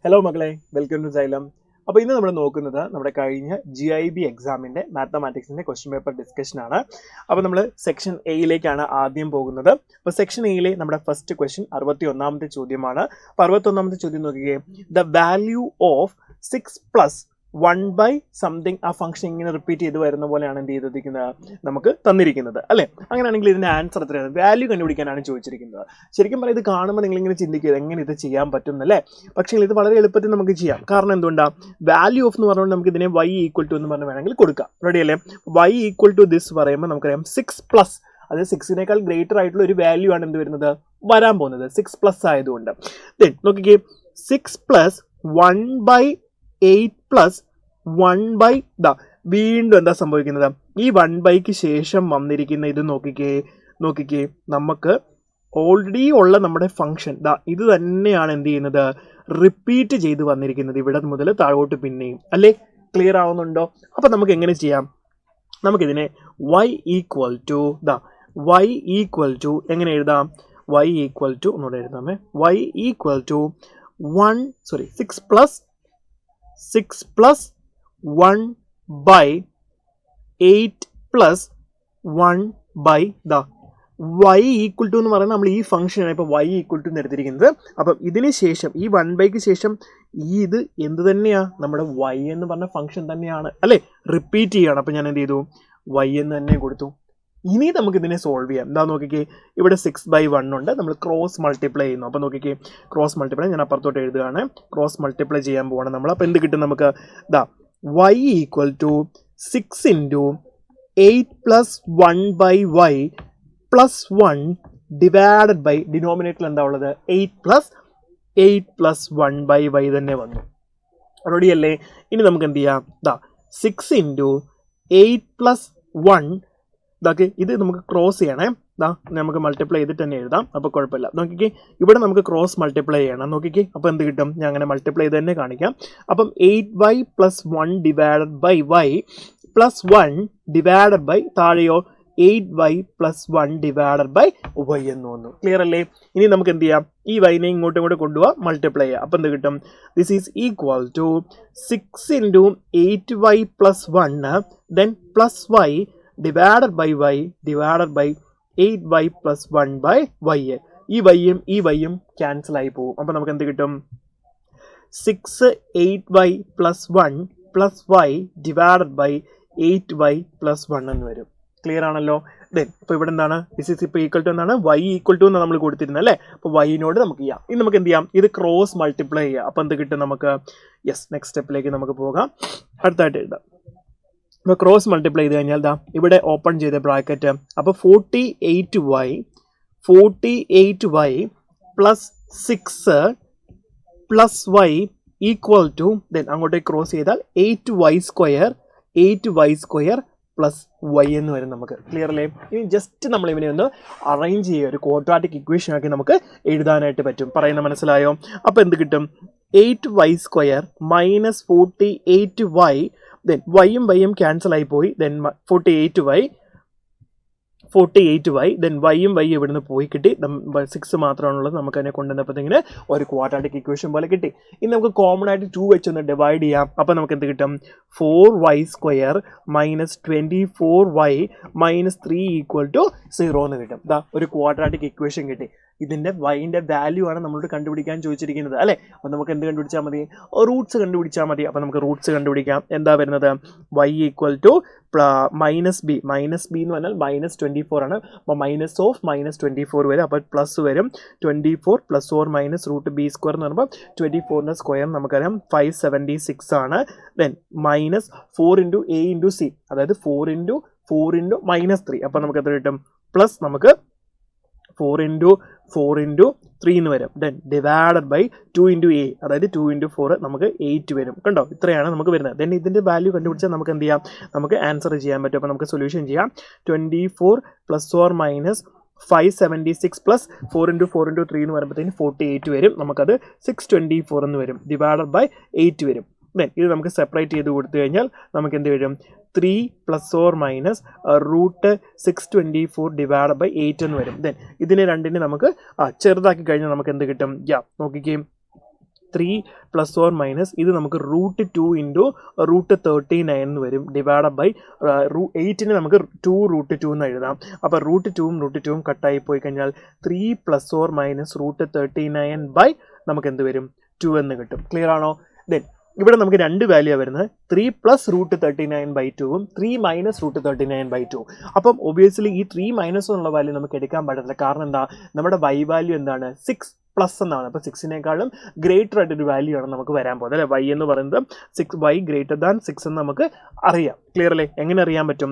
Hello മക്കളെ, welcome to xylem. അപ്പോൾ ഇന്ന് നമ്മൾ നോക്കുന്നത് നമ്മുടെ കഴിഞ്ഞ GIB എക്സാമിൻ്റെ മാത്തമാറ്റിക്സിൻ്റെ ക്വസ്റ്റ്യൻ പേപ്പർ ഡിസ്കഷൻ ആണ്. അപ്പോൾ നമ്മൾ സെക്ഷൻ എയിലേക്കാണ് ആദ്യം പോകുന്നത്. അപ്പോൾ സെക്ഷൻ എയിലെ നമ്മുടെ ഫസ്റ്റ് ക്വസ്റ്റ്യൻ 61ാമത്തെ ചോദ്യമാണ്. അപ്പോൾ 61ാമത്തെ ചോദ്യം നോക്കുകയും ദ വാല്യൂ ഓഫ് 6 + 1 സംതിങ് ആ ഫംഗ്ഷൻ ഇങ്ങനെ റിപ്പീറ്റ് ചെയ്ത് വരുന്ന പോലെയാണ് എന്ത് ചെയ്തിരിക്കുന്നത്, നമുക്ക് തന്നിരിക്കുന്നത് അല്ലേ. അങ്ങനെയാണെങ്കിൽ ഇതിൻ്റെ ആൻസർ എത്രയാണ്? വാല്യൂ കണ്ടുപിടിക്കാനാണ് ചോദിച്ചിരിക്കുന്നത്. ശരിക്കും പറഞ്ഞാൽ ഇത് കാണുമ്പോൾ നിങ്ങളിങ്ങനെ ചിന്തിക്കുക എങ്ങനെ ഇത് ചെയ്യാൻ പറ്റും എന്നല്ലേ. പക്ഷേ ഇത് വളരെ എളുപ്പത്തിൽ നമുക്ക് ചെയ്യാം. കാരണം എന്തുകൊണ്ടാണ്? വാല്യൂ ഓഫ് എന്ന് പറഞ്ഞുകൊണ്ട് നമുക്ക് ഇതിനെ y = എന്ന് പറഞ്ഞ് വേണമെങ്കിൽ കൊടുക്കാം. റെഡി അല്ലേ? y = ദിസ് പറയുമ്പോൾ നമുക്കറിയാം 6+, അത് 6നേക്കാൾ ഗ്രേറ്റർ ആയിട്ടുള്ള ഒരു വാല്യൂ ആണ് എന്ത് വരുന്നത്, വരാൻ പോകുന്നത് 6+ ആയതുകൊണ്ട്. ദെൻ നോക്കിക്കേ, 6 + 1/8 + 1/, വീണ്ടും എന്താ സംഭവിക്കുന്നത്, ഈ 1/ക്ക് ശേഷം വന്നിരിക്കുന്ന ഇത് നോക്കിക്കേ നമുക്ക് ഓൾറെഡി ഉള്ള നമ്മുടെ ഫംഗ്ഷൻ ഇത് തന്നെയാണ് എന്ത് ചെയ്യുന്നത്, റിപ്പീറ്റ് ചെയ്ത് വന്നിരിക്കുന്നത് ഇവിടെ മുതൽ താഴോട്ട് പിന്നെയും അല്ലേ. ക്ലിയർ ആവുന്നുണ്ടോ? അപ്പം നമുക്ക് എങ്ങനെ ചെയ്യാം? നമുക്കിതിനെ y = എങ്ങനെ എഴുതാം? y = ഒന്നുകൂടെ എഴുതാമേ. y = 6 + 1/8 + 1/, y = എന്ന് പറയുന്നത് നമ്മൾ ഈ ഫംഗ്ഷനാണ് ഇപ്പോൾ y = എന്ന് എടുത്തിരിക്കുന്നത്. അപ്പം ഇതിന് ശേഷം ഈ 1/ക്ക് ശേഷം ഈ ഇത് എന്ത് തന്നെയാണ്, നമ്മുടെ y എന്ന് പറഞ്ഞ ഫംഗ്ഷൻ തന്നെയാണ് അല്ലേ, റിപ്പീറ്റ് ചെയ്യുകയാണ്. അപ്പം ഞാൻ എന്ത് ചെയ്തു, y എന്ന് തന്നെ കൊടുത്തു. ഇനി നമുക്ക് ഇതിനെ സോൾവ് ചെയ്യാം. എന്താ നോക്കിക്കേ, ഇവിടെ 6/1 ഉണ്ട്, നമ്മൾ ക്രോസ് മൾട്ടിപ്ലൈ ചെയ്യുന്നു. അപ്പം നോക്കിക്കേ, ക്രോസ് മൾട്ടിപ്ലൈ ഞാൻ അപ്പുറത്തോട്ട് എഴുതുകയാണ്. ക്രോസ് മൾട്ടിപ്ലൈ ചെയ്യാൻ പോവാണ് നമ്മൾ. അപ്പോൾ എന്ത് കിട്ടും നമുക്ക്? y = 6 × 8 + 1/y + 1 ഡിവൈഡഡ് ബൈ ഡിനോമിനേറ്ററിൽ എന്താ ഉള്ളത്, 8 + 1/y തന്നെ വന്നു. റെഡി അല്ലേ? ഇനി നമുക്ക് എന്ത് ചെയ്യാം, 6 × 8 + 1, ഇതൊക്കെ ഇത് നമുക്ക് ക്രോസ് ചെയ്യണേ. നമുക്ക് മൾട്ടിപ്ലൈ ചെയ്തിട്ട് തന്നെ എഴുതാം, അപ്പോൾ കുഴപ്പമില്ല. നോക്കിക്കേ, ഇവിടെ നമുക്ക് ക്രോസ് മൾട്ടിപ്ലൈ ചെയ്യണം. നോക്കിക്കേ, അപ്പോൾ എന്ത് കിട്ടും? ഞാൻ അങ്ങനെ മൾട്ടിപ്ലൈ ചെയ്ത് തന്നെ കാണിക്കാം. അപ്പം 8y + 1 divided by y + 1 divided by താഴെയോ 8y + 1 ഡിവൈഡഡ് ബൈ y എന്ന് വന്നു. ക്ലിയർ അല്ലേ? ഇനി നമുക്ക് എന്ത് ചെയ്യാം, ഈ വൈനെ ഇങ്ങോട്ടും കൊണ്ടുപോകാം, മൾട്ടിപ്ലൈ ചെയ്യാം. അപ്പം എന്ത് കിട്ടും? This is equal to 6 × 8y + 1 then +y divided by y divided by 8y + 1/y. ഈ വൈയും ക്യാൻസൽ ആയി പോകും. അപ്പം നമുക്ക് എന്ത് കിട്ടും? 6 8y + 1 + y divided by 8y + 1 എന്ന് വരും. ക്ലിയർ ആണല്ലോ? ദെൻ ഇപ്പോൾ ഇവിടെ എന്താണ്, ദിസ് ഈസ് ഇപ്പോൾ ഈക്വൽ ടു എന്താണ്, y = എന്ന് നമ്മൾ കൊടുത്തിരുന്നത് അല്ലേ. അപ്പോൾ വൈനോട് നമുക്ക് ചെയ്യാം. ഇനി നമുക്ക് എന്ത് ചെയ്യാം, ഇത് ക്രോസ് മൾട്ടിപ്ലൈ ചെയ്യാം. അപ്പോൾ എന്ത് കിട്ടും നമുക്ക്? യെസ്, നെക്സ്റ്റ് സ്റ്റെപ്പിലേക്ക് നമുക്ക് പോകാം. അടുത്തായിട്ട് എഴുതാം. ഇപ്പോൾ ക്രോസ് മൾട്ടിപ്ലൈ ചെയ്ത് കഴിഞ്ഞാൽ ഇവിടെ ഓപ്പൺ ചെയ്ത ബ്രാക്കറ്റ്, അപ്പോൾ 48y + 6 + y equal to, then അങ്ങോട്ടേക്ക് ക്രോസ് ചെയ്താൽ 8y² + y എന്ന് വരും നമുക്ക്. ക്ലിയർ അല്ലേ? ഇനി ജസ്റ്റ് നമ്മൾ ഇവനെ ഒന്ന് അറേഞ്ച് ചെയ്യുക, ഒരു ക്വാഡ്രാറ്റിക് ഇക്വേഷൻ ആക്കി നമുക്ക് എഴുതാനായിട്ട് പറ്റും. പറയുന്നത് മനസ്സിലായോ? അപ്പോൾ എന്ത് കിട്ടും? 8y² - 48y, ദെൻ വൈയും ക്യാൻസൽ ആയി പോയി, ദെൻ 48y, ദെൻ വൈയും ഇവിടുന്ന് പോയി കിട്ടി. 6 മാത്രമാണുള്ളത്. നമുക്ക് അതിനെ കൊണ്ടുവന്നപ്പോഴത്തേക്കിന് ഒരു ക്വാഡ്രാറ്റിക് ഇക്വേഷൻ പോലെ കിട്ടി. ഇനി നമുക്ക് കോമൺ ആയിട്ട് 2 വെച്ചൊന്ന് ഡിവൈഡ് ചെയ്യാം. അപ്പോൾ നമുക്ക് എന്ത് കിട്ടും? 4y² - 24y - 3 = 0 എന്ന് കിട്ടും. ഒരു ക്വാഡ്രാറ്റിക് ഇക്വേഷൻ കിട്ടി. ഇതിൻ്റെ വൈൻ്റെ വാല്യൂ ആണ് നമ്മളോട് കണ്ടുപിടിക്കാൻ ചോദിച്ചിരിക്കുന്നത് അല്ലേ. അപ്പോൾ നമുക്ക് എന്ത് കണ്ടുപിടിച്ചാൽ മതി? റൂട്ട്സ് കണ്ടുപിടിച്ചാൽ മതി. അപ്പോൾ നമുക്ക് റൂട്ട്സ് കണ്ടുപിടിക്കാം. എന്താ വരുന്നത്? y = -b എന്ന് പറഞ്ഞാൽ -24 ആണ്. അപ്പോൾ -24 വരും, അപ്പോൾ പ്ലസ് വരും. 24 ± √b² എന്ന് പറയുമ്പോൾ 24ൻ്റെ സ്ക്വയർ നമുക്കറിയാം 576 ആണ്. ദെൻ -4 × a × c, അതായത് 4 × 3. അപ്പോൾ നമുക്ക് എത്ര കിട്ടും? പ്ലസ് നമുക്ക് 4 × 3 എന്ന് വരും. ദെൻ ഡിവൈഡഡ് ബൈ 2 × a, അതായത് 2 × 4 നമുക്ക് 8 വരും. കണ്ടോ? ഇത്രയാണ് നമുക്ക് വരുന്നത്. ദെൻ ഇതിൻ്റെ വാല്യൂ കണ്ടുപിടിച്ചാൽ നമുക്ക് എന്ത് ചെയ്യാം, നമുക്ക് ആൻസർ ചെയ്യാൻ പറ്റും. അപ്പോൾ നമുക്ക് സൊല്യൂഷൻ ചെയ്യാം. 24 ± 576 + 4 × 4 × 3 എന്ന് പറയുമ്പോഴത്തേന് 48 വരും. നമുക്കത് 624 എന്ന് വരും. ഡിവൈഡഡ് ബൈ 8 വരും. ദെൻ ഇത് നമുക്ക് സെപ്പറേറ്റ് ചെയ്ത് കൊടുത്തു കഴിഞ്ഞാൽ നമുക്ക് എന്ത് വരും? 3 ± √624 ഡിവൈഡ് ബൈ 8 എന്ന് വരും. ദെൻ ഇതിനെ രണ്ടിനെ നമുക്ക് ചെറുതാക്കി കഴിഞ്ഞാൽ നമുക്ക് എന്ത് കിട്ടും? നോക്കിക്കേ, 3 പ്ലസ് ഓർ മൈനസ് ഇത് നമുക്ക് √2 ഇൻറ്റു √39 എന്ന് വരും ഡിവൈഡ് ബൈ 8ന് നമുക്ക് 2√2 എന്ന് എഴുതാം. അപ്പോൾ √2 കട്ടായി പോയി കഴിഞ്ഞാൽ 3 പ്ലസ് ഓർ മൈനസ് √39 ബൈ നമുക്ക് എന്ത് വരും 2 എന്ന് കിട്ടും. ക്ലിയർ ആണോ? ദെൻ ഇവിടെ നമുക്ക് രണ്ട് വാല്യൂ വരുന്നത് 3 പ്ലസ് √39/2 3 മൈനസ് √39/2. അപ്പം ഒബിയസ്ലി ഈ 3 മൈനസ് എന്നുള്ള വാല്യൂ നമുക്ക് എടുക്കാൻ പറ്റത്തില്ല. കാരണം എന്താ, നമ്മുടെ y വാല്യൂ എന്താണ് 6 പ്ലസ് എന്നാണ്. അപ്പോൾ 6നേക്കാളും ഗ്രേറ്റർ ആയിട്ടൊരു വാല്യൂ ആണ് നമുക്ക് വരാൻ പോകുന്നത് അല്ലേ. y എന്ന് പറയുന്നത് 6y ഗ്രേറ്റർ ദാൻ 6 എന്ന് നമുക്ക് അറിയാം. ക്ലിയർ അല്ലേ? എങ്ങനെ അറിയാൻ പറ്റും?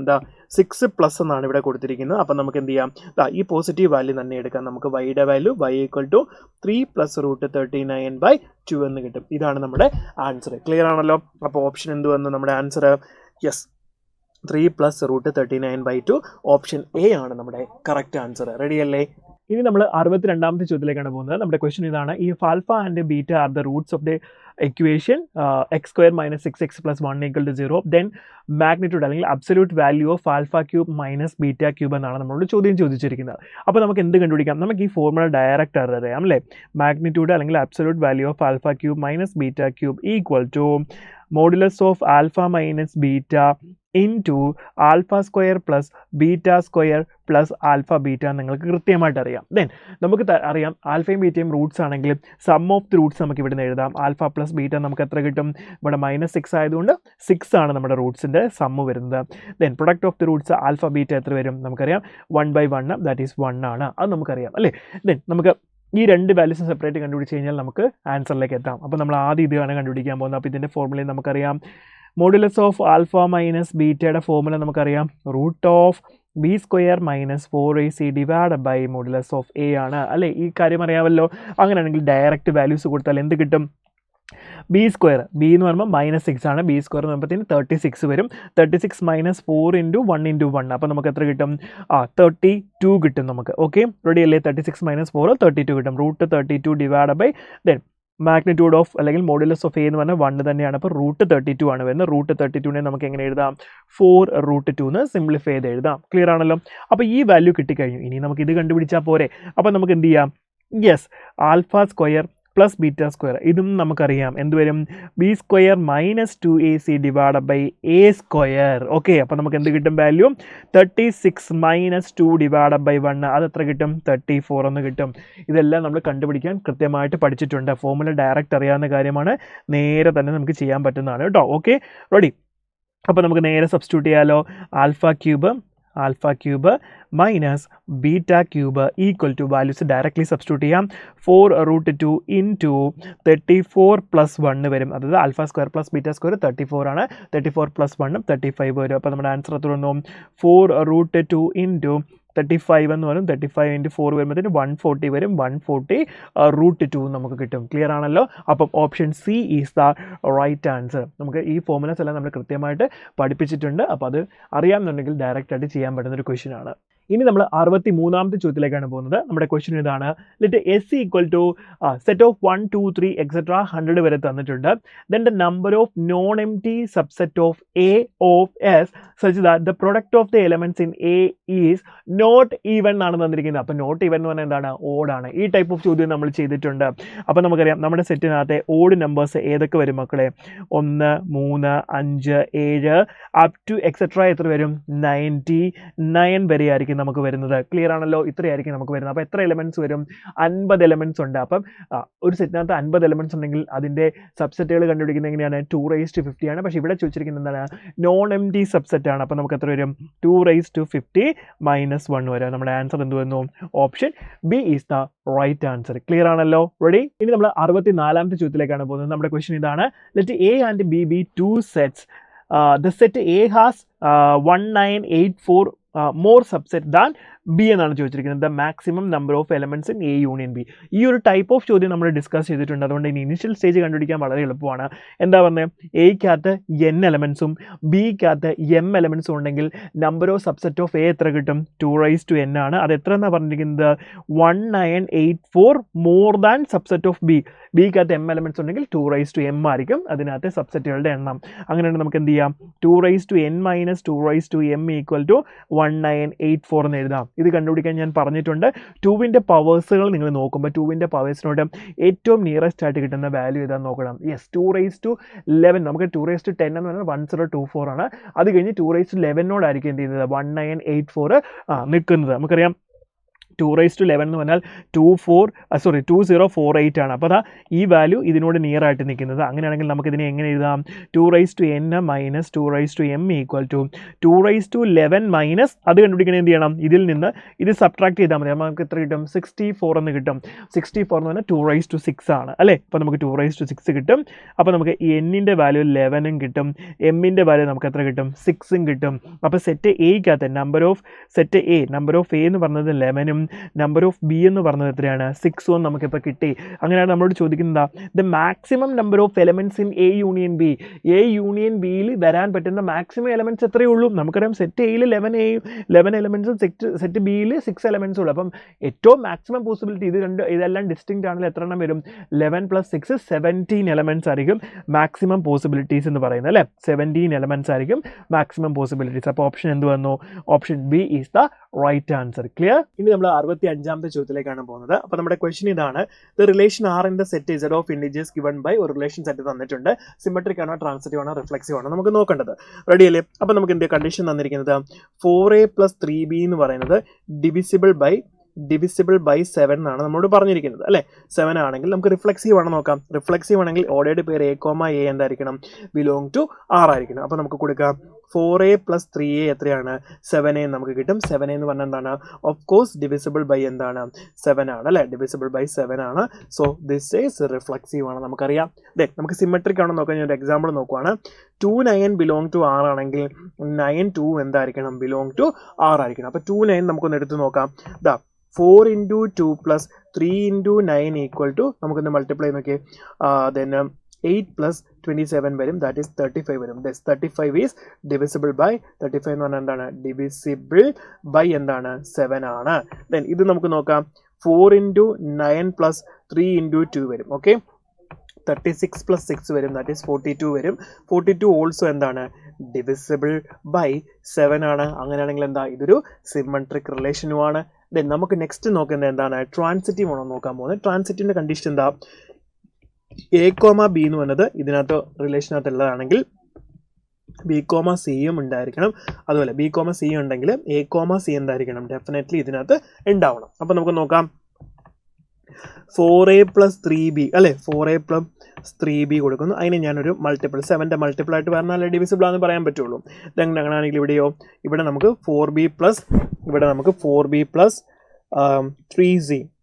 6 പ്ലസ് എന്നാണ് ഇവിടെ കൊടുത്തിരിക്കുന്നത്. അപ്പം നമുക്ക് എന്ത് ചെയ്യാം, ഈ പോസിറ്റീവ് വാല്യൂ തന്നെ എടുക്കാം. നമുക്ക് y-യുടെ വാല്യൂ y = 3 പ്ലസ് √39/2 എന്ന് കിട്ടും. ഇതാണ് നമ്മുടെ ആൻസർ. ക്ലിയർ ആണല്ലോ? അപ്പോൾ ഓപ്ഷൻ എന്ത് വന്നു നമ്മുടെ answer? Yes, 3 plus √39/2 option A ആണ് നമ്മുടെ കറക്റ്റ് ആൻസർ. റെഡി അല്ലേ? ഇനി നമ്മൾ 62ാമത്തെ ചോദ്യത്തിലേക്കാണ് പോകുന്നത്. നമ്മുടെ ക്വസ്റ്റ്യൻ ഇതാണ്: if alpha and beta are the roots of the equation x² - 6x + 1 = 0, then magnitude അല്ലെങ്കിൽ അബ്സല്യൂട്ട് വാല്യൂ ഓഫ് α³ - β³ എന്നാണ് നമ്മളോട് ചോദ്യം ചോദിച്ചിരിക്കുന്നത്. അപ്പോൾ നമുക്ക് എന്ത് കണ്ടുപിടിക്കാം? നമുക്ക് ഈ ഫോർമുല ഡയറക്റ്റ് അറിയാം അല്ലേ. മാഗ്നിറ്റ്യൂഡ് അല്ലെങ്കിൽ absolute value of α³ - β³ = modulus of alpha minus beta into α² plus β² plus α/β നിങ്ങൾക്ക് കൃത്യമായിട്ട് അറിയാം. ദെൻ നമുക്ക് അറിയാം ആൽഫയും ബീറ്റയും റൂട്ട്സ് ആണെങ്കിലും സം ഓഫ് ദി റൂട്ട്സ് നമുക്ക് ഇവിടെ നിന്ന് എഴുതാം. ആൽഫ പ്ലസ് ബീറ്റ നമുക്ക് എത്ര കിട്ടും? ഇവിടെ -6 ആയതുകൊണ്ട് 6 ആണ് നമ്മുടെ റൂട്ട്സിൻ്റെ സമ്മ് വരുന്നത്. Then product of the Roots alpha beta എത്ര വരും? നമുക്കറിയാം 1/1 ദാറ്റ് ഈസ് 1 ആണ്. അത് നമുക്കറിയാം അല്ലേ. ദെൻ നമുക്ക് ഈ രണ്ട് വാല്യൂസും സെപ്പറേറ്റ് കണ്ടുപിടിച്ച് കഴിഞ്ഞാൽ നമുക്ക് ആൻസറിലേക്ക് എത്താം. അപ്പോൾ നമ്മൾ ആദ്യം ഇതാണ് കണ്ടുപിടിക്കാൻ പോകുന്നത്. അപ്പോൾ ഇതിൻ്റെ ഫോർമുലയും നമുക്കറിയാം. മോഡുലസ് ഓഫ് ആൽഫ മൈനസ് ബീറ്റയുടെ ഫോർമുല നമുക്കറിയാം. √(b² - 4ac divide by modulus of A ആണ് അല്ലേ. ഈ കാര്യം അറിയാമല്ലോ. അങ്ങനെയാണെങ്കിൽ ഡയറക്റ്റ് വാല്യൂസ് കൊടുത്താൽ എന്ത് കിട്ടും? b² b എന്ന് പറയുമ്പോൾ -6 ആണ്. b² എന്ന് പറയുമ്പോഴത്തേന് 36 വരും. 36 - 4 × 1 × 1 അപ്പോൾ നമുക്ക് എത്ര കിട്ടും? 32 കിട്ടും നമുക്ക്. ഓക്കെ, റെഡി അല്ലേ? 36 - 4 32 കിട്ടും. √32 divide by then magnitude of അല്ലെങ്കിൽ മോഡുലസ് ഓഫ് എ എന്ന് പറഞ്ഞാൽ 1 തന്നെയാണ്. അപ്പോൾ √32 ആണ് വരുന്നത്. √32നെ നമുക്ക് എങ്ങനെ എഴുതാം? 4√2 എന്ന് സിംപ്ലിഫൈ ചെയ്ത് എഴുതാം. ക്ലിയർ ആണല്ലോ? അപ്പോൾ ഈ വാല്യൂ കിട്ടിക്കഴിഞ്ഞു. ഇനി നമുക്ക് ഇത് കണ്ടുപിടിച്ചാൽ പോരെ. അപ്പോൾ നമുക്ക് എന്ത് ചെയ്യാം? യെസ്, α² പ്ലസ് β² ഇതും നമുക്കറിയാം. എന്ത് വരും? b² - 2ac divide by a². Okay, അപ്പോൾ നമുക്ക് എന്ത് കിട്ടും വാല്യൂ? 36 - 2 ഡിവൈഡ് ബൈ 1 അത് എത്ര കിട്ടും? 34 എന്ന് കിട്ടും. ഇതെല്ലാം നമ്മൾ കണ്ടുപിടിക്കാൻ കൃത്യമായിട്ട് പഠിച്ചിട്ടുണ്ട്. ഫോർമുല ഡയറക്റ്റ് അറിയാവുന്ന കാര്യമാണ്. നേരെ തന്നെ നമുക്ക് ചെയ്യാൻ പറ്റുന്നതാണ് കേട്ടോ. Okay, ready. അപ്പോൾ നമുക്ക് നേരെ സബ്സ്റ്റിറ്റ്യൂട്ട് ചെയ്യാമല്ലോ. α³ minus β³ equal to values directly substitute ചെയ്യാം. 4√2 ഇൻറ്റു 34 + 1 വരും. അതായത് α² പ്ലസ് β² 34 ആണ്. 34 + 1 35 വരും. അപ്പോൾ നമ്മുടെ ആൻസർ എത്ര വന്നു? 4√2 ഇൻറ്റു 35 എന്ന് വരും. 35 × 4 വരുമ്പോഴത്തേന് 140 വരും. 140√2 നമുക്ക് കിട്ടും. ക്ലിയർ ആണല്ലോ? അപ്പം option C is the right answer. നമുക്ക് ഈ ഫോർമുലസ് എല്ലാം നമ്മൾ കൃത്യമായിട്ട് പഠിപ്പിച്ചിട്ടുണ്ട്. അപ്പോൾ അത് അറിയാമെന്നുണ്ടെങ്കിൽ ഡയറക്റ്റ് ആയിട്ട് ചെയ്യാൻ പറ്റുന്ന ഒരു ക്വസ്റ്റ്യൻ ആണ്. ഇനി നമ്മൾ 63ാമത്തെ ചോദ്യത്തിലേക്കാണ് പോകുന്നത്. നമ്മുടെ ക്വസ്റ്റ്യൻ ഇതാണ്: let S = set of 1 2 3 etc 100 വരെ തന്നിട്ടുണ്ട്. Then the number of non empty subset of A of S such that the product of the elements in A is not even എന്നാണ് തന്നിരിക്കുന്നത്. അപ്പോൾ നോട്ട് ഈവൻ എന്ന് പറഞ്ഞാൽ എന്താണ്? Odd ആണ്. ഈ ടൈപ്പ് ഓഫ് ചോദ്യം നമ്മൾ ചെയ്തിട്ടുണ്ട്. അപ്പോൾ നമുക്കറിയാം നമ്മുടെ സെറ്റിനകത്തെ ഓഡ് നമ്പേഴ്സ് ഏതൊക്കെ വരും മക്കളെ? 1 3 5 7 അപ് ടു എക്സെട്ര എത്ര വരും? 99 വരെ ആയിരിക്കും നമുക്ക് വരുന്നത്. ക്ലിയർ ആണല്ലോ? ഇത്രയായിരിക്കും നമുക്ക് വരുന്നത്. അപ്പോൾ എത്ര എലമെന്റ്സ് വരും? 50 എലമെന്റ്സ് ഉണ്ട്. അപ്പം ഒരു സെറ്റിനകത്ത് 50 എലമെന്റ്സ് ഉണ്ടെങ്കിൽ അതിൻ്റെ സബ്സെറ്റുകൾ കണ്ടുപിടിക്കുന്നത് എങ്ങനെയാണ്? 2⁻50 ആണ്. പക്ഷേ ഇവിടെ ചോദിച്ചിരിക്കുന്നത് എന്താണ്? നോൺ എംപ്റ്റി സബ്സെറ്റ് ആണ്. അപ്പോൾ നമുക്ക് എത്ര വരും? 2⁻50 - 1 വരെ. നമ്മുടെ ആൻസർ എന്ത് വരുന്നു? Option B is the right answer. Clear ആണല്ലോ? റെഡി. ഇനി നമ്മൾ 64ാമത്തെ ചോദ്യത്തിലേക്കാണ് പോകുന്നത്. നമ്മുടെ ക്വസ്റ്റ്യൻ ഇതാണ്: let A and B be two sets. The set A has 1984 more subset than B എന്നാണ് ചോദിച്ചിരിക്കുന്നത്. The maximum number of elements in A union B. ഈ ഒരു ടൈപ്പ് ഓഫ് ചോദ്യം നമ്മൾ ഡിസ്കസ് ചെയ്തിട്ടുണ്ട്. അതുകൊണ്ട് ഇനി ഇനിഷ്യൽ സ്റ്റേജ് കണ്ടുപിടിക്കാൻ വളരെ എളുപ്പമാണ്. എന്താ പറഞ്ഞത്? എയ്ക്കകത്ത് n എലമെന്റ്സും ബിക്കകത്ത് m എലമെന്റ്സും ഉണ്ടെങ്കിൽ number of subset of A എത്ര കിട്ടും? 2⁻n ആണ്. അത് എത്ര എന്നാണ് പറഞ്ഞിരിക്കുന്നത്? 1984 more than subset of B. ബിക്കകത്ത് m elements ഉണ്ടെങ്കിൽ 2⁻m ആയിരിക്കും അതിനകത്തെ സബ്സെറ്റുകളുടെ എണ്ണം. അങ്ങനെയാണ് നമുക്ക് എന്ത് ചെയ്യാം? 2⁻n - 2⁻m = 1984 എന്ന് എഴുതാം. ഇത് കണ്ടുപിടിക്കാൻ ഞാൻ പറഞ്ഞിട്ടുണ്ട്. 2ൻ്റെ പവേഴ്സുകൾ നിങ്ങൾ നോക്കുമ്പോൾ 2ൻ്റെ പവേഴ്സിനോട് ഏറ്റവും നിയറസ്റ്റ് ആയിട്ട് കിട്ടുന്ന വാല്യൂ ഏതാണെന്ന് നോക്കണം. യെസ്, 2^11. നമുക്ക് 2^10 എന്ന് പറഞ്ഞാൽ 1024 ആണ്. അത് കഴിഞ്ഞ് 2^11 എന്ത് ചെയ്യുന്നത് 1984 നിൽക്കുന്നത്. നമുക്കറിയാം 2^11 എന്ന് പറഞ്ഞാൽ 2048 ആണ്. അപ്പോൾ അതാ ഈ വാല്യൂ ഇതിനോട് നിയർ ആയിട്ട് നിൽക്കുന്നത്. അങ്ങനെയാണെങ്കിൽ നമുക്കിതിനെ എങ്ങനെ എഴുതാം? 2^n minus 2^m equal to 2^11 minus അത് കണ്ടുപിടിക്കണേ എന്ത് ചെയ്യണം? ഇതിൽ നിന്ന് ഇത് സബ്ട്രാക്ട് ചെയ്താൽ മതി. നമുക്ക് എത്ര കിട്ടും? 64 എന്ന് കിട്ടും. 64 എന്ന് പറഞ്ഞാൽ 2^6 ആണ് അല്ലേ? അപ്പോൾ നമുക്ക് 2^6 കിട്ടും. അപ്പോൾ നമുക്ക് n-ൻ്റെ വാല്യൂ 11ഉം കിട്ടും, m-ൻ്റെ വാല്യൂ നമുക്ക് എത്ര കിട്ടും? 6ഉം കിട്ടും. അപ്പോൾ സെറ്റ് എയ്ക്കകത്ത് നമ്പർ ഓഫ് എ എന്ന് പറഞ്ഞത് 11ഉം നമ്പർ ഓഫ് ബി എന്ന് പറഞ്ഞത് എത്രയാണ്? 6ഉം നമുക്കിപ്പോൾ കിട്ടി. അങ്ങനെയാണ് നമ്മളോട് ചോദിക്കുന്നത് the maximum number of elements in A union B. A union ബിയിൽ വരാൻ പറ്റുന്ന മാക്സിമം എലമെൻറ്റ്സ് എത്രയേ ഉള്ളൂ? നമുക്കറിയാം സെറ്റ് എയിൽ 11 എലമെൻറ്റ്സും സെറ്റ് ബിയിൽ 6 എലമെൻറ്റ്സും ഉള്ളൂ. അപ്പം ഏറ്റവും മാക്സിമം പോസിബിലിറ്റി ഇതെല്ലാം ഡിസ്റ്റിങ്ക്റ്റ് ആണെങ്കിൽ എത്ര എണ്ണം വരും? 11 + 6 17 എലമെൻറ്റ്സ് ആയിരിക്കും മാക്സിമം പോസിബിലിറ്റീസ് എന്ന് പറയുന്നത് അല്ലേ? 17 എലമെൻറ്റ്സ് ആയിരിക്കും മാക്സിമം പോസിബിലിറ്റീസ്. അപ്പോൾ ഓപ്ഷൻ എന്ത് വന്നു? Option B is the right answer. Clear? ഇനി നമ്മൾ 65ാമത്തെ ചോദ്യത്തിലേക്കാണ് പോകുന്നത്. അപ്പോൾ നമ്മുടെ ക്വസ്റ്റൻ ഇതാണ്: the relation R in the set Z of integers given by ഒരു റിലേഷൻ സെറ്റ് തന്നിട്ടുണ്ട്. സിമെട്രിക് ആണോ, ട്രാൻസിറ്റീവ് ആണോ, റിഫ്ലെക്സീവ് ആണോ നമുക്ക് നോക്കേണ്ടത്. റെഡി അല്ലേ? അപ്പോൾ നമുക്ക് എന്ത് കണ്ടീഷൻ തന്നിരിക്കുന്നത് 4a + 3b എന്ന് പറയുന്നത് ഡിവിസിബിൾ ബൈ 7 എന്നാണ് നമ്മളോട് പറഞ്ഞിരിക്കുന്നത് അല്ലേ? 7 ആണെങ്കിൽ നമുക്ക് റിഫ്ലെക്സീവ് ആണോ നോക്കാം. റിഫ്ലെക്സീവ് ആണെങ്കിൽ ഓർഡേഡ് പേര് a, a എന്തായിരിക്കണം? ബിലോങ് ടു R ആയിരിക്കണം. അപ്പോൾ നമുക്ക് കൊടുക്കാം 4a + 3a എത്രയാണ്? 7a നമുക്ക് കിട്ടും. 7a എന്ന് പറഞ്ഞാൽ എന്താണ്? ഓഫ് കോഴ്സ് ഡിവിസിബിൾ ബൈ എന്താണ്? 7 ആണ് അല്ലേ? ഡിവിസിബിൾ ബൈ 7 ആണ്. സോ ദിസ് ഈസ് റിഫ്ലെക്സീവ് ആണ്. നമുക്കറിയാം. നമുക്ക് സിമെട്രിക് ആണോ നോക്കാൻ ഞാൻ ഒരു എക്സാമ്പിൾ നോക്കുവാണ്. 2 9 ബിലോങ് ടു R ആണെങ്കിൽ 9 2 എന്തായിരിക്കണം? ബിലോങ് ടു R ആയിരിക്കണം. അപ്പോൾ 2 9 നമുക്കൊന്ന് എടുത്ത് നോക്കാം. 4 × 2 + 3 × 9 ഈക്വൽ ടു നമുക്കൊന്ന് മൾട്ടിപ്ലൈ നോക്കിയേ. ദെൻ 8 + 27 വരും. ദാറ്റ് ഈസ് 35 വരും. ദസ് 35 ഈസ് ഡിവിസിബിൾ ബൈ 35 എന്ന് പറഞ്ഞാൽ എന്താണ്? ഡിവിസിബിൾ ബൈ എന്താണ്? 7 ആണ്. ദെൻ ഇത് നമുക്ക് നോക്കാം. 4 × 9 + 3 × 2 വരും. ഓക്കെ, 36 + 6 വരും. ദാറ്റ് ഈസ് 42 വരും. 42 ഓൾസോ എന്താണ്? ഡിവിസിബിൾ ബൈ 7 ആണ്. അങ്ങനെയാണെങ്കിൽ എന്താ? ഇതൊരു സിമെട്രിക് റിലേഷനുമാണ്. ദെൻ നമുക്ക് നെക്സ്റ്റ് നോക്കുന്നത് എന്താണ്? ട്രാൻസിറ്റീവ് ആണോ നോക്കാൻ പോകുന്നത്. ട്രാൻസിറ്റീവിൻ്റെ കണ്ടീഷൻ എന്താ? a, b എന്ന് പറയുന്നത് ഇതിനകത്ത് റിലേഷനകത്ത് ഉള്ളതാണെങ്കിൽ b, c ഉണ്ടായിരിക്കണം. അതുപോലെ b, c ഉണ്ടെങ്കിൽ a, c എന്തായിരിക്കണം? ഡെഫിനറ്റ്ലി ഇതിനകത്ത് ഉണ്ടാവണം. അപ്പോൾ നമുക്ക് നോക്കാം. 4a + 3b അല്ലേ? 4a + 3b കൊടുക്കുന്നു. അതിന് ഞാനൊരു മൾട്ടിപ്പിൾ 7ൻ്റെ മൾട്ടിപ്പിൾ ആയിട്ട് പറഞ്ഞാൽ ഡിവിസിബിൾ ആണെന്ന് പറയാൻ പറ്റുള്ളൂ. അങ്ങനെയാണെങ്കിൽ ഇവിടെ നമുക്ക് 4b +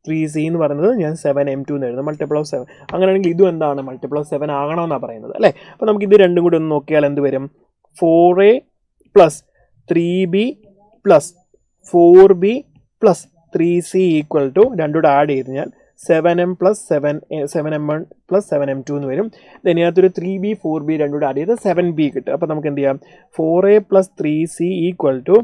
3c എന്ന് പറയുന്നത് ഞാൻ 7m2 എന്ന് എഴുതുന്നു. Multiple of 7. അങ്ങനെയാണെങ്കിൽ ഇതും എന്താണ്? മൾട്ടിപ്പിൾ ഓഫ് 7 ആകണമെന്നാണ് പറയുന്നത് അല്ലേ? അപ്പോൾ നമുക്ക് ഇത് രണ്ടും കൂടി ഒന്ന് നോക്കിയാൽ എന്ത് വരും? 4a + 3b + 4b + 3c equal to രണ്ടും കൂടെ ആഡ് ചെയ്ത് കഴിഞ്ഞാൽ 7m + 7m1 + 7m2 എന്ന് വരും. ഇതിനകത്തൊരു 3b 4b രണ്ടും കൂടെ ആഡ് ചെയ്ത് 7b കിട്ടും. അപ്പോൾ നമുക്ക് എന്ത് ചെയ്യാം? 4a + 3c equal to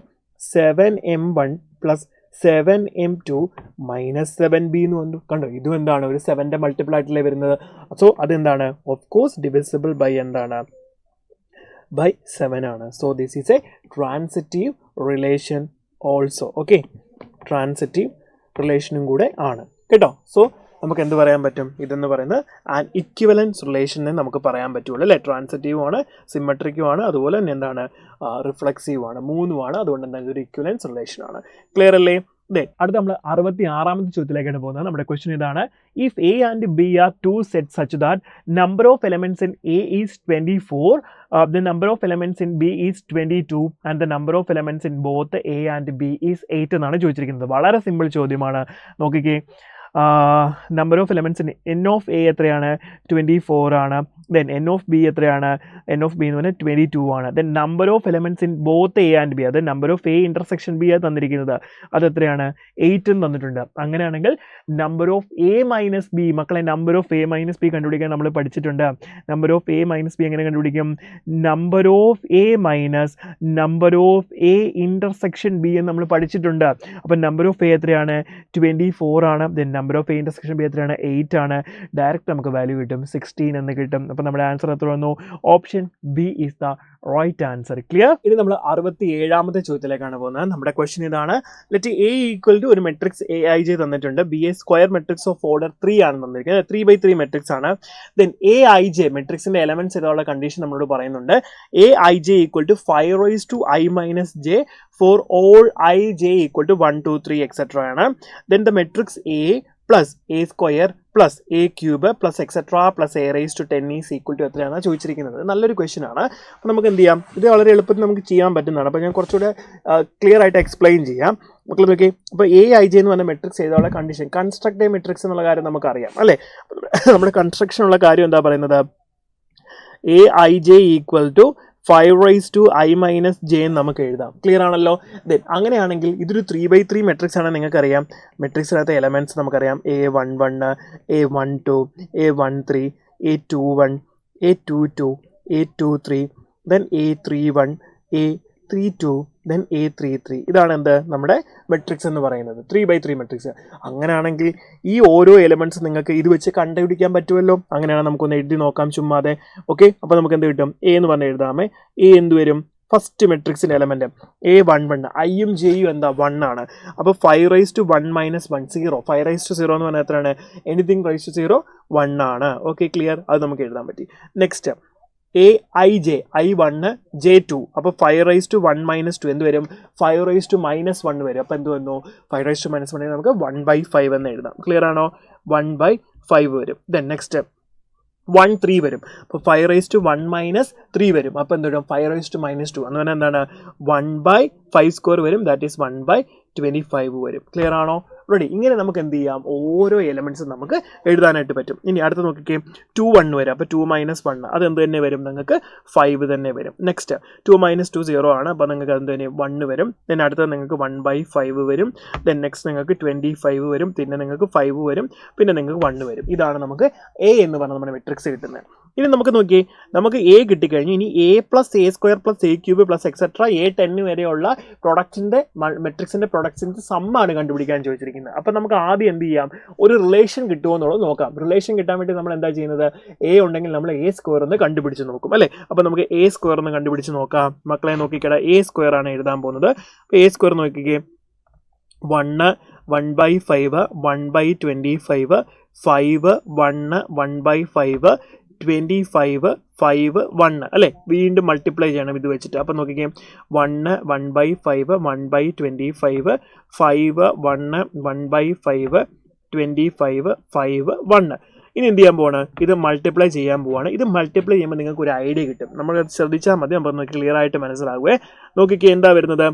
7m1 + 7m2 - 7b എന്ന് വന്നു. കണ്ടോ? ഇതും എന്താണ്? ഒരു 7ൻ്റെ മൾട്ടിപ്പിൾ ആയിട്ടല്ലേ വരുന്നത്. സോ അതെന്താണ്? ഓഫ് കോഴ്സ് ഡിവിസിബിൾ ബൈ എന്താണ്? ബൈ 7 ആണ്. So this is a transitive relation also. Okay, transitive റിലേഷനും കൂടെ ആണ് കേട്ടോ. സോ നമുക്ക് എന്ത് പറയാൻ പറ്റും? ഇതെന്ന് പറയുന്നത് ആൻ ഇക്വിവലൻസ് റിലേഷനെ നമുക്ക് പറയാൻ പറ്റുള്ളൂ അല്ലേ? ട്രാൻസിറ്റീവും ആണ്, സിമെട്രിക്കും ആണ്, അതുപോലെ തന്നെ എന്താണ്? റിഫ്ലെക്സീവ് ആണ്. മൂന്നുമാണ്. അതുകൊണ്ട് എന്താണ്? ഇതൊരു ഇക്വിവലൻസ് റിലേഷൻ ആണ്. ക്ലിയർ അല്ലേ? അടുത്ത നമ്മൾ 66ാമത്തെ ചോദ്യത്തിലേക്കാണ് പോകുന്നത്. നമ്മുടെ ക്വസ്റ്റൻ ഇതാണ്: if A and B are two set such that number of elements in A is 24, the number of elements in B is 22 and the number of elements in both A and B is 8 എന്നാണ് ചോദിച്ചിരിക്കുന്നത്. വളരെ simple ചോദ്യമാണ്. നോക്കിക്കേ, number of elements N of A എത്രയാണ്? 24 ആണ്. Then N of B എത്രയാണ്? N of B എന്ന് പറഞ്ഞാൽ 22 ആണ്. Then number of elements in both A and B, അത് number of A intersection B ആണ് തന്നിരിക്കുന്നത്. അത് എത്രയാണ്? 8 തന്നിട്ടുണ്ട്. അങ്ങനെയാണെങ്കിൽ number of A minus B, മക്കളെ number of A minus B കണ്ടുപിടിക്കാൻ നമ്മൾ പഠിച്ചിട്ടുണ്ട്. Number of A minus B എങ്ങനെ കണ്ടുപിടിക്കും? Number of A minus number of A intersection B എന്ന് നമ്മൾ പഠിച്ചിട്ടുണ്ട്. അപ്പം നമ്പർ ഓഫ് എ എത്രയാണ്? 24 ആണ്. Then number of A intersection B എത്രയാണ്? 8 ആണ്. ഡയറക്റ്റ് നമുക്ക് വാല്യൂ കിട്ടും 16 എന്ന് കിട്ടും. അപ്പോൾ നമ്മുടെ ആൻസർ എത്ര വന്നു? Option B is the right answer. Clear? ഇനി നമ്മൾ 67ാമത്തെ ചോദ്യത്തിലേക്കാണ് പോകുന്നത്. നമ്മുടെ ക്വസ്റ്റ്യൻ ഇതാണ്. ലെറ്റ് എ ഈക്വൽ ടു ഒരു മെട്രിക്സ് എ ഐ ജെ തന്നിട്ടുണ്ട്. Be a square matrix of order 3 ആണ് തന്നിരിക്കുന്നത്. 3/3 മെട്രിക്സ് ആണ്. ദെൻ എ ഐ ജെ മെട്രിക്സിന്റെ എലമെന്റ്സ് ഏതാനുള്ള കണ്ടീഷൻ നമ്മളോട് പറയുന്നുണ്ട്. A I J equal to 5⁻⁻j for all I j equal to 1 2 3 etc. ആണ്. Then the matrix A plus A square plus A cube plus etc. plus A raised to 10 is equal to എത്രയാണ് ചോദിച്ചിരിക്കുന്നത്. നല്ലൊരു question ആണ്. അപ്പോൾ നമുക്ക് എന്ത് ചെയ്യാം? ഇത് വളരെ എളുപ്പത്തിൽ നമുക്ക് ചെയ്യാൻ പറ്റുന്നതാണ്. അപ്പോൾ ഞാൻ കുറച്ചുകൂടെ ക്ലിയർ ആയിട്ട് എക്സ്പ്ലെയിൻ ചെയ്യാം. മക്കൾ നോക്കി. അപ്പോൾ എ ഐ ജെ എന്ന് പറഞ്ഞ മെട്രിക്സ് ഏതാനുള്ള കണ്ടീഷൻ കൺസ്ട്രക്ട് എ മെട്രിക്സ് എന്നുള്ള കാര്യം നമുക്കറിയാം അല്ലേ? നമ്മുടെ കൺസ്ട്രക്ഷൻ ഉള്ള കാര്യം എന്താ പറയുന്നത്? A I J equal to 5⁻⁻j എന്ന് നമുക്ക് എഴുതാം. ക്ലിയർ ആണല്ലോ? ദെൻ അങ്ങനെയാണെങ്കിൽ ഇതൊരു 3/3 മെട്രിക്സ് ആണ്. നിങ്ങൾക്കറിയാം മെട്രിക്സിനകത്ത് എലമെന്റ്സ് നമുക്കറിയാം. A11, A12, A13, A21, A22, A23, then A31, A32, then A33. ഇതാണ് എന്ത് നമ്മുടെ മെട്രിക്സ് എന്ന് പറയുന്നത്, 3/3 മെട്രിക്സ്. അങ്ങനെയാണെങ്കിൽ ഈ ഓരോ എലമെന്റ്സ് നിങ്ങൾക്ക് ഇത് വെച്ച് കണ്ടുപിടിക്കാൻ പറ്റുമല്ലോ. അങ്ങനെയാണ് നമുക്കൊന്ന് എഴുതി നോക്കാം ചുമ്മാതെ. ഓക്കെ, അപ്പോൾ നമുക്ക് എന്ത് കിട്ടും? എ എന്ന് പറഞ്ഞ് എഴുതാമേ. എ എന്ത് വരും? ഫസ്റ്റ് മെട്രിക്സിൻ്റെ എലമെന്റ് A11, ഐയും ജെയും എന്താ 1 ആണ്. അപ്പോൾ 5⁻1 - 1 0. 5⁻0 എന്ന് പറഞ്ഞാൽ എത്രയാണ്? എനിത്തിങ് റൈസ് ടു 0 1 ആണ്. Okay, clear? അത് നമുക്ക് എഴുതാൻ പറ്റി. Next A I J I1 J2. അപ്പോൾ 5⁻1 - 2 എന്ത് വരും? 5⁻1 വരും. അപ്പോൾ എന്ത് വന്നു? 5⁻1 നമുക്ക് 1/5 എന്ന് എഴുതാം. ക്ലിയർ ആണോ? 1/5 വരും. ദെൻ നെക്സ്റ്റ് 1 3 വരും. അപ്പോൾ 5⁻1 - 3 വരും. അപ്പോൾ എന്ത് വരും? 5⁻2 എന്ന് പറഞ്ഞാൽ എന്താണ്? 1/5² വരും. ദാറ്റ് ഈസ് 1/25 വരും. ക്ലിയർ ആണോ? റെഡി? ഇങ്ങനെ നമുക്ക് എന്ത് ചെയ്യാം? ഓരോ എലമെന്റ്സും നമുക്ക് എഴുതാനായിട്ട് പറ്റും. ഇനി അടുത്ത് നോക്കിക്കേ, 2 1 വരും. അപ്പോൾ 2 - 1 അത് എന്ത് തന്നെ വരും? നിങ്ങൾക്ക് 5 തന്നെ വരും. നെക്സ്റ്റ് 2 - 2 0 ആണ്. അപ്പോൾ നിങ്ങൾക്ക് എന്ത് തന്നെ 1 വരും. ദെൻ അടുത്തത് നിങ്ങൾക്ക് 1/5 വരും. ദെൻ നെക്സ്റ്റ് നിങ്ങൾക്ക് 25 വരും. പിന്നെ നിങ്ങൾക്ക് 5 വരും. പിന്നെ നിങ്ങൾക്ക് 1 വരും. ഇതാണ് നമുക്ക് എ എന്ന് പറഞ്ഞ നമ്മുടെ മെട്രിക്സ് കിട്ടുന്നത്. ഇനി നമുക്ക് നോക്കി, നമുക്ക് എ കിട്ടിക്കഴിഞ്ഞു. ഇനി A + A² + A³ + etcetera A10 വരെയുള്ള പ്രൊഡക്റ്റിന്റെ മെട്രിക്സിന്റെ പ്രൊഡക്ട്സിന്റെ സമ്മാണ് കണ്ടുപിടിക്കാൻ ചോദിച്ചിരിക്കുന്നത്. അപ്പോൾ നമുക്ക് ആദ്യം എന്ത് ചെയ്യാം? ഒരു റിലേഷൻ കിട്ടുമോ എന്നുള്ളത് നോക്കാം. റിലേഷൻ കിട്ടാൻ വേണ്ടി നമ്മൾ എന്താ ചെയ്യുന്നത്? എ ഉണ്ടെങ്കിൽ നമ്മൾ A² ഒന്ന് കണ്ടുപിടിച്ച് നോക്കും അല്ലേ? അപ്പോൾ നമുക്ക് A² ഒന്ന് കണ്ടുപിടിച്ച് നോക്കാം. മക്കളെ നോക്കിക്കട, A² ആണ് എഴുതാൻ പോകുന്നത്. അപ്പോൾ A² നോക്കിക്കേ, 1 1/5 1/25 5 1 1/5 25 5 1 അല്ലേ? വീണ്ടും മൾട്ടിപ്ലൈ ചെയ്യണം ഇത് വെച്ചിട്ട്. അപ്പോൾ നോക്കിക്കേ, 1 1/5 1/25 5 1 1/5 25 5 1. ഇനി എന്ത് ചെയ്യാൻ പോവാണ്? ഇത് മൾട്ടിപ്ലൈ ചെയ്യാൻ പോവാണ്. ഇത് മൾട്ടിപ്ലൈ ചെയ്യുമ്പോൾ നിങ്ങൾക്ക് ഒരു ഐഡിയ കിട്ടും. നമ്മൾ ശ്രദ്ധിച്ചാൽ മതി. നമ്മൾ നോക്കി ക്ലിയർ ആയിട്ട് മനസ്സിലാകുവേ. നോക്കിക്കേ, എന്താ വരുന്നത്?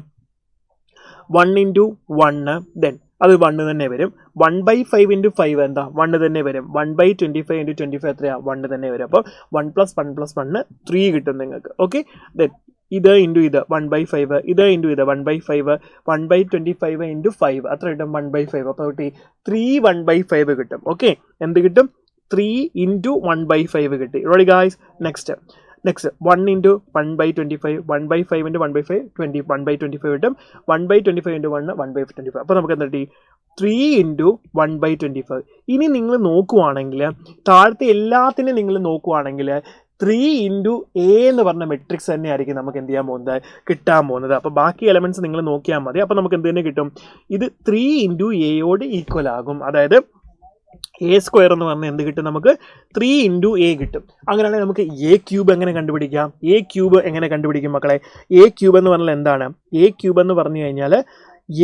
1 × 1, ദെൻ അത് 1 തന്നെ വരും. 1/5 × 5 എന്താ? 1 തന്നെ വരും. 1/25 × 25 എത്രയാ? 1 തന്നെ വരും. അപ്പോൾ 1 + 1 + 1 3 കിട്ടും നിങ്ങൾക്ക്. ഓക്കെ, ദെൻ ഇത് ഇൻറ്റു ഇത് 1/5, ഇത് ഇൻറ്റു ഇത് 1/5 1/25 × 5 അത്ര കിട്ടും 1/5. അപ്പോൾ 3 1/5 കിട്ടും. ഓക്കെ, എന്ത് കിട്ടും? 3 × 1/5 കിട്ടി. Ready guys? നെക്സ്റ്റ് 1 × 1/25 1/5 × 1/5 20 1/25 കിട്ടും. 1/25 × 1 1/25. അപ്പോൾ നമുക്ക് എന്താ കിട്ടി? 3 × 1/25. ഇനി നിങ്ങൾ നോക്കുവാണെങ്കിൽ താഴത്തെ എല്ലാത്തിനും നിങ്ങൾ നോക്കുവാണെങ്കിൽ 3 × A എന്ന് പറഞ്ഞ മെട്രിക്സ് തന്നെയായിരിക്കും നമുക്ക് എന്ത് ചെയ്യാൻ പോകുന്നത്? കിട്ടാൻ പോകുന്നത്. അപ്പോൾ ബാക്കി എലമെന്റ്സ് നിങ്ങൾ നോക്കിയാൽ മതി. അപ്പോൾ നമുക്ക് എന്ത് തന്നെ കിട്ടും? ഇത് 3 × A ഈക്വൽ ആകും. അതായത് A² എന്ന് പറഞ്ഞാൽ എന്ത് കിട്ടും? നമുക്ക് 3 × A കിട്ടും. അങ്ങനെയാണെങ്കിൽ നമുക്ക് A³ എങ്ങനെ കണ്ടുപിടിക്കാം? A³ എങ്ങനെ കണ്ടുപിടിക്കും മക്കളെ? A³ എന്ന് പറഞ്ഞാൽ എന്താണ്? A³ എന്ന് പറഞ്ഞു കഴിഞ്ഞാൽ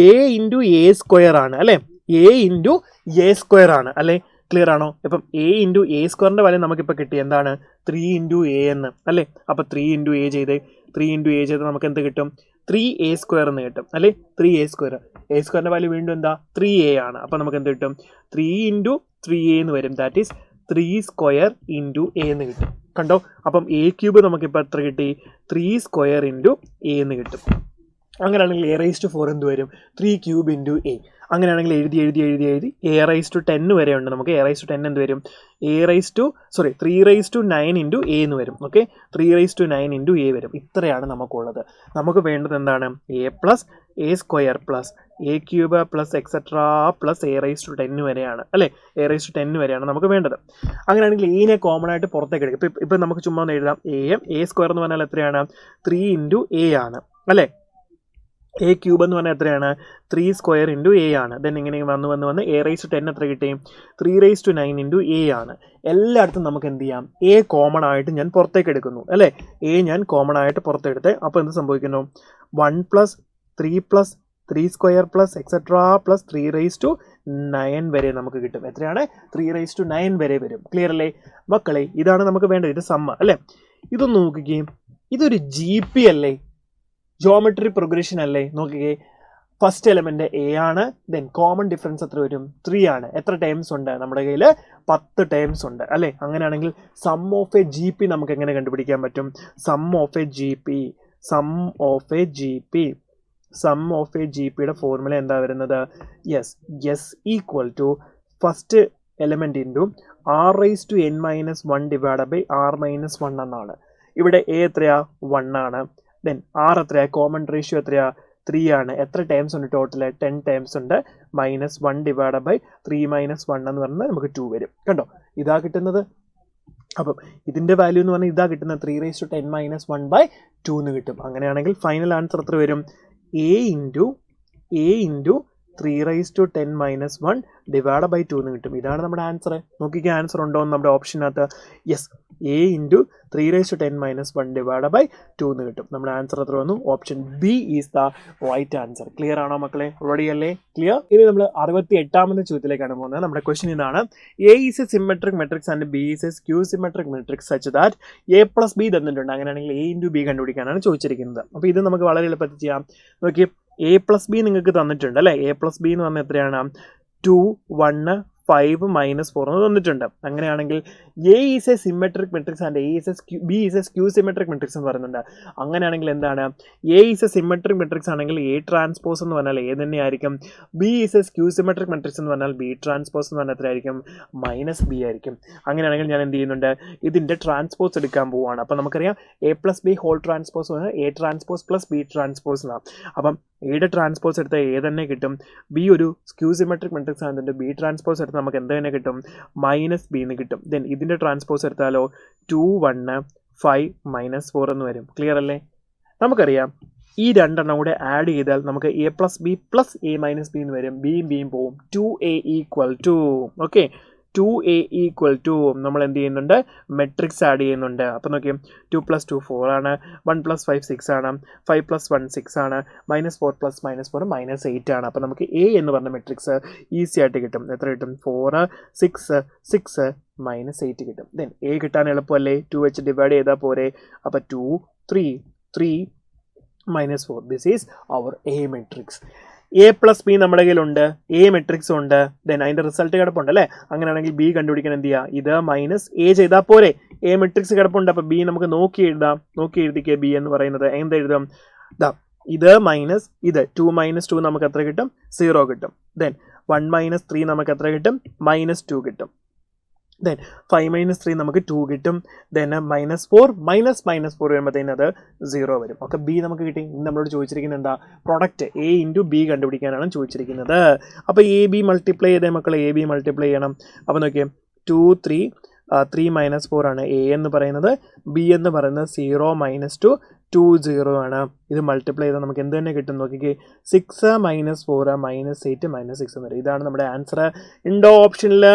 A × A² ആണ് അല്ലേ? A × A² ആണ് അല്ലേ? ക്ലിയർ ആണോ? ഇപ്പം A × A² വാല്യൂ നമുക്കിപ്പോൾ കിട്ടി. എന്താണ്? 3 × A എന്ന് അല്ലേ? അപ്പോൾ 3 × A ചെയ്ത് നമുക്ക് എന്ത് കിട്ടും? 3A² എന്ന് കിട്ടും അല്ലേ? 3A². A² വാല്യൂ വീണ്ടും എന്താ? 3A ആണ്. അപ്പോൾ നമുക്ക് എന്ത് കിട്ടും? 3 × 3A എന്ന് വരും. ദാറ്റ് ഈസ് 3² × A എന്ന് കിട്ടും. കണ്ടോ? അപ്പം A³ നമുക്കിപ്പോൾ എത്ര കിട്ടി? 3² × A എന്ന് കിട്ടും. അങ്ങനെയാണെങ്കിൽ A⁻4 എന്ത് വരും? 3³ × A. അങ്ങനെയാണെങ്കിൽ എഴുതി A⁻10 വരെ ഉണ്ട്. നമുക്ക് A⁻10 എന്ത് വരും? 3/9 ഇൻറ്റു എ എന്ന് വരും. ഓക്കെ, 3/9 ഇൻറ്റു എ വരും. ഇത്രയാണ് നമുക്കുള്ളത്. നമുക്ക് വേണ്ടത് എന്താണ്? A+A² plus A³ plus et cetera plus A⁻10 വരെയാണ് അല്ലേ? A⁻10 വരെയാണ് നമുക്ക് വേണ്ടത്. അങ്ങനെയാണെങ്കിൽ എനെ കോമൺ ആയിട്ട് പുറത്തേക്ക് എടുക്കും. ഇപ്പം നമുക്ക് ചുമ്മാ ഒന്ന് എഴുതാം. A² എന്ന് പറഞ്ഞാൽ എത്രയാണ്? 3 ഇൻറ്റു എ ആണ് അല്ലേ? A³ എന്ന് പറഞ്ഞാൽ എത്രയാണ്? 3² ഇൻറ്റു എ ആണ്. ദെൻ ഇങ്ങനെ വന്ന് A⁻10 എത്ര കിട്ടി? 3/9 ഇൻറ്റു എ ആണ്. എല്ലായിടത്തും നമുക്ക് എന്ത് ചെയ്യാം? എ കോമൺ ആയിട്ട് ഞാൻ പുറത്തേക്ക് എടുക്കുന്നു അല്ലേ? എ ഞാൻ കോമൺ ആയിട്ട് പുറത്തെടുത്ത് അപ്പോൾ എന്ത് സംഭവിക്കുന്നു? 1 + 3 + 3² പ്ലസ് എക്സെട്രാ പ്ലസ് 3/9 വരെ നമുക്ക് കിട്ടും. എത്രയാണ്? 3/9 വരെ വരും. ക്ലിയർ അല്ലേ മക്കളെ? ഇതാണ് നമുക്ക് വേണ്ടത്. ഇത് സമ്മ അല്ലേ? ഇതൊന്ന് നോക്കുകയും ഇതൊരു GP അല്ലേ? ജോമെട്രി പ്രോഗ്രഷൻ അല്ലേ? നോക്കിക്കേ, ഫസ്റ്റ് എലമെന്റ് എ ആണ്. ദെൻ കോമൺ ഡിഫറൻസ് എത്ര വരും? 3 ആണ്. എത്ര ടേംസ് ഉണ്ട് നമ്മുടെ കയ്യിൽ? 10 ടേംസ് ഉണ്ട് അല്ലേ? അങ്ങനെയാണെങ്കിൽ സം ഓഫ് എ GP നമുക്ക് എങ്ങനെ കണ്ടുപിടിക്കാൻ പറ്റും? സം ഓഫ് എ GPയുടെ ഫോർമുല എന്താ വരുന്നത്? S equal to first element into R⁻n−1 divide by R−1 എന്നാണ്. ഇവിടെ എ എത്രയാ? 1 ആണ്. ദെൻ ആർ എത്രയാ? കോമൺ റേഷ്യോ എത്രയാ? 3 ആണ്. എത്ര ടേംസ് ഉണ്ട് ടോട്ടൽ? 10 ടേംസ് ഉണ്ട്. -1 ഡിവൈഡ് ബൈ 3−1 എന്ന് പറഞ്ഞാൽ നമുക്ക് 2 വരും. കണ്ടോ, ഇതാ കിട്ടുന്നത്. അപ്പം ഇതിന്റെ വാല്യൂ എന്ന് പറഞ്ഞാൽ ഇതാ കിട്ടുന്നത് 3/10−1/2 എന്ന് കിട്ടും. അങ്ങനെയാണെങ്കിൽ ഫൈനൽ ആൻസർ എത്ര വരും? A ഇൻറ്റു 3/10−1 ഡിവൈഡ് ബൈ 2 എന്ന് കിട്ടും. ഇതാണ് നമ്മുടെ ആൻസർ. നോക്കിക്കാൻ ആൻസർ ഉണ്ടോ എന്ന് നമ്മുടെ ഓപ്ഷനകത്ത്? Yes, A into 3/10−1 divide by 2 എന്ന് കിട്ടും. നമ്മുടെ ആൻസർ എത്ര വന്നു? Option B is the right answer. Clear ആണോ മക്കളെ? റെഡി അല്ലേ? ക്ലിയർ. ഇനി നമ്മൾ 68ാമത്തെ ചോദ്യത്തിലേക്കാണ് പോകുന്നത്. നമ്മുടെ ക്വസ്റ്റ്യൻ ഇതാണ്: A is A symmetric matrix and B is A skew symmetric matrix such that A+B തന്നിട്ടുണ്ട്. അങ്ങനെയാണെങ്കിൽ A ഇൻറ്റു B കണ്ടുപിടിക്കാനാണ് ചോദിച്ചിരിക്കുന്നത്. അപ്പോൾ ഇത് നമുക്ക് വളരെ എളുപ്പത്തിൽ ചെയ്യാം. നോക്കി, A+B നിങ്ങൾക്ക് തന്നിട്ടുണ്ട് അല്ലേ? A+B എന്ന് പറഞ്ഞാൽ എത്രയാണ്? 2, 1, 5, -4 എന്ന് തന്നിട്ടുണ്ട്. അങ്ങനെയാണെങ്കിൽ A is A symmetric matrix and B is A skew symmetric matrix എന്ന് പറയുന്നുണ്ട്. അങ്ങനെയാണെങ്കിൽ എന്താണ്? A is A symmetric matrix ആണെങ്കിൽ A ട്രാൻസ്പോസ് എന്ന് പറഞ്ഞാൽ A തന്നെയായിരിക്കും. B is A skew symmetric matrix എന്ന് പറഞ്ഞാൽ B ട്രാൻസ്പോസ് എന്ന് പറഞ്ഞാൽ എത്രയായിരിക്കും? -B ആയിരിക്കും. അങ്ങനെയാണെങ്കിൽ ഞാൻ എന്ത് ചെയ്യുന്നുണ്ട്? ഇതിൻ്റെ ട്രാൻസ്പോസ് എടുക്കാൻ പോവുകയാണ്. അപ്പം നമുക്കറിയാം A+B ഹോൾ ട്രാൻസ്പോസ് പറഞ്ഞാൽ A transpose plus B transpose എന്നാണ്. അപ്പം എയുടെ ട്രാൻസ്പോസ് എടുത്താൽ A തന്നെ കിട്ടും. B ഒരു സ്ക്യൂ സിമെട്രിക് മെട്രിക്സ് ആയതുകൊണ്ട് B ട്രാൻസ്പോസ് എടുത്താൽ നമുക്ക് എന്ത് തന്നെ കിട്ടും? -B എന്ന് കിട്ടും. ദെൻ ഇതിൻ്റെ ട്രാൻസ്പോസ് എടുത്താലോ 2, 1, 5, -4 എന്ന് വരും. ക്ലിയർ അല്ലേ? നമുക്കറിയാം ഈ രണ്ടെണ്ണം കൂടെ ആഡ് ചെയ്താൽ നമുക്ക് A+B പ്ലസ് A-B എന്ന് വരും. ബിയും പോവും. 2A equal to okay 2A equal to നമ്മൾ എന്ത് ചെയ്യുന്നുണ്ട്? മെട്രിക്സ് ആഡ് ചെയ്യുന്നുണ്ട്. അപ്പം നോക്കിയും 2 + 2 4 ആണ്. 1 + 5 6 ആണ്. 5 + 1 6 ആണ്. -4 + -4 -8 ആണ്. അപ്പം നമുക്ക് A എന്ന് പറഞ്ഞ മെട്രിക്സ് ഈസി ആയിട്ട് കിട്ടും. എത്ര കിട്ടും? 4, 6, 6, -8 കിട്ടും. ദെൻ A കിട്ടാൻ എളുപ്പമല്ലേ? 2 വെച്ച് ഡിവൈഡ് ചെയ്താൽ പോരെ. അപ്പം 2, 3, 3, -4. This is our A matrix. A+B നമ്മുടെ കയ്യിലുണ്ട്. A മെട്രിക്സ് ഉണ്ട്. ദെൻ അതിൻ്റെ റിസൾട്ട് കിടപ്പുണ്ട് അല്ലേ? അങ്ങനെയാണെങ്കിൽ B കണ്ടുപിടിക്കാൻ എന്ത് ചെയ്യുക? ഇത് -A ചെയ്താൽ പോരെ? A മെട്രിക്സ് കിടപ്പുണ്ട്. അപ്പോൾ B നമുക്ക് നോക്കി എഴുതാം. നോക്കി എഴുതിക്കുക. B എന്ന് പറയുന്നത് എന്തെഴുതാം? ഇത് മൈനസ് ഇത് 2 - 2 നമുക്ക് എത്ര കിട്ടും? 0 കിട്ടും. ദെൻ 1 - 3 നമുക്ക് എത്ര കിട്ടും? -2 കിട്ടും. ദെൻ 5 - 3 നമുക്ക് 2 കിട്ടും. ദെൻ -4 -4 വരുമ്പോഴത്തേനും അത് 0 വരും. ഒക്കെ B നമുക്ക് കിട്ടി. ഇന്ന് നമ്മളോട് ചോദിച്ചിരിക്കുന്നത് എന്താ? പ്രൊഡക്റ്റ് A ഇൻറ്റു B കണ്ടുപിടിക്കാനാണ് ചോദിച്ചിരിക്കുന്നത്. അപ്പോൾ AB മൾട്ടിപ്ലൈ ചെയ്തേ മക്കളെ. AB മൾട്ടിപ്ലൈ ചെയ്യണം. അപ്പോൾ നോക്കിയേ 2, 3, 3 - 4 ആണ് A എന്ന് പറയുന്നത്. B എന്ന് പറയുന്നത് 0 - 2, 2, 0 ആണ്. ഇത് മൾട്ടിപ്ലൈ ചെയ്താൽ നമുക്ക് എന്ത് തന്നെ കിട്ടും? നോക്കിക്കേ 6 - 4 -8 -6 എന്ന് വരും. ഇതാണ് നമ്മുടെ ആൻസർ. ഉണ്ടോ ഓപ്ഷനിൽ?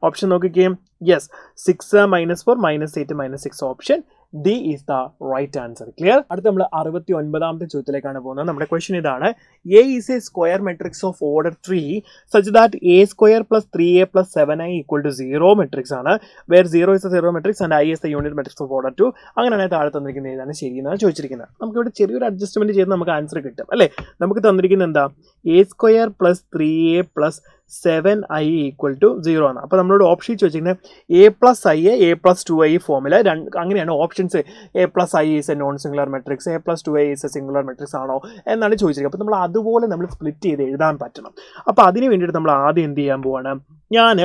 ഓപ്ഷൻ നോക്കിക്കേ. Yes, 6 - 4 -8 -6 option D is the right answer. Clear. അടുത്ത നമ്മൾ 69ാമത്തെ ചോദ്യത്തിലേക്കാണ് പോകുന്നത്. നമ്മുടെ ക്വസ്റ്റ്യൻ ഇതാണ്: A is a square matrix of order 3 such that A² + 3A + 7I = 0 matrix ആണ്. Where 0 is a 0 matrix and I is the unit matrix of order 2. അങ്ങനെയാണെങ്കിൽ താഴെ തന്നിരിക്കുന്നത് ഏതാണ് ശരിയെന്നാണ് ചോദിച്ചിരിക്കുന്നത്. നമുക്കിവിടെ ചെറിയൊരു അഡ്ജസ്റ്റ്മെന്റ് ചെയ്ത് നമുക്ക് ആൻസർ കിട്ടും അല്ലേ? നമുക്ക് തന്നിരിക്കുന്നത് എന്താ? A² + 3A + 7i equal to 0 ആണ്. അപ്പോൾ നമ്മളോട് ഓപ്ഷൻ ചോദിച്ചിരിക്കുന്നത് a+i a+2i ഫോമിൽ അങ്ങനെയാണ് options. a+i is a non singular matrix, a+2i is A singular matrix ആണോ എന്നാണ് ചോദിച്ചിരിക്കുന്നത്. അപ്പോൾ നമ്മൾ അതുപോലെ നമ്മൾ സ്പ്ലിറ്റ് ചെയ്ത് എഴുതാൻ പറ്റണം. അപ്പോൾ അതിന് വേണ്ടിയിട്ട് നമ്മൾ ആദ്യം എന്ത് ചെയ്യാൻ പോവാണ്, ഞാൻ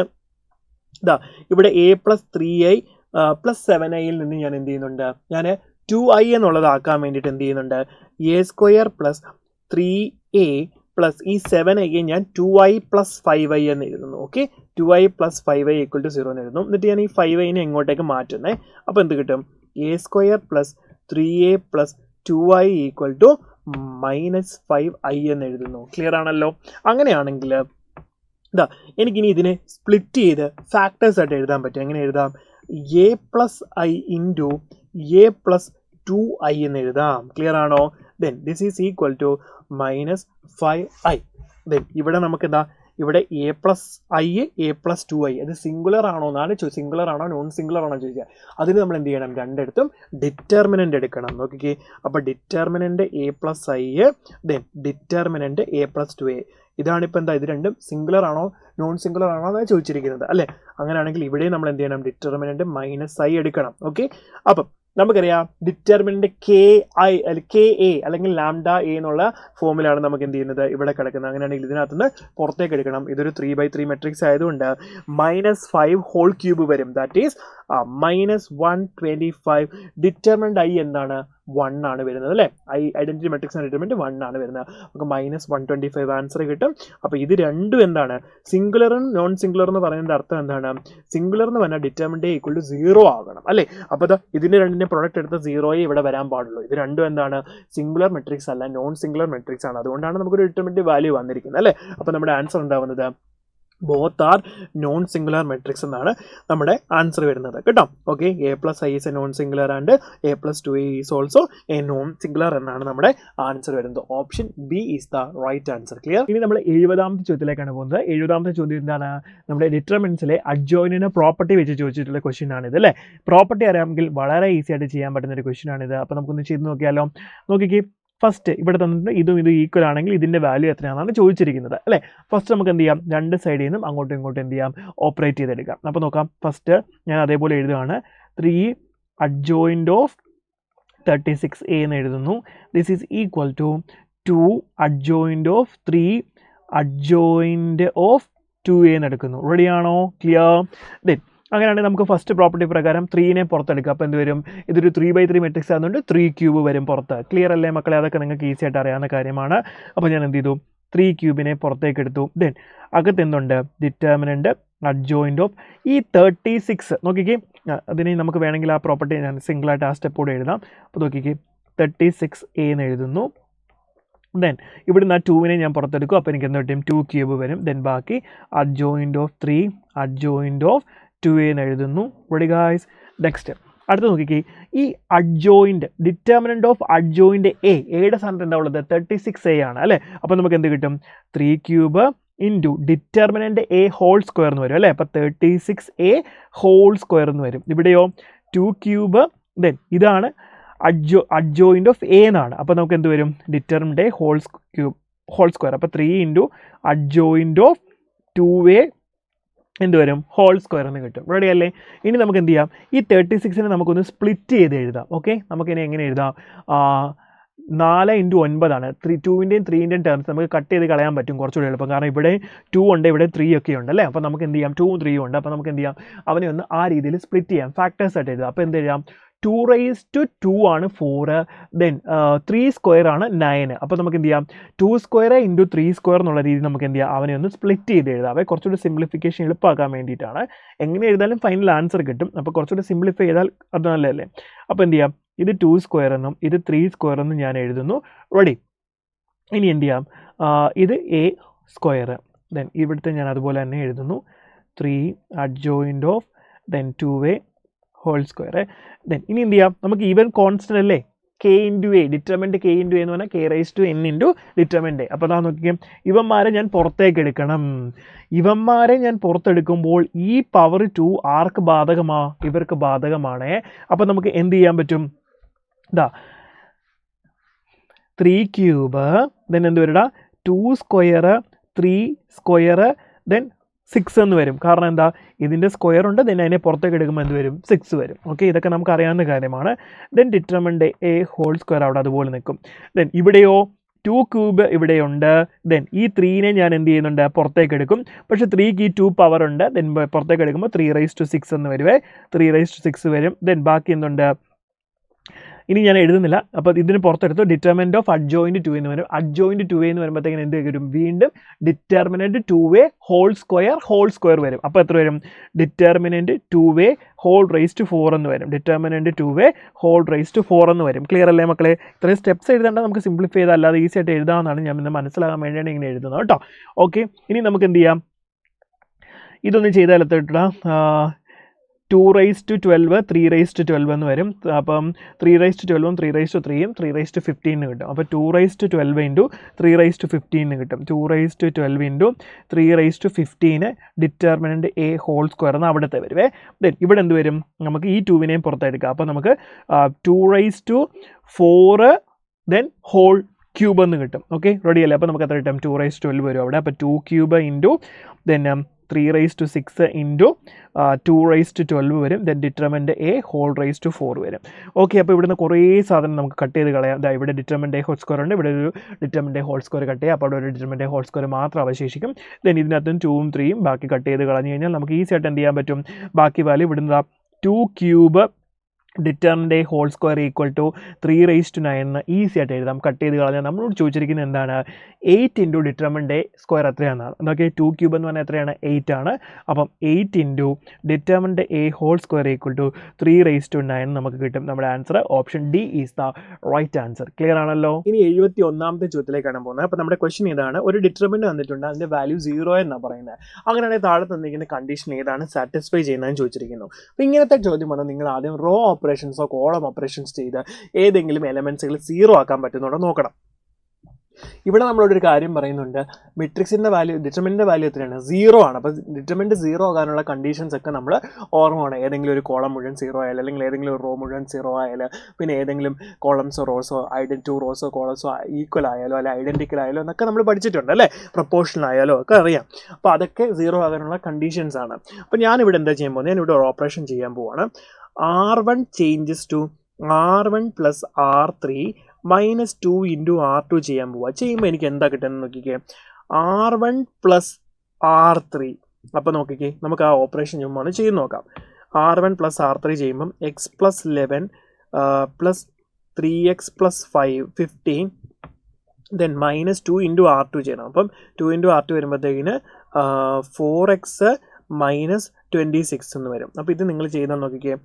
ഇവിടെ a+3i +7iയിൽ നിന്ന് ഞാൻ എന്ത് ചെയ്യുന്നുണ്ട്, ഞാൻ 2i എന്നുള്ളതാക്കാൻ വേണ്ടിയിട്ട് എന്ത് ചെയ്യുന്നുണ്ട്, a² + 3a പ്ലസ് ഈ 7i ഞാൻ 2i + 5i എന്ന് എഴുതുന്നു. Okay, 2i + 5i equal to 0 എന്ന് എഴുതുന്നു. എന്നിട്ട് ഞാൻ ഈ 5iനെ എങ്ങോട്ടേക്ക് മാറ്റുന്നേ, അപ്പോൾ എന്ത് കിട്ടും, a² + 3a + 2i equal to -5i എന്ന് എഴുതുന്നു. ക്ലിയർ ആണല്ലോ? അങ്ങനെയാണെങ്കിൽ എനിക്കിനി ഇതിനെ സ്പ്ലിറ്റ് ചെയ്ത് ഫാക്ടേഴ്സ് ആയിട്ട് എഴുതാൻ പറ്റും. എങ്ങനെ എഴുതാം, a+i × a+2i എന്ന് എഴുതാം. ക്ലിയർ ആണോ? Then this is equal to -5i. Then ഇവിടെ നമുക്ക് ഇവിടെ a+i a+2i അത് സിംഗുലർ ആണോ എന്നാണ് സിംഗുലർ ആണോ നോൺ സിംഗുലർ ആണോ ചോദിക്കുക. അതിന് നമ്മൾ എന്ത് ചെയ്യണം, രണ്ടിടത്തും ഡിറ്റർമിനൻ്റ് എടുക്കണം. നോക്കിക്കേ, അപ്പോൾ determinant a+i then determinant a+2a. ഇതാണിപ്പോൾ ഇത് രണ്ടും സിംഗുലർ ആണോ നോൺ സിംഗുലർ ആണോ എന്നാണ് ചോദിച്ചിരിക്കുന്നത് അല്ലേ. അങ്ങനെയാണെങ്കിൽ ഇവിടെ നമ്മൾ എന്ത് ചെയ്യണം, ഡിറ്റർമിനൻ്റ് -i എടുക്കണം. ഓക്കെ, അപ്പം നമുക്കറിയാം ഡിറ്റർമിനൻ്റ് ka അല്ലെങ്കിൽ ലാംഡ a എന്നുള്ള ഫോമിലാണ് നമുക്ക് എന്ത് ചെയ്യുന്നത് ഇവിടെ കിടക്കുന്നത്. അങ്ങനെയാണെങ്കിൽ ഇതിനകത്തുനിന്ന് പുറത്തേക്ക് എടുക്കണം. ഇതൊരു 3/3 മെട്രിക്സ് ആയതുകൊണ്ട് -5³ വരും. That is -125. ഡിറ്റർമിനൻ്റ് i എന്താണ്, 1 ആണ് വരുന്നത് അല്ലേ. ഐഡന്റിറ്റി മെട്രിക്സ് ഡിറ്റർമിനൻ്റ് 1 ആണ് വരുന്നത്. നമുക്ക് -125 ആൻസർ കിട്ടും. അപ്പോൾ ഇത് രണ്ടും എന്താണ്, സിംഗുലറും നോൺ സിംഗുലർ എന്ന് പറയുന്നത് അർത്ഥം എന്താണ്, സിംഗുലർ എന്ന് പറഞ്ഞാൽ ഡിറ്റർമിനൻ്റ് ഈക്വൽ ടു 0 ആകണം അല്ലേ. അപ്പോൾ ഇതിൻ്റെ രണ്ടിൻ്റെ പ്രൊഡക്റ്റ് എടുത്ത 0 ഇവിടെ വരാൻ പാടുള്ളൂ. ഇത് രണ്ടും എന്താണ്, സിംഗുലർ മെട്രിക്സ് അല്ല, നോൺ സിംഗുലർ മെട്രിക്സ് ആണ്. അതുകൊണ്ടാണ് നമുക്കൊരു ഡിറ്റർമിനൻ്റ് വാല്യൂ വന്നിരിക്കുന്നത് അല്ലേ. അപ്പോൾ നമ്മുടെ ആൻസർ ഉണ്ടാവുന്നത് both are non singular matrix എന്നാണ് നമ്മുടെ ആൻസർ വരുന്നത് കേട്ടോ. Okay, a+i is a non singular and a+2a is also a non singular എന്നാണ് നമ്മുടെ ആൻസർ വരുന്നത്. Option B is the right answer. Clear? ഇനി നമ്മൾ 70ാമത്തെ ചോദ്യത്തിലേക്കാണ് പോകുന്നത്. 70ാമത്തെ ചോദ്യം എന്താണ്, നമ്മുടെ ഡിറ്റർമിനൻസിലെ അഡ്ജോയിന്റിന്റെ പ്രോപ്പർട്ടി വെച്ച് ചോദിച്ചിട്ടുള്ള ക്വസ്റ്റ്യൻ ആണിത് അല്ലേ. പ്രോപ്പർട്ടി അറിയാമെങ്കിൽ വളരെ ഈസി ആയിട്ട് ചെയ്യാൻ പറ്റുന്ന ഒരു ക്വസ്റ്റ്യൻ ആണിത്. അപ്പോൾ നമുക്കൊന്ന് ചെയ്ത് നോക്കിയാലോ. നോക്കിക്കേ, ഫസ്റ്റ് ഇവിടെ തന്നിട്ട് ഇതും ഈക്വൽ ആണെങ്കിൽ ഇതിൻ്റെ വാല്യൂ എത്രയാണെന്നാണ് ചോദിച്ചിരിക്കുന്നത് അല്ലേ. ഫസ്റ്റ് നമുക്ക് എന്ത് ചെയ്യാം, രണ്ട് സൈഡിൽ നിന്നും അങ്ങോട്ടും ഇങ്ങോട്ടും എന്ത് ചെയ്യാം, ഓപ്പറേറ്റ് ചെയ്തെടുക്കാം. അപ്പോൾ നോക്കാം, ഫസ്റ്റ് ഞാൻ അതേപോലെ എഴുതുകയാണ്, 3 adjoint of 36a എന്ന് എഴുതുന്നു. This is equal to 2 adjoint of 3 adjoint of 2a എന്ന് എടുക്കുന്നു. റെഡിയാണോ? ക്ലിയർ? ദെൻ അങ്ങനെയാണെങ്കിൽ നമുക്ക് ഫസ്റ്റ് പ്രോപ്പർട്ടി പ്രകാരം 3നെ പുറത്തെടുക്കുക. അപ്പോൾ എന്ത് വരും, ഇതൊരു 3/3 മെട്രിക്സ് ആയതുകൊണ്ട് 3³ വരും പുറത്ത്. ക്ലിയർ അല്ലേ മക്കളെ? അതൊക്കെ നിങ്ങൾക്ക് ഈസി ആയിട്ട് അറിയാവുന്ന കാര്യമാണ്. അപ്പോൾ ഞാൻ എന്ത് ചെയ്തു, 3³ പുറത്തേക്ക് എടുത്തു. ദെൻ അകത്ത് എന്തുണ്ട്, ഡിറ്റർമിനൻ്റ് അഡ്ജോയിൻ്റ് ഓഫ് ഈ 36. നോക്കിക്കേ, അതിന് നമുക്ക് വേണമെങ്കിൽ ആ പ്രോപ്പർട്ടി ഞാൻ സിംഗിളായിട്ട് ആ സ്റ്റെപ്പോടെ എഴുതാം. അപ്പോൾ നോക്കിക്കേ, 36a എന്ന് എഴുതുന്നു. ദെൻ ഇവിടുന്ന് ആ 2നെ ഞാൻ പുറത്തെടുക്കും. അപ്പോൾ എനിക്ക് എന്ത് കിട്ടും, 2³ വരും. ദെൻ ബാക്കി adjoint of 3 adjoint of 2a എന്ന് എഴുതുന്നു. Ready guys? നെക്സ്റ്റ് അടുത്ത് നോക്കിക്കേ, ഈ അഡ്ജോയിൻ്റ് ഡിറ്റർമിനൻ്റ് ഓഫ് അഡ്ജോയിൻ്റ് എയുടെ സ്ഥാനത്ത് എന്താ ഉള്ളത്, 36a ആണ് അല്ലേ. അപ്പോൾ നമുക്ക് എന്ത് കിട്ടും, 3³ ഇൻറ്റു ഡിറ്റർമിനൻ്റ് a² എന്ന് വരും അല്ലേ. അപ്പോൾ 36a² എന്ന് വരും. ഇവിടെയോ 2³. ദെൻ ഇതാണ് അഡ്ജോയിൻ്റ് ഓഫ് a എന്നാണ്. അപ്പോൾ നമുക്ക് എന്ത് വരും, ഡിറ്റർമിനൻ്റ് a² അപ്പോൾ 3 ഇൻറ്റു അഡ്ജോയിൻ്റ് ഓഫ് 2a എന്ത് വരും, ഹോൾ² എന്ന് കിട്ടും. റെഡി അല്ലേ? ഇനി നമുക്ക് എന്ത് ചെയ്യാം, ഈ 36നെ നമുക്കൊന്ന് സ്പ്ലിറ്റ് ചെയ്ത് എഴുതാം. ഓക്കെ, നമുക്കിനി എങ്ങനെ എഴുതാം, 4 × 9 ആണ്. 2ൻ്റെയും 3ൻ്റെയും ടേംസ് നമുക്ക് കട്ട് ചെയ്ത് കളയാൻ പറ്റും കുറച്ചുകൂടി എളുപ്പം. കാരണം ഇവിടെ 2 ഉണ്ട്, ഇവിടെ 3 ഒക്കെ ഉണ്ട് അല്ലേ. അപ്പോൾ നമുക്ക് എന്ത് ചെയ്യാം, 2ഉം 3ഉം ഉണ്ട്. അപ്പോൾ നമുക്ക് എന്ത് ചെയ്യാം, അവനെ ഒന്ന് ആ രീതിയിൽ സ്പ്ലിറ്റ് ചെയ്യാം, ഫാക്ടേഴ്സ് ആയിട്ട് എഴുതാം. അപ്പോൾ എന്ത് ചെയ്യാം, 2⁻² ആണ് 4. ദെൻ 3² ആണ് 9. അപ്പോൾ നമുക്ക് എന്ത് ചെയ്യാം, 2² × 3² എന്നുള്ള രീതി നമുക്ക് എന്ത് ചെയ്യാം, അവനെ ഒന്ന് സ്പ്ലിറ്റ് ചെയ്ത് എഴുതാം. കുറച്ചുകൂടി സിംപ്ലിഫിക്കേഷൻ എളുപ്പമാക്കാൻ വേണ്ടിയിട്ടാണ്. എങ്ങനെ എഴുതാലും ഫൈനൽ ആൻസർ കിട്ടും. അപ്പോൾ കുറച്ചുകൂടി സിംപ്ലിഫൈ ചെയ്താൽ അത് നല്ലതല്ലേ. അപ്പോൾ എന്ത് ചെയ്യാം, ഇത് 2² എന്നും ഇത് 3² എന്നും ഞാൻ എഴുതുന്നു. റെഡി? ഇനി എന്ത് ചെയ്യാം, ഇത് a². ദെൻ ഇവിടുത്തെ ഞാൻ അതുപോലെ തന്നെ എഴുതുന്നു, 3 adjoint of then 2a whole. Then ഇനി എന്ത് ചെയ്യാം, നമുക്ക് ഈവൻ കോൺസ്റ്റന്റ് അല്ലേ, k × a, determinant k × a എന്ന് പറഞ്ഞാൽ k⁻n × ഡിറ്റർമിനൻ്റ് a. അപ്പോൾ അതാ നോക്കിക്കാം, ഇവന്മാരെ ഞാൻ പുറത്തേക്ക് എടുക്കണം. ഇവന്മാരെ ഞാൻ പുറത്തെടുക്കുമ്പോൾ ഈ പവർ 2 ആർക്ക് ബാധകമാ, ഇവർക്ക് ബാധകമാണ്. അപ്പോൾ നമുക്ക് എന്ത് ചെയ്യാൻ പറ്റും, 3³ ദെൻ എന്ത് വരടാ, 2² 3² ദെൻ 6 എന്ന് വരും. കാരണം എന്താ, ഇതിൻ്റെ സ്ക്വയർ ഉണ്ട്, ദെൻ അതിനെ പുറത്തേക്ക് എടുക്കുമ്പോൾ എന്ത് വരും, 6 വരും. ഓക്കെ, ഇതൊക്കെ നമുക്ക് അറിയാവുന്ന കാര്യമാണ്. Then determinant A whole square അവിടെ അതുപോലെ നിൽക്കും. ദെൻ ഇവിടെയോ 2 ക്യൂബ് ഇവിടെയുണ്ട്. ദെൻ ഈ 3നെ ഞാൻ എന്ത് ചെയ്യുന്നുണ്ട്, പുറത്തേക്ക് എടുക്കും. പക്ഷേ 3ക്ക് ഈ 2 പവർ ഉണ്ട്. ദെൻ പുറത്തേക്ക് എടുക്കുമ്പോൾ 3�6 എന്ന് വരുവേ, 3�6 വരും. ദെൻ ബാക്കി എന്തുണ്ട്, ഇനി ഞാൻ എഴുതുന്നില്ല. അപ്പോൾ ഇതിന് പുറത്തെടുത്ത് ഡിറ്റർമിനൻറ്റ് ഓഫ് അഡ്ജോയിൻറ്റ് 2 എന്ന് വരും. അഡ്ജോയിൻറ്റ് 2 എന്ന് വരുമ്പോഴത്തേക്കിന് എന്ത് വരും, വീണ്ടും ഡിറ്റർമിനൻറ്റ് 2a ഹോൾ സ്ക്വയർ വരും. അപ്പോൾ എത്ര വരും, determinant 2a whole raise to 4 എന്ന് വരും. Determinant 2a whole raise to 4 എന്ന് വരും. ക്ലിയർ അല്ലേ മക്കളെ? ഇത്രയും സ്റ്റെപ്സ് എഴുതേണ്ട, നമുക്ക് സിംപ്ലിഫൈ ചെയ്താൽ അല്ലാതെ ഈസി ആയിട്ട് എഴുതാമെന്നാണ് ഞാൻ ഇന്ന് മനസ്സിലാകാൻ വേണ്ടിയാണ് ഇങ്ങനെ എഴുതുന്നത് കേട്ടോ. ഓക്കെ, ഇനി നമുക്ക് എന്ത് ചെയ്യാം, ഇതൊന്നും ചെയ്താൽ എത്ര 2⁻12 3⁻12 എന്ന് വരും. അപ്പം 3⁻12ഉം 3⁻3ഉം 3⁻15 കിട്ടും. അപ്പോൾ 2⁻12 ഇൻറ്റു 3⁻15 കിട്ടും. 2⁻12 into 3⁻15 determinant A whole square എന്ന് അവിടുത്തെ വരുവേ. ദെൻ ഇവിടെ എന്ത് വരും, നമുക്ക് ഈ 2വിനെയും പുറത്തെടുക്കാം. അപ്പോൾ നമുക്ക് 2⁻4 ദെൻ ഹോൾ ക്യൂബ് എന്ന് കിട്ടും. ഓക്കെ, റെഡി അല്ലേ? അപ്പോൾ നമുക്ക് എത്ര കിട്ടും, 2⁻12 വരും അവിടെ. അപ്പോൾ 2 ക്യൂബ് ഇൻറ്റു ദെൻ 3⁻6 ഇൻറ്റു 2⁻12 വരും. Then determinant A whole raise to 4 വരും. ഓക്കെ, അപ്പോൾ ഇവിടുന്ന് കുറേ സാധനം നമുക്ക് കട്ട് ചെയ്ത് കളയാം. ദാ ഇവിടെ ഡിറ്റർമിൻറ്റ് എ ഹോൾ സ്ക്വയർ ഉണ്ട്, ഇവിടെ ഒരു ഡിറ്റർമിൻറ്റ് എ ഹോൾ സ്ക്വയർ കട്ട് ചെയ്യാം. അപ്പോൾ അവിടെ ഒരു ഡിറ്റർമിൻറ്റ് എ ഹോൾ സ്ക്വയർ മാത്രം അവശേഷിക്കും. ദെൻ ഇതിനകത്തും 2ഉം 3ഉം ബാക്കി കട്ട് ചെയ്ത് കളഞ്ഞു കഴിഞ്ഞാൽ നമുക്ക് ഈസി ആയിട്ട് എന്ത് ചെയ്യാൻ പറ്റും, ബാക്കി വാല്യൂ ഇവിടുന്ന് 2 cube determinant A whole square equal to 3⁻9 എന്ന് ഈസി ആയിട്ട് എഴുതാം. കട്ട് ചെയ്ത് കളഞ്ഞാൽ നമ്മളോട് ചോദിച്ചിരിക്കുന്നത് എന്താണ്, 8 ഇൻറ്റു ഡിറ്റർമിൻറ്റ് എ സ്ക്വയർ എത്രയാണെന്നാണ്. എന്നൊക്കെ 2 ക്യൂബ് എന്ന് പറഞ്ഞാൽ എത്രയാണ്, 8 ആണ്. അപ്പം 8 into determinant A whole square equal to 3⁻9 നമുക്ക് കിട്ടും. നമ്മുടെ answer option D is the right answer. Clear ആണല്ലോ? ഇനി 71ാമത്തെ ചോദ്യത്തിലേക്കാണ് പോകുന്നത്. അപ്പോൾ നമ്മുടെ ക്വസ്റ്റ്യൻ ഇതാണ്, ഒരു ഡിറ്റർമിനൻറ്റ് വന്നിട്ടുണ്ട്, അതിൻ്റെ വാല്യൂ 0 എന്നാണ് പറയുന്നത്. അങ്ങനെയാണെങ്കിൽ താഴെ തന്നിരിക്കുന്ന കണ്ടീഷൻ ഏതാണ് സാറ്റിസ്ഫൈ ചെയ്യുന്നതെന്ന് ചോദിച്ചിരിക്കുന്നു. അപ്പോൾ ഇങ്ങനത്തെ ചോദ്യം പറഞ്ഞാൽ നിങ്ങൾ ആദ്യം റോ ഓപ്പറേഷൻസോ കോളം ഓപ്പറേഷൻസ് ചെയ്ത് ഏതെങ്കിലും എലമെൻസുകൾ 0 ആക്കാൻ പറ്റുന്നുണ്ടോ നോക്കണം. ഇവിടെ നമ്മളോടൊരു കാര്യം പറയുന്നുണ്ട്, മെട്രിക്സിൻ്റെ വാല്യൂ ഡിറ്റർമിൻ്റെ വാല്യൂ എത്രയാണ്, 0 ആണ്. അപ്പോൾ ഡിറ്റർമിൻ്റ് 0 ആകാനുള്ള കണ്ടീഷൻസ് ഒക്കെ നമ്മൾ ഓർമ്മ വേണം. ഏതെങ്കിലും ഒരു കോളം മുഴുവൻ 0 ആയാലും, അല്ലെങ്കിൽ ഏതെങ്കിലും ഒരു റോ മുഴുവൻ 0 ആയാലും, പിന്നെ ഏതെങ്കിലും കോളംസോ റോസോ 2 റോസോ കോളംസോ ഈക്വൽ ആയാലോ അല്ലെ ഐഡൻറ്റിക്കൽ ആയാലോ എന്നൊക്കെ നമ്മൾ പഠിച്ചിട്ടുണ്ട് അല്ലേ, പ്രൊപ്പോർഷണൽ ആയാലോ ഒക്കെ അറിയാം. അപ്പോൾ അതൊക്കെ 0 ആകാനുള്ള കണ്ടീഷൻസ് ആണ്. അപ്പോൾ ഞാനിവിടെ എന്താ ചെയ്യാൻ പോകുന്നത്, ഞാനിവിടെ ഒരു ഓപ്പറേഷൻ ചെയ്യാൻ പോവാണ്. R1 changes to R1 plus R3 minus 2 into R2 ചെയ്യാൻ പോവുക. ചെയ്യുമ്പോൾ എനിക്ക് എന്താ കിട്ടുന്നത് നോക്കിക്കേ, R1 plus R3. അപ്പോൾ നോക്കിക്കേ, നമുക്ക് ആ ഓപ്പറേഷൻ ചുമ്മാണ് ചെയ്ത് നോക്കാം. R1 plus R3 ചെയ്യുമ്പം x plus 11 plus 3x plus 5 15 then minus 2 into R2 ചെയ്യണം. അപ്പം 2 ഇൻറ്റു R2 വരുമ്പോഴത്തേക്കിന് 4x മൈനസ് 26 എന്ന് വരും. അപ്പോൾ ഇത് നിങ്ങൾ ചെയ്താൽ നോക്കിക്കേ,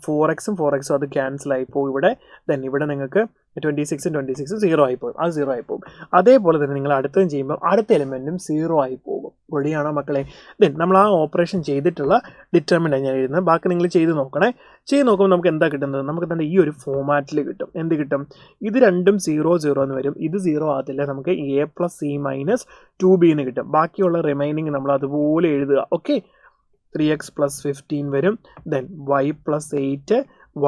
4xും 4xും അത് ക്യാൻസൽ ആയിപ്പോവും ഇവിടെ. ദെൻ ഇവിടെ നിങ്ങൾക്ക് 26 0 ആയിപ്പോകും, അത് 0 ആയിപ്പോകും. അതേപോലെ തന്നെ നിങ്ങൾ അടുത്തതും ചെയ്യുമ്പോൾ അടുത്ത എലിമെൻറ്റും 0 ആയി പോകും. റെഡിയാണോ മക്കളെ? ദെൻ നമ്മൾ ആ ഓപ്പറേഷൻ ചെയ്തിട്ടുള്ള ഡിറ്റർമിൻ്റ് ഞാൻ എഴുതുന്നത്, ബാക്കി നിങ്ങൾ ചെയ്ത് നോക്കണേ. ചെയ്ത് നോക്കുമ്പോൾ നമുക്ക് എന്താ കിട്ടുന്നത്, നമുക്ക് തന്നെ ഈ ഒരു ഫോമാറ്റിൽ കിട്ടും. എന്ത് കിട്ടും, ഇത് രണ്ടും 0 എന്ന് വരും, ഇത് 0 ആകത്തില്ല. നമുക്ക് a + c - 2b എന്ന് കിട്ടും. ബാക്കിയുള്ള റിമൈനിങ് നമ്മൾ അതുപോലെ എഴുതുക. ഓക്കെ, 3x + 15 വരും. Then y + 8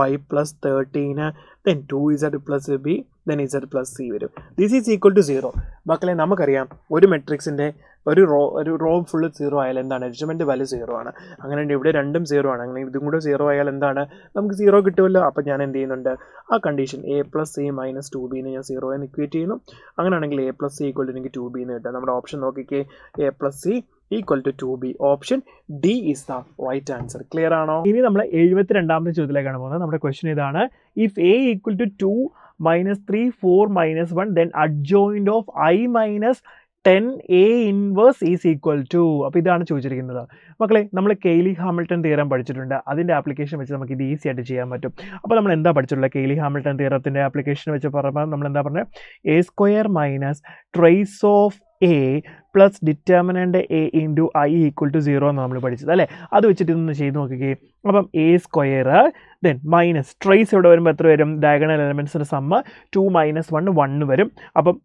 y + 13 then 2z + b then z + c വരും. This is equal to 0. മക്കളെ നമുക്കറിയാം ഒരു മെട്രിക്സിൻ്റെ ഒരു റോ ഫുള്ള് 0 ആയാൽ എന്താണ്, ഡിറ്റർമിനൻറ്റ് വാല്യൂ 0 ആണ്. അങ്ങനെ ഇവിടെ രണ്ടും 0 ആണ്. അങ്ങനെ ഇതും കൂടെ 0 ആയാൽ എന്താണ്, നമുക്ക് 0 കിട്ടുമല്ലോ. അപ്പം ഞാൻ എന്ത് ചെയ്യുന്നുണ്ട്, ആ കണ്ടീഷൻ a + c - 2b ഞാൻ 0 എന്ന് ഇക്വേറ്റ് ചെയ്യുന്നു. അങ്ങനെയാണെങ്കിൽ a + c = എനിക്ക് 2b എന്ന് കിട്ടും. നമ്മുടെ ഓപ്ഷൻ നോക്കിക്കേ, a + c = 2b. Option D is the right answer. Clear ആണോ? ഇനി നമ്മൾ 72ാമത്തെ ചോദ്യത്തിലേക്കാണ് പോകുന്നത്. നമ്മുടെ ക്വസ്റ്റ്യൻ ഇതാണ്, if a = 2 - 3 4 - 1 then adjoint of I - 10 A inverse is equal to. അപ്പോൾ ഇതാണ് ചോദിച്ചിരിക്കുന്നത്. മക്കളെ നമ്മൾ കെയ്ലി ഹാമിൽട്ടൺ തിയറം പഠിച്ചിട്ടുണ്ട്. അതിൻ്റെ ആപ്ലിക്കേഷൻ വെച്ച് നമുക്ക് ഇത് ഈസി ആയിട്ട് ചെയ്യാൻ പറ്റും. അപ്പോൾ നമ്മൾ എന്താ പഠിച്ചിട്ടുള്ളത്, കെയ്ലി ഹാമിൽട്ടൺ തിയറത്തിൻ്റെ ആപ്ലിക്കേഷൻ വെച്ച് പറയുമ്പോൾ നമ്മൾ എന്താ പറഞ്ഞത്, a² - trace of a plus determinant a into I = 0 എന്ന് നമ്മൾ പഠിച്ചത് അല്ലേ. അത് വെച്ചിട്ട് ഇതൊന്ന് ചെയ്ത് നോക്കിക്കേ. അപ്പം a² ദെൻ മൈനസ് ട്രേസ് ഇവിടെ വരുമ്പോൾ എത്ര വരും, ഡയഗണൽ എലമെൻറ്റ്സിൻ്റെ സമ്മ് 2 - 1 1 വരും. അപ്പം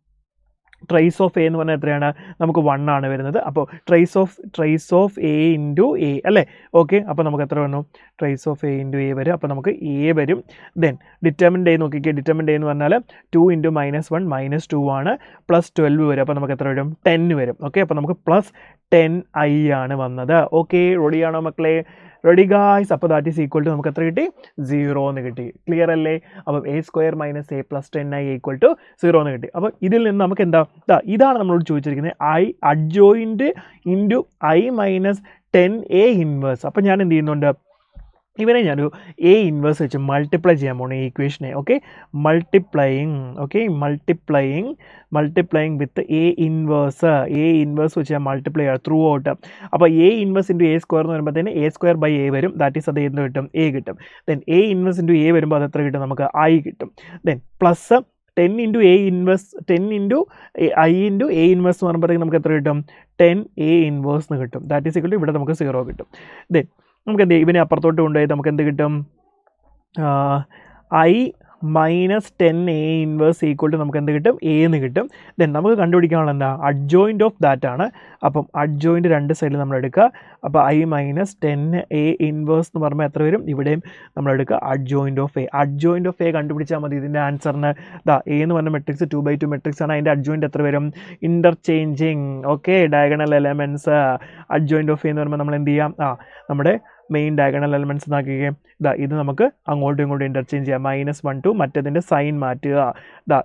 ട്രേസ് ഓഫ് എ എന്ന് പറഞ്ഞാൽ എത്രയാണ്? നമുക്ക് 1 ആണ് വരുന്നത്. അപ്പോൾ trace of A into A അല്ലേ? ഓക്കെ, അപ്പോൾ നമുക്ക് എത്ര വന്നു? Trace of A into A വരും. അപ്പോൾ നമുക്ക് എ വരും. ദെൻ ഡിറ്റർമിൻഡ് എ നോക്കിക്കുക. ഡിറ്റർമിൻഡ് എ എന്ന് പറഞ്ഞാൽ 2 ഇൻറ്റു -1 -2 ആണ്, +12 വരും. അപ്പോൾ നമുക്ക് എത്ര വരും? 10 വരും. ഓക്കെ, അപ്പോൾ നമുക്ക് +10i ആണ് വന്നത്. ഓക്കെ, റെഡിയാണോ മക്കളെ? Ready guys? അപ്പോൾ ദാറ്റ് ഈസ് ഈക്വൽ ടു നമുക്ക് എത്ര കിട്ടി? 0 എന്ന് കിട്ടി. ക്ലിയർ അല്ലേ? അപ്പം a² - a + 10i = 0 എന്ന് കിട്ടി. അപ്പോൾ ഇതിൽ നിന്ന് നമുക്ക് എന്താ? ഇതാണ് നമ്മളോട് ചോദിച്ചിരിക്കുന്നത്, i adjoint into i - 10a inverse. അപ്പം ഞാൻ എന്ത് ചെയ്യുന്നുണ്ട്? ഇവനെ ഞാനൊരു എ ഇൻവേഴ്സ് വെച്ച് മൾട്ടിപ്ലൈ ചെയ്യാൻ പോകണം ഈ ഇക്വേഷനെ. Okay, multiplying with A inverse വെച്ച് ഞാൻ മൾട്ടിപ്ലൈ ചെയ്യാം ത്രൂ ഔട്ട്. അപ്പോൾ എ ഇൻവേഴ്സ് ഇൻറ്റു a² എന്ന് വരുമ്പോഴത്തേന് a² വരും. ദാറ്റ് ഈസ് അത് എന്ത് കിട്ടും? a കിട്ടും. Then A inverse into a വരുമ്പോൾ അത് എത്ര കിട്ടും? നമുക്ക് i കിട്ടും. Then plus 10 into a inverse, 10 into i into a inverse എന്ന് പറയുമ്പോഴത്തേക്ക് നമുക്ക് എത്ര കിട്ടും? 10a ഇൻവേഴ്സ് എന്ന് കിട്ടും. ദാറ്റ് ഈസ് ഈക്വൽ ടു ഇവിടെ നമുക്ക് 0 കിട്ടും. ദെൻ നമുക്ക് എന്ത് ചെയ്യും? ഇവനെ അപ്പുറത്തോട്ട് കൊണ്ടുപോയി നമുക്ക് എന്ത് കിട്ടും? i - 10a inverse equal to നമുക്ക് എന്ത് കിട്ടും? a എന്ന് കിട്ടും. ദെൻ നമുക്ക് കണ്ടുപിടിക്കാനുള്ള എന്താ? അഡ്ജോയിൻറ്റ് ഓഫ് ദാറ്റ് ആണ്. അപ്പം അഡ്ജോയിൻറ്റ് രണ്ട് സൈഡിൽ നമ്മൾ എടുക്കുക. അപ്പോൾ i - 10a ഇൻവേഴ്സ് എന്ന് പറയുമ്പോൾ എത്ര വരും? ഇവിടെയും നമ്മൾ എടുക്കുക അഡ്ജോയിൻറ്റ് ഓഫ് a കണ്ടുപിടിച്ചാൽ മതി ഇതിൻ്റെ ആൻസറിന്. a എന്ന് പറഞ്ഞ മെട്രിക്സ് 2/2 മെട്രിക്സ് ആണ്. അതിൻ്റെ അഡ്ജോയിൻറ്റ് എത്ര വരും? Interchanging. Okay, diagonal elements. Adjoint of a എന്ന് പറയുമ്പോൾ നമ്മൾ എന്ത് ചെയ്യാം? നമ്മുടെ മെയിൻ ഡയഗണൽ എലമെൻറ്റ്സ് എന്നാക്കുകയും ഇത് നമുക്ക് അങ്ങോട്ടും ഇങ്ങോട്ടും ഇൻ്റർചേഞ്ച് ചെയ്യാം. -1 to മറ്റതിൻ്റെ സൈൻ മാറ്റുക.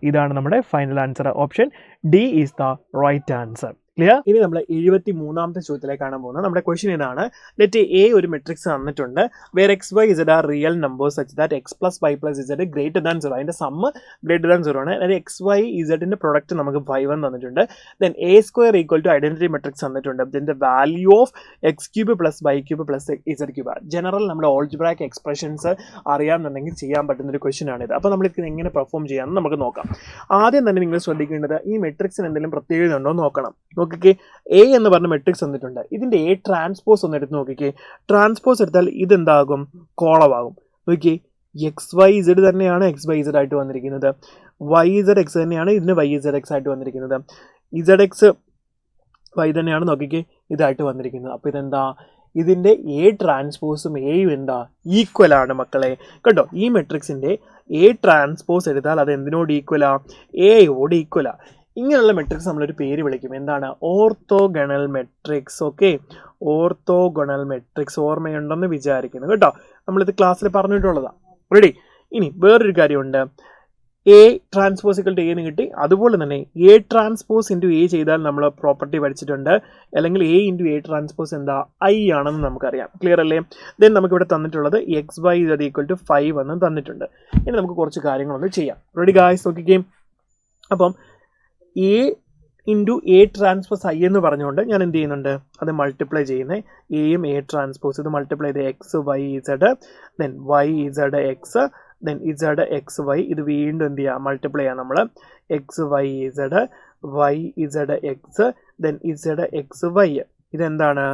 ഇതാണ് നമ്മുടെ final answer. Option D is the right answer. Clear? ഇനി നമ്മൾ 73ാമത്തെ ചോദ്യത്തിലേക്ക് കാണാൻ പോകുന്നത്. നമ്മുടെ ക്വസ്റ്റ്യൻ ഇതാണ്. ലെറ്റ് എ ഒരു മെട്രിക്സ് തന്നിട്ടുണ്ട്, where x, y, z are real numbers such that x + y + z greater than 0. അതിൻ്റെ സമ്മ് ഗ്രേറ്റർ ദാൻ 0 ആണ്. അതായത് x, y, z പ്രൊഡക്റ്റ് നമുക്ക് 5 തന്നിട്ടുണ്ട്. ദെൻ a² = ഐഡന്റിറ്റി മെട്രിക്സ് തന്നിട്ടുണ്ട്. Then the value of x³ + y³ + z³. General നമ്മുടെ algebraic expressions അറിയാമെന്നുണ്ടെങ്കിൽ ചെയ്യാൻ പറ്റുന്നൊരു question ആണിത്. അപ്പോൾ നമ്മൾക്ക് എങ്ങനെ പെർഫോം ചെയ്യാമെന്ന് നമുക്ക് നോക്കാം. ആദ്യം തന്നെ നിങ്ങൾ ശ്രദ്ധിക്കേണ്ടത് ഈ മെട്രിക്സിന് എന്തെങ്കിലും പ്രത്യേകത ഉണ്ടോ എന്ന് നോക്കണം. നോക്കിക്കേ, എ എന്ന് പറഞ്ഞ മെട്രിക്സ് തന്നിട്ടുണ്ട്. ഇതിൻ്റെ എ ട്രാൻസ്പോസ് ഒന്ന് എടുത്ത് നോക്കിക്കേ. ട്രാൻസ്പോസ് എടുത്താൽ ഇതെന്താകും? കോളമാകും. നോക്കിക്കേ, XYZ തന്നെയാണ് XYZ ആയിട്ട് വന്നിരിക്കുന്നത്. YZX തന്നെയാണ് ഇതിന് YZX ആയിട്ട് വന്നിരിക്കുന്നത്. ZXY തന്നെയാണ് നോക്കിക്കേ ഇതായിട്ട് വന്നിരിക്കുന്നത്. അപ്പോൾ ഇതെന്താ? ഇതിൻ്റെ എ ട്രാൻസ്പോസും എയും എന്താ? ഈക്വൽ ആണ് മക്കളെ. കേട്ടോ, ഈ മെട്രിക്സിൻ്റെ എ ട്രാൻസ്പോസ് എടുത്താൽ അത് എന്തിനോട് ഈക്വലാ? എയോട് ഈക്വലാ. ഇങ്ങനെയുള്ള മെട്രിക്സ് നമ്മളൊരു പേര് വിളിക്കും. എന്താണ്? Orthogonal matrix. Okay, orthogonal matrix ഓർമ്മയുണ്ടെന്ന് വിചാരിക്കുന്നു. കേട്ടോ, നമ്മളിത് ക്ലാസ്സിൽ പറഞ്ഞിട്ടുള്ളതാണ്. റെഡി? ഇനി വേറൊരു കാര്യമുണ്ട്. എ ട്രാൻസ്പോസ് = എ എന്ന് കിട്ടി. അതുപോലെ തന്നെ എ ട്രാൻസ്പോസ് ഇൻറ്റു എ ചെയ്താൽ നമ്മൾ പ്രോപ്പർട്ടി പഠിച്ചിട്ടുണ്ട്. അല്ലെങ്കിൽ എ ഇൻറ്റു എ ട്രാൻസ്പോസ് എന്താ? i ആണെന്ന് നമുക്കറിയാം. ക്ലിയർ അല്ലേ? ദെൻ നമുക്കിവിടെ തന്നിട്ടുള്ളത് XYZ = 5 എന്ന് തന്നിട്ടുണ്ട്. ഇനി നമുക്ക് കുറച്ച് കാര്യങ്ങളൊന്ന് ചെയ്യാം. Ready guys? നോക്കിക്കേ, അപ്പം A into A transpose i എന്ന് പറഞ്ഞുകൊണ്ട് ഞാൻ എന്ത് ചെയ്യുന്നുണ്ട്? അത് മൾട്ടിപ്ലൈ ചെയ്യുന്നത്. എയും എ ട്രാൻസ്പോസ് ഇത് മൾട്ടിപ്ലൈ ചെയ്ത് XYZ, then YZX, then ZXY. ഇത് വീണ്ടും എന്ത് ചെയ്യുക? മൾട്ടിപ്ലൈ ചെയ്യാം നമ്മൾ. XYZ, YZX, then ZXY. ഇതെന്താണ്?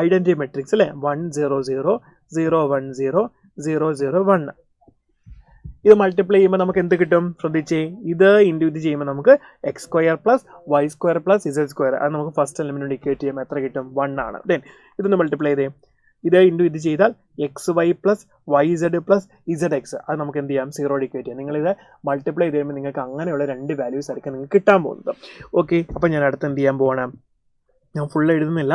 ഐഡന്റിറ്റി മെട്രിക്സ് അല്ലേ? 1 0 0 0 1 0 0 0 1. ഇത് മൾട്ടിപ്ലൈ ചെയ്യുമ്പോൾ നമുക്ക് എന്ത് കിട്ടും? ശ്രദ്ധിച്ചേ, ഇത് ഇൻറ്റു ഇത് ചെയ്യുമ്പോൾ നമുക്ക് x² + y² + z². അത് നമുക്ക് ഫസ്റ്റ് എലിമെൻറ്റ് ഇക്വേറ്റ് ചെയ്യുമ്പോൾ എത്ര കിട്ടും? 1 ആണ്. ദെൻ ഇതൊന്ന് മൾട്ടിപ്ലൈ ചെയ്തേ. ഇത് ഇൻറ്റു ഇത് ചെയ്താൽ XY + YZ + ZX. അത് നമുക്ക് എന്ത് ചെയ്യാം? 0 ഇക്വേറ്റ് ചെയ്യാം. നിങ്ങളിത് മൾട്ടിപ്ലൈ ചെയ്ത് കഴിയുമ്പോൾ നിങ്ങൾക്ക് അങ്ങനെയുള്ള രണ്ട് വാല്യൂസ് ആയിരിക്കും നിങ്ങൾക്ക് കിട്ടാൻ പോകുന്നത്. ഓക്കെ, അപ്പോൾ ഞാൻ അടുത്ത് എന്ത് ചെയ്യാൻ പോകണം? ഞാൻ ഫുൾ എഴുതുന്നില്ല.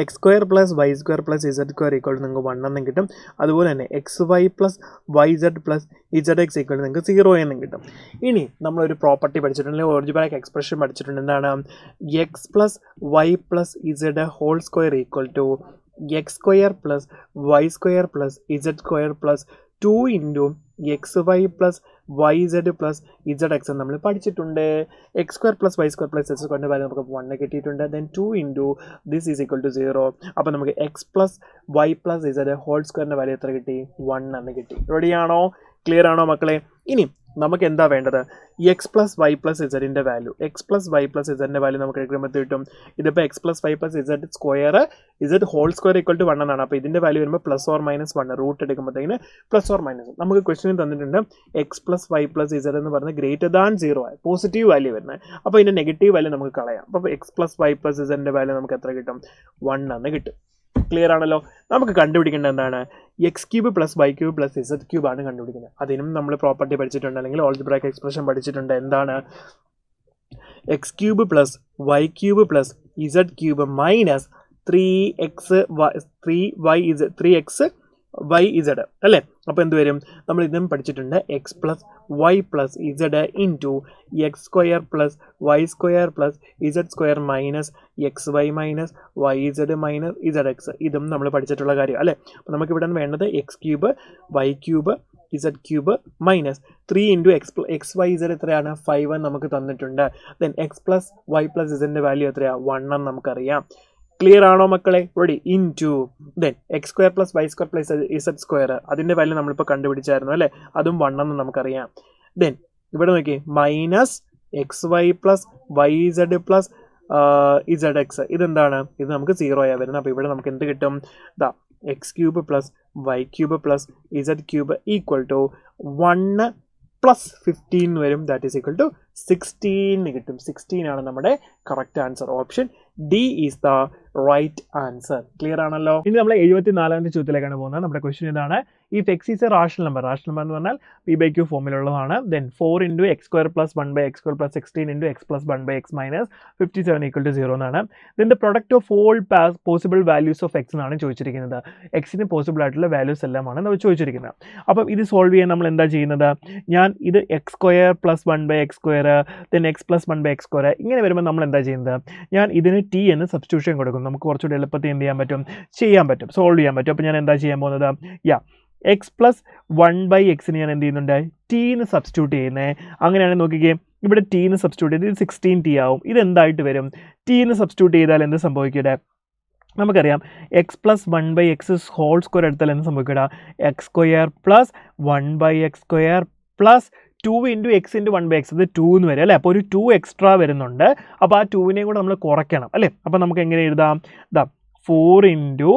x² + y² + z² = നിങ്ങൾക്ക് 1 എന്നും കിട്ടും. അതുപോലെ തന്നെ XY + YZ + ZX = നിങ്ങൾക്ക് 0 എന്നും കിട്ടും. ഇനി നമ്മളൊരു പ്രോപ്പർട്ടി പഠിച്ചിട്ടുണ്ട്, ഓൾജിബ്രായിക് എക്സ്പ്രഷൻ പഠിച്ചിട്ടുണ്ട്. എന്താണ്? x + y + z² = x² + y² + z² + 2 into XY + YZ + ZX നമ്മൾ പഠിച്ചിട്ടുണ്ട്. x² + y² + z² വാല്യൂ നമുക്ക് 1 കിട്ടിയിട്ടുണ്ട്. Then 2 into this is equal to 0. അപ്പോൾ നമുക്ക് x + y + z² വാല്യൂ എത്ര കിട്ടി? 1 എന്ന് കിട്ടി. റെഡിയാണോ? ക്ലിയർ ആണോ മക്കളെ? ഇനി നമുക്ക് എന്താ വേണ്ടത്? എക്സ് പ്ലസ് വൈ പ്ലസ് ഇസഡിൻ്റെ value, X plus Y plus ഇസഡിൻ്റെ വാല്യൂ നമുക്ക് എടുക്കുമ്പോൾ കിട്ടും. ഇതിപ്പോൾ X plus Y plus Z square Z whole square equal to 1 എന്നാണ്. അപ്പോൾ ഇതിൻ്റെ വാല്യൂ വരുമ്പോൾ പ്ലസ് ഓർ മൈനസ് 1, റൂട്ട് എടുക്കുമ്പോഴത്തേക്കിന് പ്ലസ് ഓർ മൈനസ്. നമുക്ക് ക്വസ്റ്റ്യൻ തന്നിട്ടുണ്ട് X plus Y plus Z എന്ന് പറഞ്ഞ് ഗ്രേറ്റർ ദാൻ 0 ആയി പോസിറ്റീവ് വാല്യൂ വരുന്നത്. അപ്പോൾ ഇതിൻ്റെ നെഗറ്റീവ് വാല്യൂ നമുക്ക് കളയാം. അപ്പോൾ എക്സ് പ്ലസ് വൈ പ്ലസ് ഇസഡിൻ്റെ വാല്യൂ നമുക്ക് എത്ര കിട്ടും? 1 എന്ന് കിട്ടും. ക്ലിയർ ആണല്ലോ? നമുക്ക് കണ്ടുപിടിക്കേണ്ടത് എന്താണ്? X cube plus Y cube plus Z cube ആണ് കണ്ടുപിടിക്കുന്നത്. അതിനും നമ്മൾ പ്രോപ്പർട്ടി പഠിച്ചിട്ടുണ്ട്, അല്ലെങ്കിൽ ഓൾജിബ്രാക് എക്സ്പ്രഷൻ പഠിച്ചിട്ടുണ്ട്. എന്താണ്? X cube plus Y cube plus Z cube minus 3x y z അല്ലേ? അപ്പോൾ എന്ത് വരും? നമ്മൾ ഇതും പഠിച്ചിട്ടുണ്ട്. X plus Y plus z into x square plus y square plus Z square minus x y minus y z minus z x. ഇതും നമ്മൾ പഠിച്ചിട്ടുള്ള കാര്യം അല്ലേ? അപ്പോൾ നമുക്ക് ഇവിടെ വേണ്ടത് x cube y cube z cube minus 3 into x y z എത്രയാണ്? 5 എന്ന് നമുക്ക് തന്നിട്ടുണ്ട്. Then x plus Y plus ഇസഡിൻ്റെ വാല്യൂ എത്രയാണ്? 1 എന്ന് നമുക്കറിയാം. ക്ലിയർ ആണോ മക്കളെ? Ready. Into then x square plus y square plus Z square, അതിൻ്റെ വാല്യൂ നമ്മളിപ്പോൾ കണ്ടുപിടിച്ചായിരുന്നു അല്ലേ? അതും 1 എന്ന് നമുക്കറിയാം. ദെൻ ഇവിടെ നോക്കി minus x y plus y z plus z x. ഇതെന്താണ്? ഇത് നമുക്ക് 0 ആയി വരുന്നത്. അപ്പോൾ ഇവിടെ നമുക്ക് എന്ത് കിട്ടും? ദാ x cube plus Y cube plus Z cube equal to 1 plus 15 വരും. ദാറ്റ് ഈസ് ഈക്വൽ ടു 16 കിട്ടും. 16 ആണ് നമ്മുടെ correct answer. Option D is the right answer. Clear ആണല്ലോ? ഇനി നമ്മൾ 74ാമത്തെ ചോദ്യത്തിലേക്കാണ് പോകുന്നത്. നമ്മുടെ ക്വസ്റ്റ്യൻ ഇതാണ്. If x is a rational number എന്ന് പറഞ്ഞാൽ പി ബൈ ക്യൂ ഫോമിലുള്ളതാണ്. Then 4 into x square plus 1 by x square plus 16 into x plus 1 by x minus 57 equal to 0 എന്നാണ്. Then the product of all possible values of x എന്നാണ് ചോദിച്ചിരിക്കുന്നത്. എക്സിന് possible ആയിട്ടുള്ള values എല്ലാമാണ് നമ്മൾ ചോദിച്ചിരിക്കുന്നത്. അപ്പം ഇത് സോൾവ് ചെയ്യാൻ നമ്മൾ എന്താ ചെയ്യുന്നത്? ഞാൻ ഇത് x square plus 1 by x square then x plus 1 by x square ഇങ്ങനെ വരുമ്പോൾ നമ്മൾ എന്താ ചെയ്യുന്നത്? ഞാൻ ഇതിന് ടി എന്ന് സബ്സ്റ്റിറ്റ്യൂഷൻ കൊടുക്കും. നമുക്ക് കുറച്ചുകൂടി എളുപ്പത്തിൽ എന്ത് ചെയ്യാൻ പറ്റും, സോൾവ് ചെയ്യാൻ പറ്റും. അപ്പോൾ ഞാൻ എന്താ ചെയ്യാൻ പോകുന്നത്? എക്സ് പ്ലസ് 1 ബൈ എക്സിന് ഞാൻ എന്ത് ചെയ്യുന്നുണ്ട്? ടീന്ന് സബ്സ്റ്റിറ്റ്യൂട്ട് ചെയ്യുന്നത്. അങ്ങനെയാണെങ്കിൽ നോക്കിക്കേ, ഇവിടെ ടീന്ന് സബ്സ്റ്റിറ്റ്യൂട്ട് ചെയ്ത് ഇത് 16t ആവും. ഇതെന്തായിട്ട് വരും? ടീന്ന് സബ്സ്റ്റിറ്റ്യൂട്ട് ചെയ്താൽ എന്ത് സംഭവിക്കട്ടെ? നമുക്കറിയാം x plus 1 by x whole square എടുത്താൽ എന്ത് സംഭവിക്കട്ടെ? X square plus 1 by x square plus 2 into x into 1 by x, ഇത് 2 എന്ന് വരും അല്ലേ? അപ്പോൾ ഒരു 2 എക്സ്ട്രാ വരുന്നുണ്ട്. അപ്പോൾ ആ 2വിനെയും കൂടെ നമ്മൾ കുറയ്ക്കണം അല്ലേ? അപ്പോൾ നമുക്ക് എങ്ങനെ എഴുതാം? 4 ഇൻറ്റു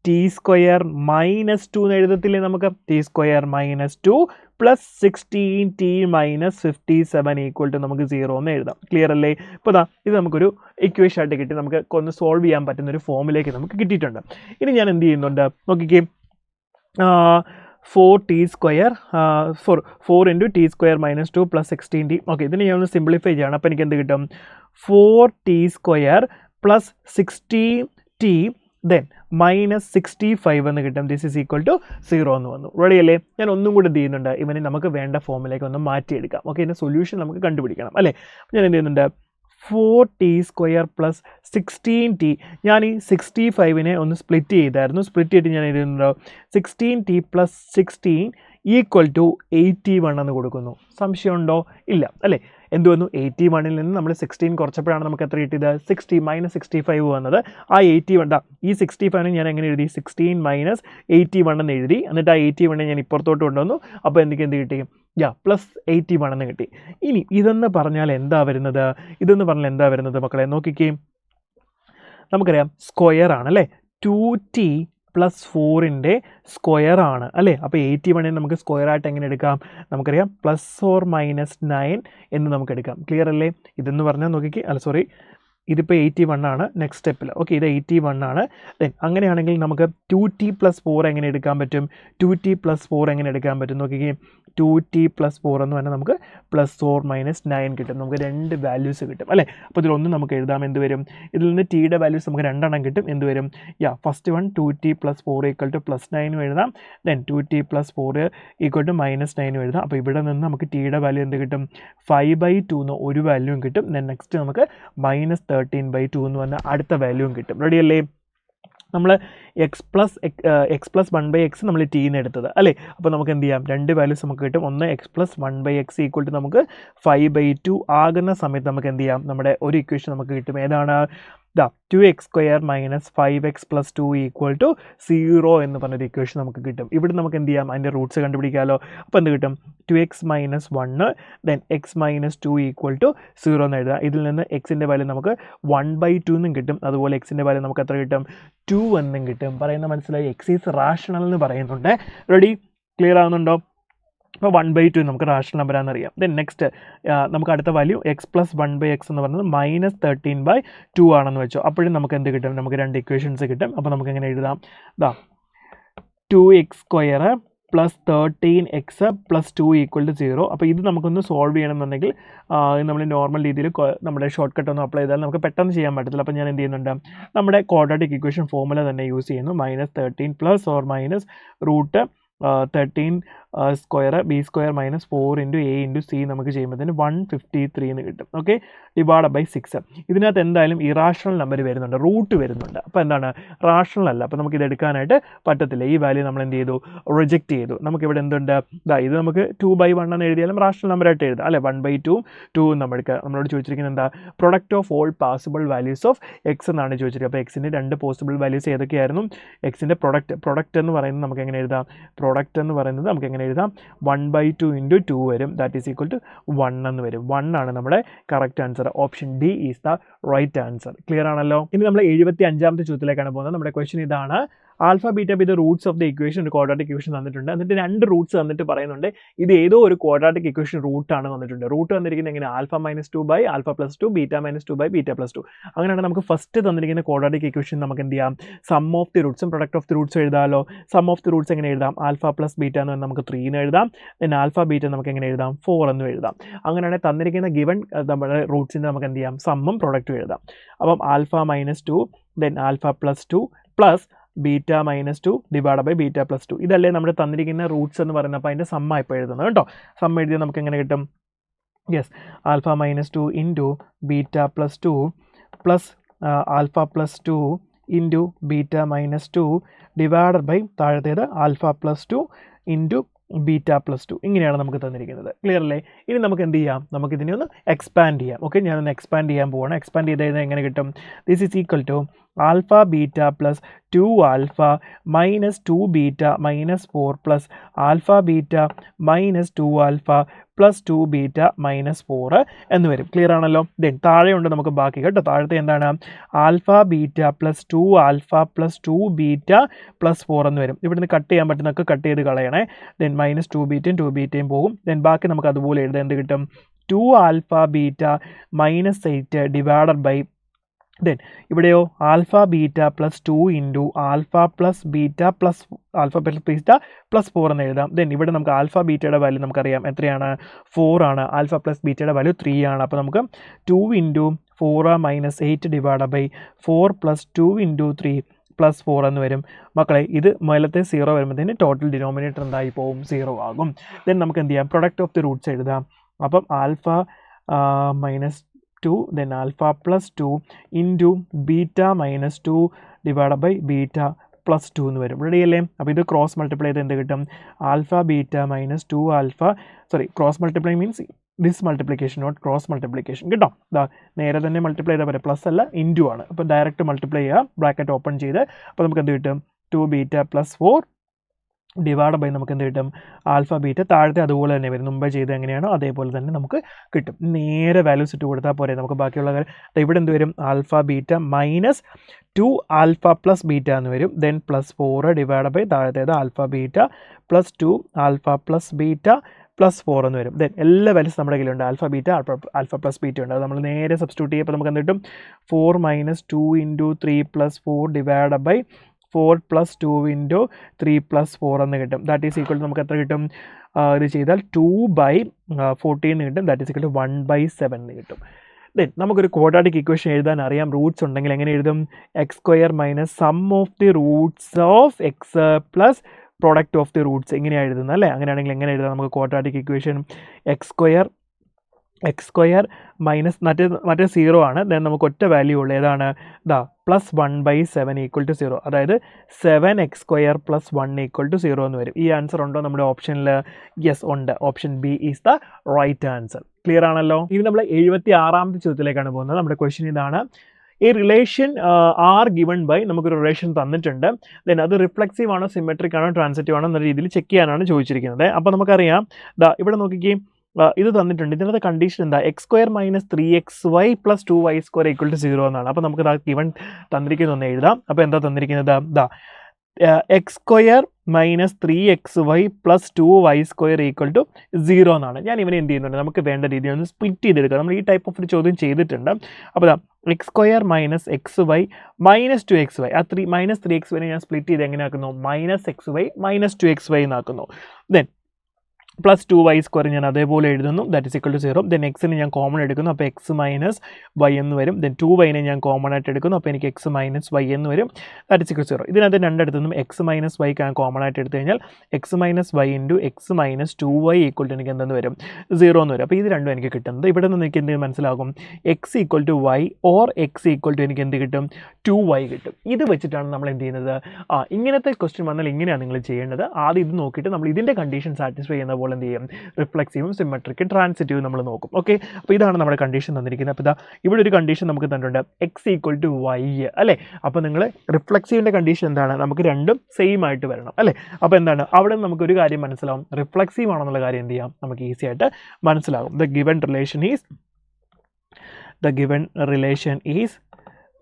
ടി സ്ക്വയർ മൈനസ് 2 എന്ന് എഴുതത്തില്ലേ നമുക്ക്? T square minus 2 plus 16t minus 57 equal to നമുക്ക് 0 എന്ന് എഴുതാം. ക്ലിയർ അല്ലേ? ഇപ്പോൾ ഇത് നമുക്കൊരു ഇക്വേഷൻ ആയിട്ട് കിട്ടി. നമുക്ക് ഒന്ന് സോൾവ് ചെയ്യാൻ പറ്റുന്ന ഒരു ഫോമിലേക്ക് നമുക്ക് കിട്ടിയിട്ടുണ്ട്. ഇനി ഞാൻ എന്ത് ചെയ്യുന്നുണ്ട് നോക്കിക്കേ, 4t square 4 into T square minus 2 plus 16t. Okay, ഇതിന് ഞാൻ ഒന്ന് സിംപ്ലിഫൈ ചെയ്യണം. അപ്പോൾ എനിക്ക് എന്ത് കിട്ടും? 4t square plus 16t then minus 65 എന്ന് കിട്ടും. ദിസ് ഈസ് ഈക്വൽ ടു 0 എന്ന് വന്നു. റെഡി അല്ലേ? ഞാൻ ഒന്നും കൂടി ചെയ്യുന്നുണ്ട്. ഇവനെ നമുക്ക് വേണ്ട ഫോമിലേക്ക് ഒന്ന് മാറ്റിയെടുക്കാം. ഓക്കെ, ഇതിൻ്റെ സൊല്യൂഷൻ നമുക്ക് കണ്ടുപിടിക്കണം അല്ലേ? ഞാൻ എന്ത് ചെയ്യുന്നുണ്ട്? 4t square plus 16t. ഞാൻ ഈ 65നെ ഒന്ന് സ്പ്ലിറ്റ് ചെയ്തായിരുന്നു. സ്പ്ലിറ്റ് ചെയ്തിട്ട് ഞാൻ എഴുതുന്നുണ്ടോ 16t പ്ലസ് 16 ഈക്വൽ ടു 81 എന്ന് കൊടുക്കുന്നു. സംശയമുണ്ടോ? ഇല്ല അല്ലേ? എന്ത് വന്നു? 81ൽ നിന്ന് നമ്മൾ 16 കുറച്ചപ്പോഴാണ് നമുക്ക് എത്ര കിട്ടിയത്? 60 മൈനസ് 65 വന്നത്. ആ 81 ഈ 65 ഞാൻ എങ്ങനെ എഴുതി? 16 മൈനസ് 81 എന്ന് എഴുതി. എന്നിട്ട് ആ 81 ഞാൻ ഇപ്പുറത്തോട്ട് കൊണ്ടുവന്നു. അപ്പോൾ എന്ത് കിട്ടി? പ്ലസ് 81 എന്ന് കിട്ടി. ഇനി ഇതെന്ന് പറഞ്ഞാൽ എന്താ വരുന്നത്? മക്കളെ നോക്കിക്കേ, നമുക്കറിയാം സ്ക്വയർ ആണ് അല്ലേ? 2t പ്ലസ് 4ൻ്റെ സ്ക്വയർ ആണ് അല്ലേ? അപ്പോൾ 81 നമുക്ക് സ്ക്വയർ ആയിട്ട് എങ്ങനെ എടുക്കാം? നമുക്കറിയാം പ്ലസ് ഓർ മൈനസ് 9 എന്ന് നമുക്ക് എടുക്കാം. ക്ലിയർ അല്ലേ? ഇതെന്ന് പറഞ്ഞാൽ നോക്കിക്കേ, ഇതിപ്പോൾ 81 ആണ് നെക്സ്റ്റ് സ്റ്റെപ്പിൽ. ഓക്കെ, ഇത് 81 ആണ്. ദെൻ അങ്ങനെയാണെങ്കിൽ നമുക്ക് 2t പ്ലസ് 4 എങ്ങനെ എടുക്കാൻ പറ്റും? 2t പ്ലസ് 4 എങ്ങനെ എടുക്കാൻ പറ്റും നോക്കിക്കേ? 2t പ്ലസ് 4 എന്ന് പറഞ്ഞാൽ നമുക്ക് പ്ലസ് ഓർ മൈനസ് 9 കിട്ടും. നമുക്ക് 2 വാല്യൂസ് കിട്ടും അല്ലേ? അപ്പോൾ ഇതിലൊന്ന് നമുക്ക് എഴുതാം. എന്ത് വരും? ഇതിൽ നിന്ന് ടിയുടെ വാല്യൂസ് നമുക്ക് 2 എണ്ണം കിട്ടും. എന്ത് വരും? First one 2t plus 4 equal to plus 9 എഴുതാം. Then 2t plus 4 equal to minus 9 എഴുതാം. അപ്പോൾ ഇവിടെ നിന്ന് നമുക്ക് ടിയുടെ വാല്യൂ എന്ത് കിട്ടും? 5/2 എന്ന് ഒരു വാല്യൂവും കിട്ടും. ദെൻ നെക്സ്റ്റ് നമുക്ക് മൈനസ് 13/2 എന്ന് പറഞ്ഞാൽ അടുത്ത വാല്യൂവും കിട്ടും. റെഡി അല്ലേ? നമ്മൾ എക്സ് പ്ലസ് 1 ബൈ എക്സ് നമ്മൾ ടീന്ന് എടുത്തത് അല്ലേ? അപ്പോൾ നമുക്ക് എന്ത് ചെയ്യാം? 2 വാല്യൂസ് നമുക്ക് കിട്ടും. ഒന്ന് x plus 1 by x equal to നമുക്ക് 5/2 ആകുന്ന സമയത്ത് നമുക്ക് എന്ത് ചെയ്യാം? നമ്മുടെ ഒരു ഇക്വേഷൻ നമുക്ക് കിട്ടും. ഏതാണ്? 2x² minus 5x plus 2 equal to 0 എന്ന് പറഞ്ഞൊരു ഇക്വേഷൻ നമുക്ക് കിട്ടും. ഇവിടെ നമുക്ക് എന്ത് ചെയ്യാം, അതിൻ്റെ റൂട്ട്സ് കണ്ടുപിടിക്കാമല്ലോ. അപ്പോൾ എന്ത് കിട്ടും, 2x minus 1 then x minus 2 equal to 0 എന്ന് എഴുതാം. ഇതിൽ നിന്ന് എക്സിൻ്റെ വാല്യൂ നമുക്ക് 1/2 എന്നും കിട്ടും. അതുപോലെ എക്സിൻ്റെ വാല്യൂ നമുക്ക് എത്ര കിട്ടും, 2 എന്നും കിട്ടും. പറയുന്ന മനസ്സിലായി, എക്സ് ഈസ് റാഷണൽ എന്ന് പറയുന്നുണ്ട്. റെഡി, ക്ലിയർ ആവുന്നുണ്ടോ? അപ്പോൾ 1/2 നമുക്ക് റാഷണൽ നമ്പറാണെന്ന് അറിയാം. ദെൻ നെക്സ്റ്റ് നമുക്ക് അടുത്ത വാല്യൂ എക്സ് പ്ലസ് 1/x എന്ന് പറയുന്നത് -13/2 ആണെന്ന് വെച്ചോ. അപ്പോഴും നമുക്ക് എന്ത് കിട്ടും, നമുക്ക് രണ്ട് ഇക്വേഷൻസ് കിട്ടും. അപ്പോൾ നമുക്ക് എങ്ങനെ എഴുതാം, 2x² plus 13x plus 2 equal to 0. അപ്പോൾ ഇത് നമുക്കൊന്ന് സോൾവ് ചെയ്യണമെന്നുണ്ടെങ്കിൽ നമ്മൾ നോർമൽ രീതിയിൽ നമ്മുടെ ഷോർട്ട് കട്ട് ഒന്നും അപ്ലൈ ചെയ്താൽ നമുക്ക് പെട്ടെന്ന് ചെയ്യാൻ പറ്റത്തില്ല. അപ്പോൾ ഞാൻ എന്ത് ചെയ്യുന്നുണ്ട്, നമ്മുടെ ക്വാഡ്രാറ്റിക് ഇക്വേഷൻ ഫോർമുല തന്നെ യൂസ് ചെയ്യുന്നു. -13 plus or minus root 13 square b² minus 4 into a into c നമുക്ക് ചെയ്യുമ്പോഴത്തേന് 153 എന്ന് കിട്ടും. Okay, divide by 6. ഇതിനകത്ത് എന്തായാലും ഇറാഷണൽ നമ്പർ വരുന്നുണ്ട്, റൂട്ട് വരുന്നുണ്ട്. അപ്പോൾ എന്താണ്, റാഷണൽ അല്ല. അപ്പോൾ നമുക്ക് ഇത് എടുക്കാനായിട്ട് പറ്റത്തില്ല. ഈ വാല്യൂ നമ്മൾ എന്ത് ചെയ്തു, റിജക്റ്റ് ചെയ്തു. നമുക്കിവിടെ എന്തുണ്ട്, ഇത് നമുക്ക് 2/1 എന്ന് എഴുതിയാലും റാഷണൽ നമ്പറായിട്ട് എഴുതാം അല്ലേ. 1/2 2 നമുക്ക് നമ്മളോട് ചോദിച്ചിരിക്കുന്നത് എന്താ, product of all possible values of x എന്നാണ് ചോദിച്ചിരിക്കുന്നത്. അപ്പോൾ എക്സിൻ്റെ രണ്ട് പോസിബിൾ വാല്യൂസ് ഏതൊക്കെയായിരുന്നു, എക്സിൻ്റെ പ്രൊഡക്റ്റ് എന്ന് പറയുന്നത് നമുക്ക് എങ്ങനെ എഴുതാം, പ്രൊഡക്റ്റ് എന്ന് പറയുന്നത് നമുക്ക് എങ്ങനെ എഴുതാം, 1/2 ഇൻറ്റു 2 വരും, ദാറ്റ് ഈസ് ഈക്വൽ ടു 1 എന്ന് വരും. 1 ആണ് നമ്മുടെ correct answer. Option D is the right answer. Clear ആണല്ലോ. ഇനി നമ്മൾ 75ാമത്തെ ചോദ്യത്തിലേക്കാണ് പോകുന്നത്. നമ്മുടെ ക്വസ്റ്റ്യൻ ഇതാണ്, alpha beta be the roots of the equation, ഒരു ക്വാഡ്രാറ്റിക് ഇക്വേഷൻ തന്നിട്ടുണ്ട്. എന്നിട്ട് രണ്ട് റൂട്ട്സ് തന്നിട്ട് പറയുന്നുണ്ട് ഇത് ഏതോ ഒരു ക്വാഡ്രാറ്റിക് ഇക്വേഷൻ റൂട്ടാണ് തന്നിട്ടുണ്ട്. റൂട്ട് തന്നിരിക്കുന്നത് എങ്ങനെ, alpha minus 2 by alpha plus 2 beta minus 2 by beta plus 2. അങ്ങനെയാണ് നമുക്ക് ഫസ്റ്റ് തന്നിരിക്കുന്ന ക്വാഡ്രാറ്റിക് ഇക്വേഷൻ നമുക്ക് എന്ത് ചെയ്യാം, സം ഓഫ് ദി റൂട്ട്സും പ്രൊഡക്റ്റ് ഓഫ് ദി റൂട്ട്സ് എഴുതാമല്ലോ. സം ഓഫ് ദി റൂട്ട്സ് എങ്ങനെ എഴുതാം, ആൽഫ പ്ലസ് ബീറ്റ എന്ന് നമുക്ക് 3 എന്ന് എഴുതാം. ദെൻ ആൽഫ ബീറ്റ നമുക്ക് എങ്ങനെ എഴുതാം, 4 എന്ന് എഴുതാം. അങ്ങനെയാണെങ്കിൽ തന്നിരിക്കുന്ന ഗിവൺ നമ്മുടെ റൂട്ട്സിൻ്റെ നമുക്ക് എന്ത് ചെയ്യാം, സമ്മും പ്രൊഡക്റ്റും എഴുതാം. അപ്പം alpha minus 2 then alpha plus 2 plus beta minus 2 divide by beta plus 2. ഇതല്ലേ നമ്മുടെ തന്നിരിക്കുന്ന റൂട്ട്സ് എന്ന് പറയുന്നത്. അപ്പോൾ അതിൻ്റെ സമ്മ ഇപ്പോൾ എഴുതുന്നത് കേട്ടോ. സമ്മ എഴുതിയാൽ നമുക്ക് എങ്ങനെ കിട്ടും, yes, alpha minus 2 into beta plus 2 plus alpha plus 2 into beta minus 2 divide by താഴത്തേത് alpha plus 2 into beta plus 2. ഇങ്ങനെയാണ് നമുക്ക് തന്നിരിക്കുന്നത്. ക്ലിയർ അല്ലേ. ഇനി നമുക്ക് എന്ത് ചെയ്യാം, നമുക്കിതിനെ ഒന്ന് എക്സ്പാൻഡ് ചെയ്യാം. ഓക്കെ, ഞാനൊന്ന് എക്സ്പാൻഡ് ചെയ്യാൻ പോവാണ്. എക്സ്പാൻഡ് ചെയ്ത് കഴിഞ്ഞാൽ എങ്ങനെ കിട്ടും, this is equal to alpha beta plus 2 alpha minus 2 beta minus 4 plus alpha beta minus 2 alpha plus 2 beta minus 4 എന്ന് വരും. ക്ലിയർ ആണല്ലോ. ദെൻ താഴെയുണ്ട് നമുക്ക് ബാക്കി കേട്ടോ. താഴത്തെ എന്താണ്, alpha beta plus 2 alpha plus 2 beta plus 4 എന്ന് വരും. ഇവിടുന്ന് കട്ട് ചെയ്യാൻ പറ്റുന്നതൊക്കെ കട്ട് ചെയ്ത് കളയണേ. ദെൻ മൈനസ് 2 ബീറ്റയും 2 ബീറ്റയും പോകും. ദെൻ ബാക്കി നമുക്ക് അതുപോലെ എഴുതാം. എന്ത് കിട്ടും, 2 alpha beta minus 8 divided by then ഇവിടെയോ alpha beta plus 2 into alpha plus beta plus alpha plus beta plus 4 എന്ന് എഴുതാം. ദെൻ ഇവിടെ നമുക്ക് ആൽഫ ബീറ്റയുടെ വാല്യൂ നമുക്കറിയാം എത്രയാണ്, 4 ആണ്. ആൽഫ പ്ലസ് ബീറ്റയുടെ വാല്യൂ 3 ആണ്. അപ്പോൾ നമുക്ക് 2 into 4 minus 8 divide by 4 plus 2 into 3 plus 4 എന്ന് വരും. മക്കളെ ഇത് മേലത്തെ 0 വരുമ്പോഴത്തേന് ടോട്ടൽ ഡിനോമിനേറ്റർ എന്തായി പോകും, 0 ആകും. ദെൻ നമുക്ക് എന്ത് ചെയ്യാം, പ്രൊഡക്റ്റ് ഓഫ് ദി റൂട്ട്സ് എഴുതാം. അപ്പം alpha minus 2 then alpha plus 2 into beta minus 2 divided by beta plus 2 എന്ന് വരും. റെഡി അല്ലേ. അപ്പോൾ ഇത് ക്രോസ് മൾട്ടിപ്ലൈ ചെയ്ത് എന്ത് കിട്ടും, alpha beta minus 2 alpha cross multiply means this multiplication not cross multiplication കേട്ടോ. നേരെ തന്നെ മൾട്ടിപ്ലൈ ചെയ്താൽ പോലെ പ്ലസ് അല്ല ഇൻറ്റു ആണ്. അപ്പോൾ ഡയറക്റ്റ് മൾട്ടിപ്ലൈ ചെയ്യുക, ബ്രാക്കറ്റ് ഓപ്പൺ ചെയ്ത്. അപ്പോൾ നമുക്ക് എന്ത് കിട്ടും, 2 ബീറ്റ പ്ലസ് 4 ഡിവൈഡ് ബൈ നമുക്ക് എന്ത് കിട്ടും, ആൽഫ ബീറ്റ താഴത്തെ അതുപോലെ തന്നെ വരും. മുമ്പേ ചെയ്ത് എങ്ങനെയാണോ അതേപോലെ തന്നെ നമുക്ക് കിട്ടും. നേരെ വാല്യൂസ് ഇട്ട് കൊടുത്താൽ പോരെ. നമുക്ക് ബാക്കിയുള്ള ഇവിടെ എന്ത് വരും, alpha beta minus 2 alpha plus beta എന്ന് വരും. ദെൻ പ്ലസ് 4 ഡിവൈഡ് ബൈ താഴത്തേത് alpha beta plus 2 alpha plus beta plus 4 എന്ന് വരും. ദെൻ എല്ലാ വാല്യൂസ് നമ്മുടെ കയ്യിലുണ്ട്. Alpha beta alpha plus beta ഉണ്ട്. അത് നമ്മൾ നേരെ സബ്സ്റ്റിറ്റ്യൂട്ട് ചെയ്യുമ്പോൾ നമുക്ക് എന്ത് കിട്ടും, 4 minus 2 into 3 plus 4 divide by 4 plus 2 into 3 plus 4 എന്ന് കിട്ടും. ദാറ്റ് ഈസ് ഈക്വൽ ടു നമുക്ക് എത്ര കിട്ടും, ഇത് ചെയ്താൽ 2/14 എന്ന് കിട്ടും. ദാറ്റ് ഈസ് ഈക്വൽ ടു 1/7 എന്ന് കിട്ടും. ദെൻ നമുക്കൊരു ക്വാഡ്രാറ്റിക് ഇക്വേഷൻ എഴുതാൻ അറിയാം. റൂട്ട്സ് ഉണ്ടെങ്കിൽ എങ്ങനെ എഴുതും, x² minus some of the Roots of X plus product of the Roots ഇങ്ങനെയാണ് എഴുതുന്നത് അല്ലേ. അങ്ങനെയാണെങ്കിൽ എങ്ങനെ എഴുതാം നമുക്ക് ക്വാഡ്രാറ്റിക് ഇക്വേഷൻ, x² മൈനസ് മറ്റേ 0 ആണ്. ദെൻ നമുക്ക് ഒറ്റ വാല്യൂ ഉള്ളൂ, ഏതാണ്, പ്ലസ് 1/7 ഈക്വൽ ടു 0. അതായത് 7x² പ്ലസ് 1 ഈക്വൽ ടു 0 എന്ന് വരും. ഈ ആൻസർ ഉണ്ടോ നമ്മുടെ ഓപ്ഷനിൽ, യെസ് ഉണ്ട്. Option B is the right answer. Clear ആണല്ലോ. ഇനി നമ്മൾ 76ാമത്തെ ചോദ്യത്തിലേക്കാണ് പോകുന്നത്. നമ്മുടെ ക്വസ്റ്റ്യൻ ഇതാണ്, ഈ റിലേഷൻ ആർ ഗിവൺ ബൈ നമുക്കൊരു റിലേഷൻ തന്നിട്ടുണ്ട്. ദെൻ അത് റിഫ്ലെക്സീവ് ആണോ സിമെട്രിക് ആണോ ട്രാൻസിറ്റീവ് ആണോ എന്ന രീതിയിൽ ചെക്ക് ചെയ്യാനാണ് ചോദിച്ചിരിക്കുന്നത്. അപ്പോൾ നമുക്കറിയാം ഇവിടെ നോക്കിക്കേ, ഇത് തന്നിട്ടുണ്ട്. ഇതിനകത്ത് കണ്ടീഷൻ എന്താ, x² - 3xy + 2y² = 0 എന്നാണ്. അപ്പോൾ നമുക്ക് ഗിവൺ തന്നിരിക്കുന്നതൊന്ന് എഴുതാം. അപ്പോൾ എന്താ തന്നിരിക്കുന്നത്, x² - 3xy + 2y² = 0 എന്നാണ്. ഞാൻ ഇവനെ എന്ത് ചെയ്യുന്നുണ്ട്, നമുക്ക് വേണ്ട രീതിയിൽ ഒന്ന് സ്പ്ലിറ്റ് ചെയ്തെടുക്കുക. നമ്മൾ ഈ ടൈപ്പ് ഓഫ് ഒരു ചോദ്യം ചെയ്തിട്ടുണ്ട്. അപ്പോൾ x² - xy - 2xy, ആ -3xy ഞാൻ സ്പ്ലിറ്റ് ചെയ്ത് എങ്ങനെ ആക്കുന്നു, -xy - 2xy എന്നാക്കുന്നു. ദെൻ + 2y² ഞാൻ അതേപോലെ എഴുതുന്നു, that is equal to 0. Then എക്സിന് ഞാൻ കോമൺ എടുക്കുന്നു, അപ്പോൾ x - y എന്ന് വരും. ദെൻ 2y ഞാൻ കോമൺ ആയിട്ട് എടുക്കുന്നു, അപ്പോൾ എനിക്ക് x - y എന്ന് വരും, ദാറ്റ് ഇസ് ഈക്വൽ ടു 0. ഇതിനകത്ത് രണ്ടിടത്തുനിന്നും x - y ഞാൻ കോമൺ ആയിട്ട് എടുത്തു കഴിഞ്ഞാൽ x - y × x - 2y = എനിക്ക് എന്തെന്ന് വരും, 0 എന്ന് വരും. അപ്പോൾ ഇത് രണ്ടും എനിക്ക് കിട്ടുന്നത്. ഇവിടെ നിന്ന് എനിക്ക് എന്ത് മനസ്സിലാകും, x = y ഓർ x = എനിക്ക് എന്ത് കിട്ടും, 2y കിട്ടും. ഇത് വെച്ചിട്ടാണ് നമ്മൾ എന്ത് ചെയ്യുന്നത്, ഇങ്ങനത്തെ ക്വസ്റ്റ്യൻ വന്നാൽ ഇങ്ങനെയാണ് നിങ്ങൾ ചെയ്യേണ്ടത്. ആദ്യം ഇത് നോക്കിയിട്ട് നമ്മൾ ഇതിൻ്റെ കണ്ടീഷൻ സാറ്റിസ്ഫൈ ചെയ്യുന്ന പോലെ എന്ത് ചെയ്യും, റിഫ്ലെക്സീവും സിമെട്രിക്കും ട്രാൻസിറ്റീവും നമ്മൾ നോക്കും. ഓക്കെ, അപ്പോൾ ഇതാണ് നമ്മുടെ കണ്ടീഷൻ തന്നിരിക്കുന്നത്. അപ്പോൾ ഇവിടെ ഒരു കണ്ടീഷൻ നമുക്ക് തന്നിട്ടുണ്ട്, x = y അല്ലേ. അപ്പോൾ നിങ്ങൾ റിഫ്ലെക്സീവിൻ്റെ കണ്ടീഷൻ എന്താണ്, നമുക്ക് രണ്ടും സെയിം ആയിട്ട് വരണം അല്ലേ. അപ്പോൾ എന്താണ്, അവിടെ നമുക്കൊരു കാര്യം മനസ്സിലാവും, റിഫ്ലെക്സീവ് ആണെന്നുള്ള കാര്യം എന്ത് ചെയ്യാം, നമുക്ക് ഈസി ആയിട്ട് മനസ്സിലാകും. ദ ഗിവൺ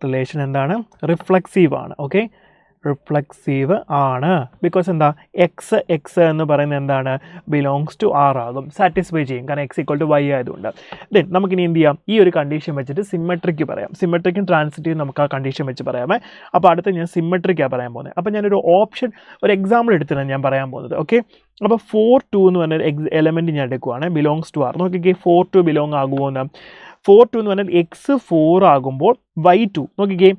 റിലേഷൻ എന്താണ്, റിഫ്ലെക്സീവ് ആണ്. ഓക്കെ, റിഫ്ലെക്സീവ് ആണ്. ബിക്കോസ് എന്താ, എക്സ് എന്ന് പറയുന്നത് എന്താണ്, ബിലോങ്സ് ടു ആർ ആകും, സാറ്റിസ്ഫൈ ചെയ്യും, കാരണം x = y ആയതുകൊണ്ട്. ദെൻ നമുക്കിനി എന്ത് ചെയ്യാം, ഈ ഒരു കണ്ടീഷൻ വെച്ചിട്ട് സിമെട്രിക്ക് പറയാം. സിമെട്രിക്കും ട്രാൻസിറ്റീവും നമുക്ക് ആ കണ്ടീഷൻ വെച്ച് പറയാമേ. അപ്പോൾ അടുത്ത് ഞാൻ സിമെട്രിക്കാണ് പറയാൻ പോകുന്നത്. അപ്പോൾ ഞാനൊരു ഒരു എക്സാമ്പിൾ എടുത്തിട്ടാണ് ഞാൻ പറയാൻ പോകുന്നത്. ഓക്കെ, അപ്പോൾ 4 2 എന്ന് പറഞ്ഞ എലമെൻറ്റ് ഞാൻ എടുക്കുവാണ്, ബിലോങ്സ് ടു ആർ. നോക്കിക്കേ, 4 2 ബിലോങ് ആകുമോ എന്ന്. 4 2 എന്ന് പറഞ്ഞാൽ x 4 ആകുമ്പോൾ y 2, നോക്കിക്കേ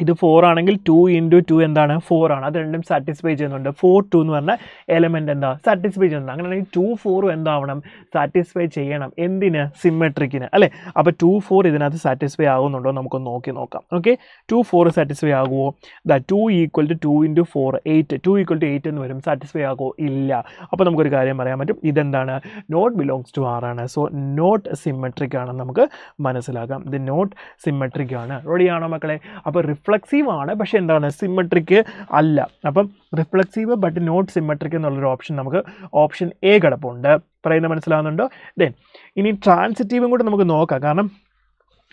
ഇത് 4 ആണെങ്കിൽ 2 × 2 എന്താണ്, 4 ആണ്. അത് രണ്ടും സാറ്റിസ്ഫൈ ചെയ്യുന്നുണ്ട്. 4 2 എന്ന് പറഞ്ഞാൽ എലമെൻറ്റ് എന്താ, സാറ്റിസ്ഫൈ ചെയ്യുന്നുണ്ട്. അങ്ങനെയാണെങ്കിൽ 2 4 എന്താവണം, സാറ്റിസ്ഫൈ ചെയ്യണം. എന്തിന്, സിമെട്രിക്കിന് അല്ലേ. അപ്പോൾ 2 4 ഇതിനകത്ത് സാറ്റിസ്ഫൈ ആകുന്നുണ്ടോ നമുക്കൊന്ന് നോക്കാം. ഓക്കെ, 2 4 സാറ്റിസ്ഫൈ ആകുമോ, 2 = 2 × 4 8, 2 = 8 എന്ന് വരും. സാറ്റിസ്ഫൈ ആകുമോ, ഇല്ല. അപ്പോൾ നമുക്കൊരു കാര്യം പറയാൻ പറ്റും, ഇതെന്താണ്, നോട്ട് ബിലോങ്സ് ടു ആർ ആണ്. സോ നോട്ട് സിമെട്രിക് ആണെന്ന് നമുക്ക് മനസ്സിലാക്കാം. ഇത് നോട്ട് സിമെട്രിക് ആണ്. റെഡിയാണോ മക്കളെ. അപ്പോൾ റിഫ്ലെക്സീവ് ആണ്, പക്ഷേ എന്താണ്, സിമെട്രിക് അല്ല. അപ്പം റിഫ്ലെക്സീവ് ബട്ട് നോട്ട് സിമെട്രിക് എന്നുള്ളൊരു ഓപ്ഷൻ നമുക്ക് ഓപ്ഷൻ എ കിടപ്പുണ്ട്. പറയുന്നത് മനസ്സിലാവുന്നുണ്ടോ. ദെൻ ഇനി ട്രാൻസിറ്റീവും കൂടെ നമുക്ക് നോക്കാം, കാരണം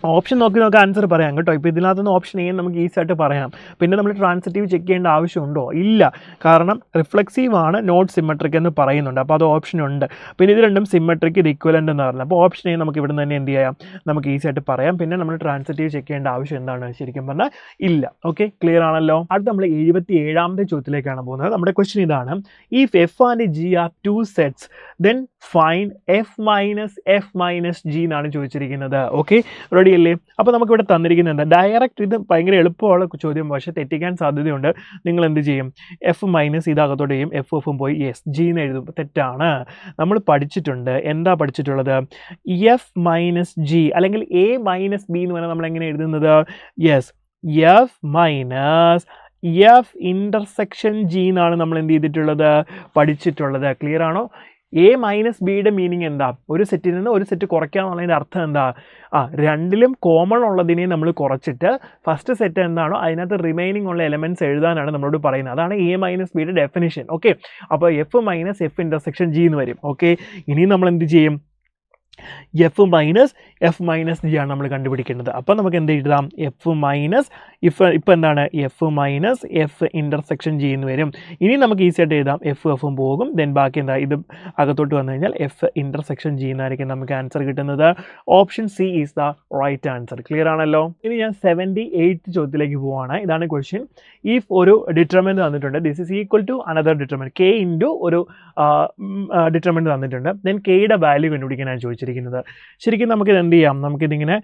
ഓപ്ഷൻ നോക്കി നമുക്ക് ആൻസർ പറയാം കേട്ടോ. ഇപ്പോൾ ഇതിനകത്തുനിന്ന് ഓപ്ഷൻ എ നമുക്ക് ഈസി ആയിട്ട് പറയാം. പിന്നെ നമ്മൾ ട്രാൻസിറ്റീവ് ചെക്ക് ചെയ്യേണ്ട ആവശ്യമുണ്ടോ, ഇല്ല. കാരണം റിഫ്ലെക്സീവ് ആണ്, നോട്ട് സിമെട്രിക് എന്ന് പറയുന്നുണ്ട്. അപ്പോൾ അത് ഓപ്ഷൻ ഉണ്ട്. പിന്നെ ഇത് രണ്ടും സിമെട്രിക്, ഇത് ഇക്വലൻ്റ് എന്ന് പറഞ്ഞത്. അപ്പോൾ ഓപ്ഷൻ എ നമുക്ക് ഇവിടെ നിന്ന് തന്നെ എന്ത് ചെയ്യാം, നമുക്ക് ഈസി ആയിട്ട് പറയാം. പിന്നെ നമ്മൾ ട്രാൻസിറ്റീവ് ചെക്ക് ചെയ്യേണ്ട ആവശ്യം എന്താണ്, ശരിക്കും പറഞ്ഞാൽ ഇല്ല. ഓക്കെ, ക്ലിയർ ആണല്ലോ. അടുത്ത നമ്മൾ 77ാമത്തെ ചോദ്യത്തിലേക്കാണ് പോകുന്നത്. നമ്മുടെ ക്വസ്റ്റ്യൻ ഇതാണ്, if F and G are 2 sets then find F minus G എന്നാണ് ചോദിച്ചിരിക്കുന്നത്. ഓക്കെ, റെഡി അല്ലേ. അപ്പോൾ നമുക്കിവിടെ തന്നിരിക്കുന്നത് എന്താ, ഡയറക്റ്റ് ഇത് ഭയങ്കര എളുപ്പമുള്ള ചോദ്യം, പക്ഷേ തെറ്റിക്കാൻ സാധ്യതയുണ്ട്. നിങ്ങൾ എന്ത് ചെയ്യും, എഫ് മൈനസ് ഇതകത്തോട്ട് ചെയ്യും, എഫും പോയി യെസ് ജി എന്ന് എഴുതും. തെറ്റാണ്. നമ്മൾ പഠിച്ചിട്ടുണ്ട്, എന്താ പഠിച്ചിട്ടുള്ളത്, എഫ് മൈനസ് ജി അല്ലെങ്കിൽ എ മൈനസ് ബി എന്ന് പറഞ്ഞാൽ നമ്മൾ എങ്ങനെ എഴുതുന്നത്, yes F minus F intersection G എന്നാണ് നമ്മൾ എന്ത് ചെയ്തിട്ടുള്ളത്, പഠിച്ചിട്ടുള്ളത്. ക്ലിയർ ആണോ. എ മൈനസ് ബിയുടെ മീനിങ് എന്താ, ഒരു സെറ്റിൽ നിന്ന് ഒരു സെറ്റ് കുറയ്ക്കുക എന്നുള്ളതിൻ്റെ അർത്ഥം എന്താ, രണ്ടിലും കോമൺ ഉള്ളതിനെ നമ്മൾ കുറച്ചിട്ട് ഫസ്റ്റ് സെറ്റ് എന്താണോ അതിനകത്ത് റിമൈനിങ് ഉള്ള എലമെൻറ്റ്സ് എഴുതാനാണ് നമ്മളോട് പറയുന്നത്. അതാണ് എ മൈനസ് ബിയുടെ ഡെഫിനിഷൻ. ഓക്കെ, അപ്പോൾ F minus F intersection G എന്ന് വരും. ഓക്കെ, ഇനി നമ്മൾ എന്ത് ചെയ്യും, എഫ് മൈനസ് ജി ആണ് നമ്മൾ കണ്ടുപിടിക്കേണ്ടത്. അപ്പോൾ നമുക്ക് എന്ത് എഴുതാം, എഫ് മൈനസ് ഇപ്പോൾ എന്താണ്, F minus F intersection G എന്ന് വരും. ഇനി നമുക്ക് ഈസി ആയിട്ട് എഴുതാം, എഫും പോകും. ദെൻ ബാക്കി എന്താ, ഇത് അകത്തോട്ട് വന്നു കഴിഞ്ഞാൽ എഫ് ഇൻ്റർസെക്ഷൻ ജി എന്നായിരിക്കും നമുക്ക് ആൻസർ കിട്ടുന്നത്. Option C is the right answer. Clear ആണല്ലോ. ഇനി ഞാൻ 78th ചോദ്യത്തിലേക്ക് പോവുകയാണ്. ഇതാണ് ക്വസ്റ്റ്യൻ. ഇഫ് ഒരു ഡിറ്റർമിനന്റ് തന്നിട്ടുണ്ട്, this is equal to another determinant K into ഒരു ഡിറ്റർമിനന്റ് തന്നിട്ടുണ്ട്. ദെൻ കെയുടെ വാല്യൂ കണ്ടുപിടിക്കാനാണ് ചോദിച്ചിരിക്കുന്നത്. ശരിക്കും നമുക്കിത് എന്ത് ചെയ്യാം, നമുക്കിതിങ്ങനെ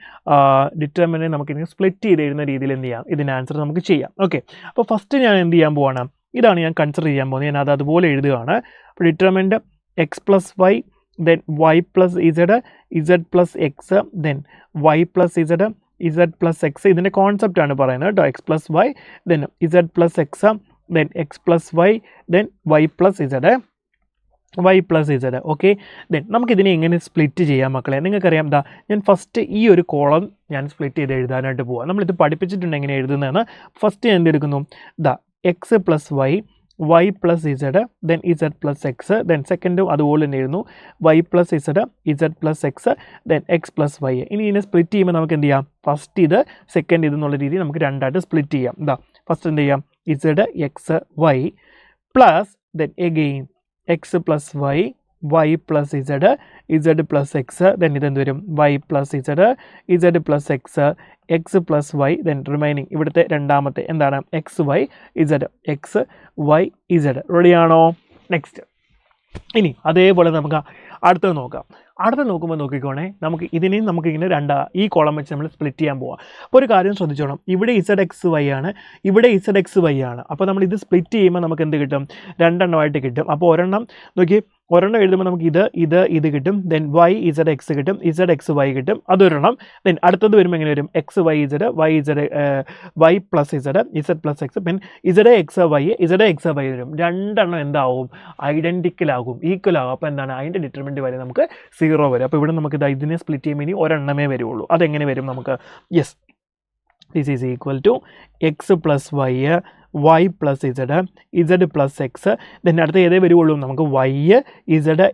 ഡിറ്റർമിനന്റ് നമുക്കിതിങ്ങനെ സ്പ്ലിറ്റ് ചെയ്ത് എഴുതുന്ന രീതിയിൽ എന്ത് ചെയ്യാം, ഇതിൻ്റെ ആൻസർ നമുക്ക് ചെയ്യാം. ഓക്കെ, അപ്പോൾ ഫസ്റ്റ് ഞാൻ എന്ത് ചെയ്യാൻ പോവാണ്, ഇതാണ് ഞാൻ കൺസിഡർ ചെയ്യാൻ പോകുന്നത്. ഞാൻ അത് അതുപോലെ എഴുതുകയാണ്. അപ്പോൾ determinant x plus y, then y plus z, z plus x, then y plus z, z plus x. ഇതിൻ്റെ കോൺസെപ്റ്റാണ് പറയുന്നത് കേട്ടോ. X plus y, then z plus x, then x plus y, then y plus z. Y plus z. Okay, then നമുക്കിതിനെ എങ്ങനെ split ചെയ്യാം മക്കളെ? നിങ്ങൾക്കറിയാം, ദാ ഞാൻ ഫസ്റ്റ് ഈ ഒരു കോളം ഞാൻ സ്പ്ലിറ്റ് ചെയ്ത് എഴുതാനായിട്ട് പോവാം. നമ്മളിത് പഠിപ്പിച്ചിട്ടുണ്ട് എങ്ങനെ എഴുതുന്നതെന്ന്. ഫസ്റ്റ് ഞാൻ എന്തെടുക്കുന്നു, ദാ x plus y, y plus Z, then z plus x, then സെക്കൻഡും അതുപോലെ തന്നെ എഴുതുന്നു, y plus z, z plus x, then x plus y. ഇനി ഇതിനെ സ്പ്ലിറ്റ് ചെയ്യുമ്പോൾ നമുക്ക് എന്ത് ചെയ്യാം? ഫസ്റ്റ് ഇത് സെക്കൻഡ് ഇത് എന്നുള്ള രീതിയിൽ നമുക്ക് രണ്ടായിട്ട് സ്പ്ലിറ്റ് ചെയ്യാം. ദാ ഫസ്റ്റ് എന്ത് ചെയ്യാം? Z x y plus then again x plus y, y plus z, z plus x, then ഇതെന്ത് വരും? Y plus z, z plus x, x plus y, then remaining ഇവിടുത്തെ രണ്ടാമത്തെ എന്താണ്? X y z, x y z. റെഡിയാണോ? Next ഇനി അതേപോലെ നമുക്ക് അടുത്തത് നോക്കാം. അടുത്ത നോക്കുമ്പോൾ നോക്കിക്കോണേ, നമുക്ക് ഇതിനെയും നമുക്കിങ്ങനെ ഈ കോളം വെച്ച് നമ്മൾ സ്പ്ലിറ്റ് ചെയ്യാൻ പോവാം. അപ്പോൾ ഒരു കാര്യം ശ്രദ്ധിച്ചോണം, ഇവിടെ ഇസഡ് എക്സ് വൈ ആണ്, ഇവിടെ ഇസഡ് എക്സ് വൈ ആണ്. അപ്പോൾ നമ്മൾ ഇത് സ്പ്ലിറ്റ് ചെയ്യുമ്പോൾ നമുക്ക് എന്ത് കിട്ടും? രണ്ടെണ്ണമായിട്ട് കിട്ടും. അപ്പോൾ ഒരെണ്ണം എഴുതുമ്പോൾ നമുക്ക് ഇത് കിട്ടും, ദെൻ വൈ ഇസഡ് എക്സ് കിട്ടും, ഇസഡ് എക്സ് വൈ കിട്ടും, അതൊരെണ്ണം. ദെൻ അടുത്തത് വരുമ്പോൾ എങ്ങനെ വരും? X y z, y plus z, z plus x, പിന്നെ ഇസഡ് എക്സ് വൈ വരും. രണ്ടെണ്ണം എന്താവും? ഐഡൻറ്റിക്കൽ ആകും, ഈക്വൽ ആകും. അപ്പോൾ എന്താണ്? അതിൻ്റെ ഡിറ്റർമിനൻറ്റ് വാല്യൂ നമുക്ക് 0 വരും. അപ്പോൾ ഇവിടെ നമുക്ക് ഇതിനെ സ്പ്ലിറ്റ് ചെയ്യുമ്പോൾ ഇനി ഒരെണ്ണമേ വരുള്ളൂ. അതെങ്ങനെ വരും നമുക്ക്? Yes, this is equal to x plus y, y plus z, z plus x, then അടുത്ത ഏതേ വരുള്ളൂ? നമുക്ക് വൈ ഇസഡ്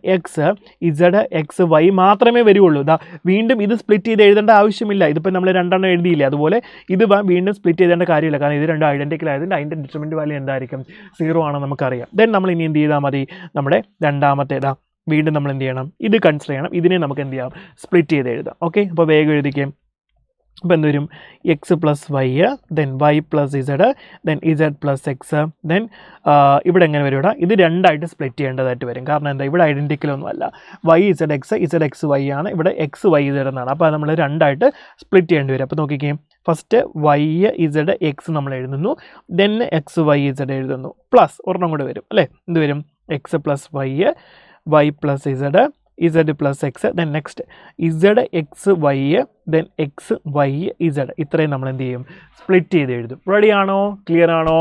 എക്സ് വൈ മാത്രമേ വരുള്ളൂ. വീണ്ടും ഇത് സ്പ്ലിറ്റ് ചെയ്ത് എഴുതേണ്ട ആവശ്യമില്ല. ഇതിപ്പോൾ നമ്മൾ രണ്ടെണ്ണം എഴുതിയില്ലേ, അതുപോലെ ഇത് വീണ്ടും സ്പ്ലിറ്റ് ചെയ്തേണ്ട കാര്യമില്ല. കാരണം ഇത് രണ്ടും ഐഡൻറ്റിക്കൽ ആയതുകൊണ്ട് അതിൻ്റെ ഡിറ്റർമിനൻറ്റ് വാല്യൂ എന്തായിരിക്കും? 0 ആണെന്ന് നമുക്കറിയാം. ദെൻ നമ്മൾ ഇനി എന്ത് ചെയ്താൽ മതി? നമ്മുടെ രണ്ടാമത്തേതാ വീണ്ടും നമ്മൾ എന്ത് ചെയ്യണം? ഇത് കൺസിഡർ ചെയ്യണം. ഇതിനെ നമുക്ക് എന്ത് ചെയ്യാം? സ്പ്ലിറ്റ് ചെയ്ത് എഴുതാം. ഓക്കെ, അപ്പോൾ വേഗം എഴുതിക്കാം. അപ്പോൾ എന്ത് വരും? X plus y, then y plus Z, then z plus x, then ഇവിടെ എങ്ങനെ വരും? ഇവിടെ ഇത് രണ്ടായിട്ട് സ്പ്ലിറ്റ് ചെയ്യേണ്ടതായിട്ട് വരും. കാരണം എന്താ? ഇവിടെ ഐഡൻറ്റിക്കലൊന്നും അല്ല. വൈ ഇസഡ് എക്സ് വൈ ആണ്, ഇവിടെ എക്സ് വൈ ഇസഡ് എന്നാണ്. അപ്പോൾ നമ്മൾ രണ്ടായിട്ട് സ്പ്ലിറ്റ് ചെയ്യേണ്ടി വരും. അപ്പോൾ നോക്കിക്കേ, ഫസ്റ്റ് വൈ ഇസഡ് എക്സ് നമ്മൾ എഴുതുന്നു, ദെൻ എക്സ് വൈ ഇസഡ് എഴുതുന്നു, പ്ലസ് ഒരെണ്ണം കൂടെ വരും അല്ലേ? എന്ത് വരും? X plus y, y plus z, z plus x, then next z x y, then x y z. ഇത്രയും നമ്മൾ എന്ത് ചെയ്യും? സ്പ്ലിറ്റ് ചെയ്ത് എഴുതും. റെഡി ആണോ? ക്ലിയർ ആണോ?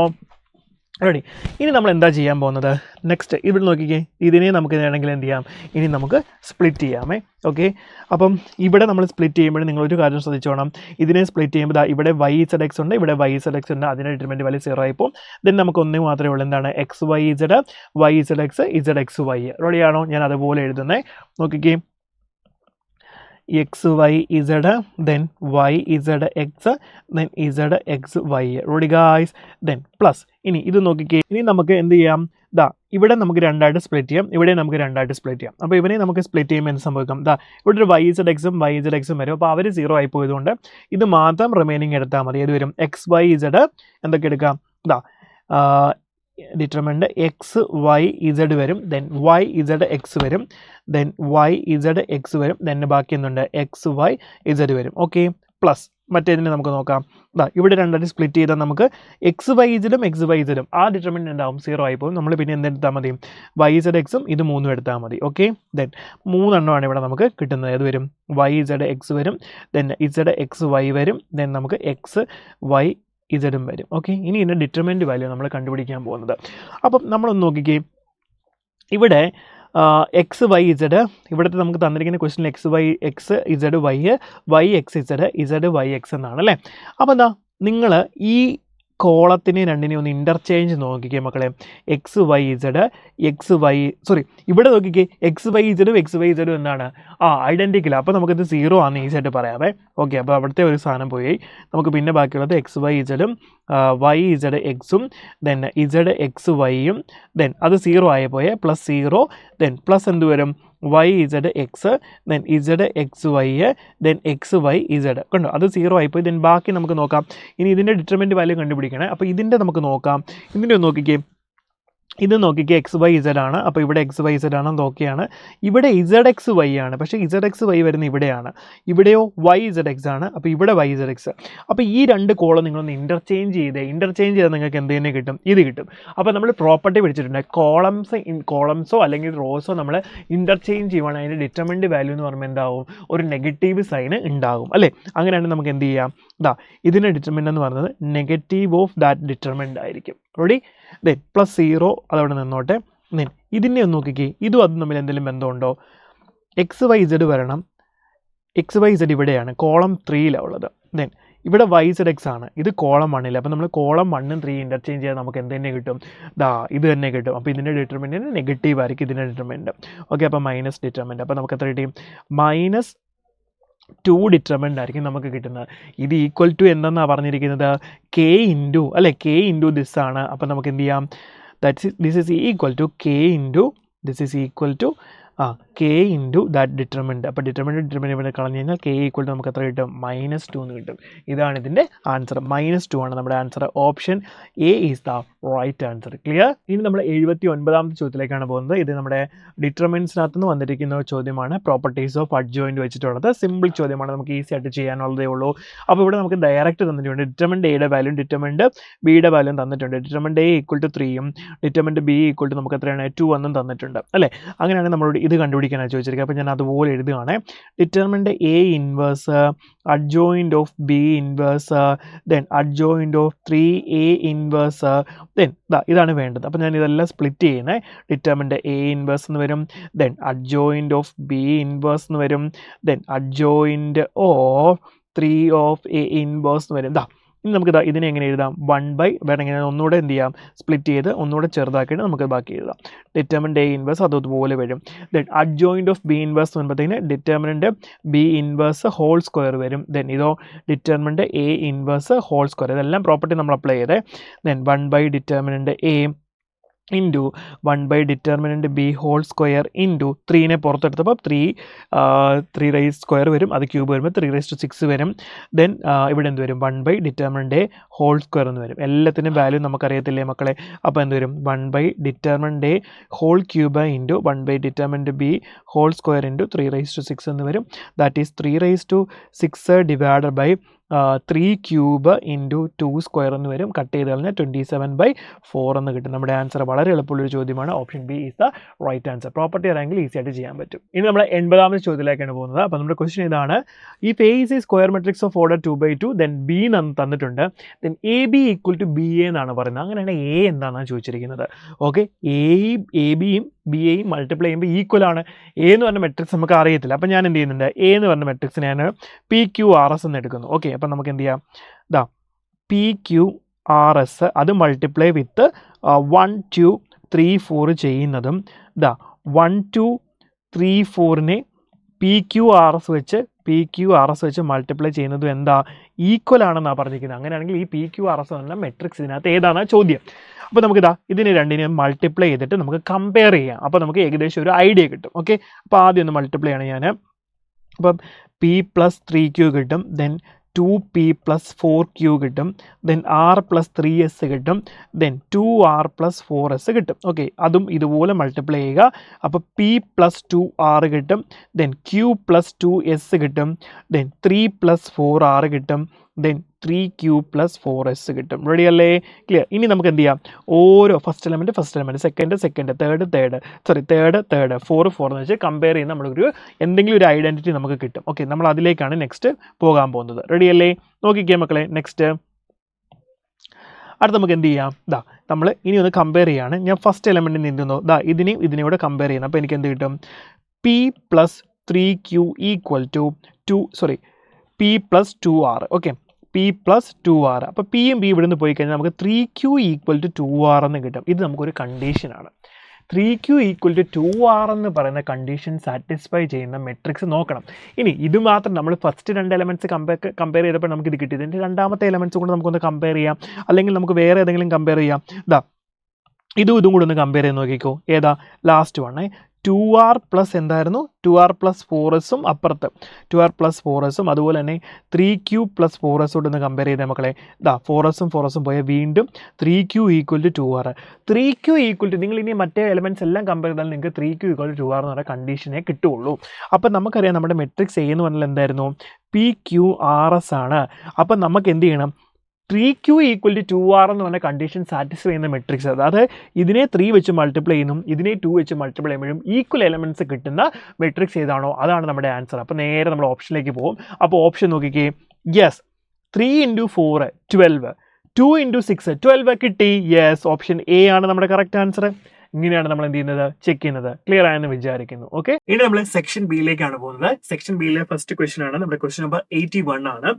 റെഡി. ഇനി നമ്മൾ എന്താ ചെയ്യാൻ പോകുന്നത്? നെക്സ്റ്റ് ഇവിടെ നോക്കിക്കേ, ഇതിനെ നമുക്ക് വേണമെങ്കിൽ എന്ത് ചെയ്യാം? ഇനി നമുക്ക് സ്പ്ലിറ്റ് ചെയ്യാമേ. ഓക്കെ, അപ്പം ഇവിടെ നമ്മൾ സ്പ്ലിറ്റ് ചെയ്യുമ്പോൾ നിങ്ങളൊരു കാര്യം ശ്രദ്ധിച്ചോണം. ഇതിനെ സ്പ്ലിറ്റ് ചെയ്യുമ്പോൾ ഇവിടെ വൈ ഇസഡ് എക്സ് ഉണ്ട്, ഇവിടെ വൈ ഇസഡ് എക്സ് ഉണ്ട്. അതിൻ്റെ ഡിറ്റർമിനൻറ്റ് വാല്യൂ 0 ആയിപ്പോൾ ദെൻ നമുക്ക് ഒന്നേ മാത്രമേ ഉള്ളൂ. എന്താണ്? X y z, y z x, z x y. റെഡിയാണോ? ഞാൻ അതുപോലെ എഴുതുന്നേ. നോക്കിക്കേ, x y z, then y z x, then z x y. Ready guys? Then plus ഇനി ഇത് നോക്കിക്കേ. ഇനി നമുക്ക് എന്ത് ചെയ്യാം? ഇവിടെ നമുക്ക് രണ്ടായിട്ട് സ്പ്ലിറ്റ് ചെയ്യാം, ഇവിടെ നമുക്ക് രണ്ടായിട്ട് സ്പ്ലിറ്റ് ചെയ്യാം. അപ്പോൾ ഇവനെ നമുക്ക് സ്പ്ലിറ്റ് ചെയ്യുമ്പോൾ എന്ത് സംഭവിക്കാം? ഇവിടെ ഒരു വൈ ഇസഡ് എക്സും വരും. അപ്പോൾ അവർ 0 ആയി പോയതുകൊണ്ട് ഇത് മാത്രം റിമൈനിങ് എടുത്താൽ മതി. ഏത് വരും? എക്സ് വൈ ഇസഡ് എന്തൊക്കെ എടുക്കാം? ഡിറ്റർമിനൻറ്റ് എക്സ് വൈ ഇസഡ് വരും, ദെൻ വൈ ഇസഡ് എക്സ് വരും, ദെൻ വൈ ഇസഡ് എക്സ് വരും, ദെൻ ബാക്കി എന്തുണ്ട്? എക്സ് വൈ ഇസഡ് വരും. ഓക്കെ, പ്ലസ് മറ്റേതിനെ നമുക്ക് നോക്കാം. ഇവിടെ രണ്ടായിട്ട് സ്പ്ലിറ്റ് ചെയ്താൽ നമുക്ക് എക്സ് വൈ ഇസഡും ആ ഡിറ്റർമിനൻറ്റ് ഉണ്ടാവും 0 ആയി പോകും. നമ്മൾ പിന്നെ എന്തെടുത്താൽ മതി? വൈ ഇസഡ് എക്സും ഇത് 3 എടുത്താൽ മതി. ഓക്കെ, ദെൻ 3 എണ്ണമാണ് ഇവിടെ നമുക്ക് കിട്ടുന്നത്. ഏത് വരും? വൈ ഇസഡ് എക്സ് വരും, ദെൻ ഇസഡ് എക്സ് വൈ വരും, ദെൻ നമുക്ക് എക്സ് വൈ ഇസഡും വരും. ഓക്കെ, ഇനി ഇതിൻ്റെ ഡിറ്റർമിനൻറ്റ് വാല്യൂ നമ്മൾ കണ്ടുപിടിക്കാൻ പോകുന്നത്. അപ്പം നമ്മളൊന്ന് നോക്കിക്കേ, ഇവിടെ എക്സ് വൈ ഇസഡ്, ഇവിടുത്തെ നമുക്ക് തന്നിരിക്കുന്ന ക്വസ്റ്റ്യനിൽ x z y x z y x എന്നാണ് അല്ലേ? അപ്പോൾ എന്താ നിങ്ങൾ ഈ കോളത്തിനെ രണ്ടിനെയും ഒന്ന് ഇൻ്റർചേഞ്ച് നോക്കിക്കേ മക്കളെ. ഇവിടെ നോക്കിക്കേ, എക്സ് വൈ ഇസഡും എന്താണ്? ഐഡൻറ്റിക്കൽ. അപ്പോൾ നമുക്കിത് 0 ആണെന്ന് ഈസിയായിട്ട് പറയാമേ. ഓക്കെ, അപ്പോൾ അവിടുത്തെ ഒരു സാധനം പോയി. നമുക്ക് പിന്നെ ബാക്കിയുള്ളത് എക്സ് വൈ ഇസഡും വൈ ഇസഡ് എക്സും, ദെൻ ഇസഡ് എക്സ് വൈയും, ദെൻ അത് 0 ആയി പോയേ, പ്ലസ് 0, ദെൻ പ്ലസ് എന്ത് വരും? Y z x, then z x y, then x y z. കണ്ടോ? അത് 0 ആയിപ്പോയി. ദെൻ ബാക്കി നമുക്ക് നോക്കാം. ഇനി ഇതിൻ്റെ ഡിറ്റർമിനൻറ്റ് വാല്യൂ കണ്ടുപിടിക്കണേ. അപ്പോൾ ഇതിൻ്റെ നമുക്ക് നോക്കാം. ഇതിൻ്റെ ഒന്ന് നോക്കിക്കേ, ഇത് നോക്കിക്കേ, എക്സ് വൈ ഇസഡ് ആണ്. അപ്പോൾ ഇവിടെ എക്സ് വൈ ഇസഡ് ആണെന്ന് നോക്കിയാണ്. ഇവിടെ ഇസഡ് എക്സ് വൈ ആണ്, പക്ഷേ ഇസഡ് എക്സ് വൈ വരുന്ന ഇവിടെയാണ്. ഇവിടെയോ വൈ ഇസഡ് എക്സ് ആണ്, അപ്പോൾ ഇവിടെ വൈ ഇസഡ് എക്സ്. അപ്പോൾ ഈ രണ്ട് കോളം നിങ്ങളൊന്ന് ഇൻ്റർചേഞ്ച് ചെയ്താൽ നിങ്ങൾക്ക് എന്ത് തന്നെ കിട്ടും? ഇത് കിട്ടും. അപ്പോൾ നമ്മൾ പ്രോപ്പർട്ടി പഠിച്ചിട്ടുണ്ട്, കോളംസോ അല്ലെങ്കിൽ റോസോ നമ്മൾ ഇൻ്റർചേഞ്ച് ചെയ്യുവാണെങ്കിൽ അതിൻ്റെ ഡിറ്റർമിനൻറ്റ് വാല്യൂ എന്ന് പറയുമ്പോൾ എന്താവും? ഒരു നെഗറ്റീവ് സൈന് ഉണ്ടാകും അല്ലേ? അങ്ങനെയാണെങ്കിൽ നമുക്ക് എന്ത് ചെയ്യാം? ഇതിൻ്റെ ഡിറ്റർമിനൻറ്റ് എന്ന് പറയുന്നത് നെഗറ്റീവ് ഓഫ് ദാറ്റ് ഡിറ്റർമിനൻറ്റ് ആയിരിക്കും. റെഡി? ദെൻ പ്ലസ് 0 അതവിടെ നിന്നോട്ടെ, ഇതിനെ ഒന്ന് നോക്കിക്കേ, ഇതും അതും തമ്മിൽ എന്തെങ്കിലും ബന്ധമുണ്ടോ? XYZ വരണം, XYZ ഇവിടെയാണ് കോളം 3ലാണ് ഉള്ളത്. ദെൻ ഇവിടെ YZX ആണ്, ഇത് കോളം 1ൽ. അപ്പോൾ നമ്മൾ കോളം 1ഉം 3 ഇൻ്റർചേഞ്ച് ചെയ്താൽ നമുക്ക് എന്ത് തന്നെ കിട്ടും? ഇത് തന്നെ കിട്ടും. അപ്പോൾ ഇതിൻ്റെ ഡിറ്റർമിനൻറ്റ് നെഗറ്റീവ് ആയിരിക്കും, ഇതിൻ്റെ ഡിറ്റർമിനൻറ്റ്. ഓക്കെ, അപ്പോൾ മൈനസ് ഡിറ്റർമിനൻറ്റ്. അപ്പോൾ നമുക്ക് എത്ര കിട്ടും? -2 ഡിറ്റർമിനൻ്റ് ആയിരിക്കും നമുക്ക് കിട്ടുന്നത്. ഇത് ഈക്വൽ ടു എന്തെന്നാണ് പറഞ്ഞിരിക്കുന്നത്? K ഇൻറ്റു അല്ലേ, K ഇൻറ്റു ദിസ് ആണ്. അപ്പോൾ നമുക്ക് എന്ത് ചെയ്യാം? This is equal to K into this is equal to K into that determinant. അപ്പോൾ ഡിറ്റർമിനൻ്റ് ഇവിടെ കളഞ്ഞു കഴിഞ്ഞാൽ K ഈക്വൽ ടു നമുക്ക് എത്ര കിട്ടും? -2 എന്ന് കിട്ടും. ഇതാണ് ഇതിൻ്റെ ആൻസർ. -2 ആണ് നമ്മുടെ answer. Option A is the right answer. Clear? ഇനി നമ്മൾ 79ാമത്തെ ചോദ്യത്തിലേക്കാണ് പോകുന്നത്. ഇത് നമ്മുടെ ഡിറ്റർമിനൻസിനകത്ത് നിന്ന് വന്നിരിക്കുന്ന ചോദ്യമാണ്. പ്രോപ്പർട്ടീസ് ഓഫ് അഡ്ജോയിൻറ്റ് വെച്ചിട്ടുള്ളത്. സിമ്പിൾ ചോദ്യമാണ്, നമുക്ക് ഈസി ആയിട്ട് ചെയ്യാനുള്ളതേ ഉള്ളൂ. അപ്പോൾ ഇവിടെ നമുക്ക് ഡയറക്റ്റ് തന്നിട്ടുണ്ട്. ഡിറ്റർമിനൻ്റ് എയുടെ വാല്യൂ ഡിറ്റർമിനൻ്റ് ബിയുടെ വാല്യൂ തന്നിട്ടുണ്ട്. ഡിറ്റർമിനൻ്റ് A ഈക്വൽ ടു 3ഉം ഡിറ്റർമിനൻ്റ് B ഈക്വൽ ടു നമുക്ക് എത്രയാണ്? 2 എന്നും തന്നിട്ടുണ്ട് അല്ലേ? അങ്ങനെയാണ് നമ്മളോട് ഇത് കണ്ടുപിടിക്കാനാണ് ചോദിച്ചിരിക്കുക. അപ്പോൾ ഞാൻ അതുപോലെ എഴുതുകയാണ്. Determinant A inverse adjoint of B inverse then adjoint of 3A inverse then ഇതാണ് വേണ്ടത്. അപ്പോൾ ഞാൻ ഇതെല്ലാം സ്പ്ലിറ്റ് ചെയ്യുന്നത്. ഡിറ്റർമിനൻ്റ് A ഇൻവേഴ്സ് എന്ന് വരും, then adjoint of B inverse എന്ന് വരും, then adjoint of 3 of A inverse എന്ന് വരും. ഇനി നമുക്ക് ഇതിനെ എങ്ങനെ എഴുതാം? 1/, വേണമെങ്കിൽ ഒന്നുകൂടെ എന്ത് ചെയ്യാം? സ്പ്ലിറ്റ് ചെയ്ത് ഒന്നുകൂടെ ചെറുതാക്കിയിട്ട് നമുക്ക് ബാക്കി എഴുതാം. ഡിറ്റർമിനൻ്റ് A ഇൻവേഴ്സ് അതുപോലെ വരും. Then adjoint of B inverse വരുമ്പോഴത്തേന് determinant B inverse whole square വരും. ദെൻ ഇതോ determinant A inverse whole square. ഇതെല്ലാം പ്രോപ്പർട്ടി നമ്മൾ അപ്ലൈ ചെയ്തേ. Then 1/, determinant A into 1/, determinant B whole square into 3നെ പുറത്തെടുത്തപ്പോൾ 3 റൈസ് സ്ക്വയർ വരും, അത് ക്യൂബ് വരുമ്പോൾ 3⁻6 വരും. ദെൻ ഇവിടെ എന്ത് വരും? 1/, ഡിറ്റർമിനൻ്റ് A ഹോൾ സ്ക്വയർ എന്ന് വരും. എല്ലാത്തിനും വാല്യൂ നമുക്കറിയത്തില്ലേ മക്കളെ? അപ്പോൾ എന്ത് വരും? 1/, determinant A whole cube into 1/, determinant B whole square into 3⁻6 എന്ന് വരും. That is 3⁻6 divided by 3 cube into 2 square എന്ന് വരും. കട്ട് ചെയ്ത് കഴിഞ്ഞാൽ 27/4 എന്ന് കിട്ടും. നമ്മുടെ ആൻസർ വളരെ എളുപ്പമുള്ളൊരു ചോദ്യമാണ്. Option B is the right answer. Property അറിയാമെങ്കിൽ ഈസി ആയിട്ട് ചെയ്യാൻ പറ്റും. ഇനി നമ്മൾ 80ാമത്തെ ചോദ്യത്തിലേക്കാണ് പോകുന്നത്. അപ്പോൾ നമ്മുടെ ക്വസ്റ്റ്യൻ ഇതാണ്. ഈ ഫേസ് ഈ square matrix of order 2/2 then B തന്നിട്ടുണ്ട്. Then AB equal to BA എന്നാണ് പറയുന്നത്. അങ്ങനെയാണ് A എന്താണെന്നാണ് ചോദിച്ചിരിക്കുന്നത്. ഓക്കെ, ABയും BAയും മൾട്ടിപ്ലൈ ചെയ്യുമ്പോൾ ഈക്വൽ ആണ്. A എന്ന് പറഞ്ഞ മെട്രിക്സ് നമുക്ക് അറിയത്തില്ല. അപ്പോൾ ഞാൻ എന്ത് ചെയ്യുന്നുണ്ട്? A എന്ന് പറഞ്ഞ മെട്രിക്സ് ഞാൻ PQRS എന്ന് എടുക്കുന്നു. ഓക്കെ, അപ്പോൾ നമുക്ക് എന്ത് ചെയ്യാം? PQRS അത് മൾട്ടിപ്ലൈ വിത്ത് 1 2 3 4 ചെയ്യുന്നതും 1 2 3 4നെ PQRS വെച്ച് മൾട്ടിപ്ലൈ ചെയ്യുന്നതും എന്താ? ഈക്വൽ ആണെന്നാണ് പറഞ്ഞിരിക്കുന്നത്. അങ്ങനെയാണെങ്കിൽ ഈ PQRS എന്ന മെട്രിക്സ് ഇതിനകത്ത് ഏതാണ് ചോദ്യം. അപ്പോൾ നമുക്ക് ഇതിനെ രണ്ടിനെയും മൾട്ടിപ്ലൈ ചെയ്തിട്ട് നമുക്ക് കമ്പയർ ചെയ്യാം. അപ്പോൾ നമുക്ക് ഏകദേശം ഒരു ഐഡിയ കിട്ടും. ഓക്കെ, അപ്പോൾ ആദ്യം ഒന്ന് മൾട്ടിപ്ലൈ ആണ് ഞാൻ. അപ്പം P + 3Q കിട്ടും, ദെൻ 2P + 4Q കിട്ടും, ദെൻ R + 3S കിട്ടും, ദെൻ 2R + 4S കിട്ടും. ഓക്കെ, അതും ഇതുപോലെ മൾട്ടിപ്ലൈ ചെയ്യുക. അപ്പോൾ P + 2R കിട്ടും, ദെൻ Q + 2S കിട്ടും, ദെൻ 3 + 4R കിട്ടും, ദെൻ 3Q + 4S കിട്ടും. റെഡി അല്ലേ? ക്ലിയർ? ഇനി നമുക്ക് എന്ത് ചെയ്യാം? ഓരോ ഫസ്റ്റ് എലമെൻറ്റ് സെക്കൻഡ് തേർഡ് 4 എന്ന് വെച്ച് കമ്പയർ ചെയ്യുന്ന നമ്മളൊരു എന്തെങ്കിലും ഒരു ഐഡൻറ്റിറ്റി നമുക്ക് കിട്ടും. ഓക്കെ, നമ്മൾ അതിലേക്കാണ് നെക്സ്റ്റ് പോകാൻ പോകുന്നത്. റെഡി അല്ലേ? നോക്കിക്കേ മക്കളെ. നെക്സ്റ്റ് അടുത്ത് നമുക്ക് എന്ത് ചെയ്യാം? നമ്മൾ ഇനി ഒന്ന് കമ്പയർ ചെയ്യാണ്. ഞാൻ ഫസ്റ്റ് എലമെൻറ്റിൽ നിന്നുന്നു ഇതിനെ കൂടെ കമ്പയർ ചെയ്യുന്നത്. അപ്പോൾ എനിക്ക് എന്ത് കിട്ടും? P + 3Q equal to P + 2R. Okay, P + 2R. അപ്പോൾ Pയും B ഇവിടെ നിന്ന് പോയി കഴിഞ്ഞാൽ നമുക്ക് 3Q ഈക്വൽ ടു 2R എന്ന് കിട്ടും. ഇത് നമുക്കൊരു കണ്ടീഷനാണ്. 3Q ഈക്വൽ ടു 2R എന്ന് പറയുന്ന കണ്ടീഷൻ സാറ്റിസ്ഫൈ ചെയ്യുന്ന മെട്രിക്സ് നോക്കണം. ഇനി ഇത് മാത്രം നമ്മൾ ഫസ്റ്റ് 2 എലമെൻറ്റ്സ് കമ്പയർ ചെയ്തപ്പോൾ നമുക്ക് ഇത് കിട്ടി. ഇതിൻ്റെ രണ്ടാമത്തെ എലമെൻറ്റ്സ് കൊണ്ട് നമുക്കൊന്ന് കമ്പയർ ചെയ്യാം, അല്ലെങ്കിൽ നമുക്ക് വേറെ ഏതെങ്കിലും കമ്പയർ ചെയ്യാം. ഇതും കൂടെ ഒന്ന് കമ്പയർ ചെയ്ത് നോക്കിക്കോ. ഏതാ? ലാസ്റ്റ് വൺ 2R പ്ലസ് എന്തായിരുന്നു? 2R + 4Sഉം അപ്പുറത്ത് 2R + 4Sഉം അതുപോലെ തന്നെ 3Q + 4Sോട് ഒന്ന് കമ്പയർ ചെയ്തേ മക്കളെ. 4Sഉം പോയാൽ വീണ്ടും 3Q equal to 2R. 3Q equal to നിങ്ങൾ ഇനി മറ്റേ എലമെൻറ്റ്സ് എല്ലാം കമ്പയർ ചെയ്താൽ നിങ്ങൾക്ക് 3Q ഈക്വൽ ടു 2R എന്ന് പറയുന്ന കണ്ടീഷനെ കിട്ടുള്ളൂ. അപ്പം നമുക്കറിയാം നമ്മുടെ മെട്രിക്സ് എന്ന് പറഞ്ഞാൽ എന്തായിരുന്നു? PQRS ആണ്. അപ്പം നമുക്ക് എന്ത് ചെയ്യണം? 3Q ഈക്വൽ ടു 2R എന്ന് പറഞ്ഞ കണ്ടീഷൻ സാറ്റിസ്ഫൈ ചെയ്യുന്ന മെട്രിക്സ്, അതായത് ഇതിനെ 3 വെച്ച് മൾട്ടിപ്ലൈ ചെയ്യുന്നു, ഇതിനെ 2 വെച്ച് മൾട്ടിപ്ലൈ ചെയ്യുമ്പോഴും ഈക്വൽ എലമെൻറ്റ്സ് കിട്ടുന്ന മെട്രിക്സ് ഏതാണോ അതാണ് നമ്മുടെ ആൻസർ. അപ്പോൾ നേരെ നമ്മൾ ഓപ്ഷനിലേക്ക് പോകും. അപ്പോൾ ഓപ്ഷൻ നോക്കിക്കേ. യെസ്, 3 × 4 12, 2 × 6 12 കിട്ടി. യെസ്, ഓപ്ഷൻ A ആണ് നമ്മുടെ കറക്റ്റ് ആൻസർ. ഇങ്ങനെയാണ് നമ്മൾ എന്ത് ചെയ്യുന്നത്, ചെക്ക് ചെയ്യുന്നത്. ക്ലിയർ ആയെന്ന് വിചാരിക്കുന്നു. ഓക്കെ, ഇനി നമ്മൾ സെക്ഷൻ ബിയിലേക്കാണ് പോകുന്നത്. സെക്ഷൻ ബിയിലെ ഫസ്റ്റ് ക്വസ്റ്റൻ ആണ് നമ്മുടെ ക്വസ്റ്റൻ നമ്പർ 81 ആണ്.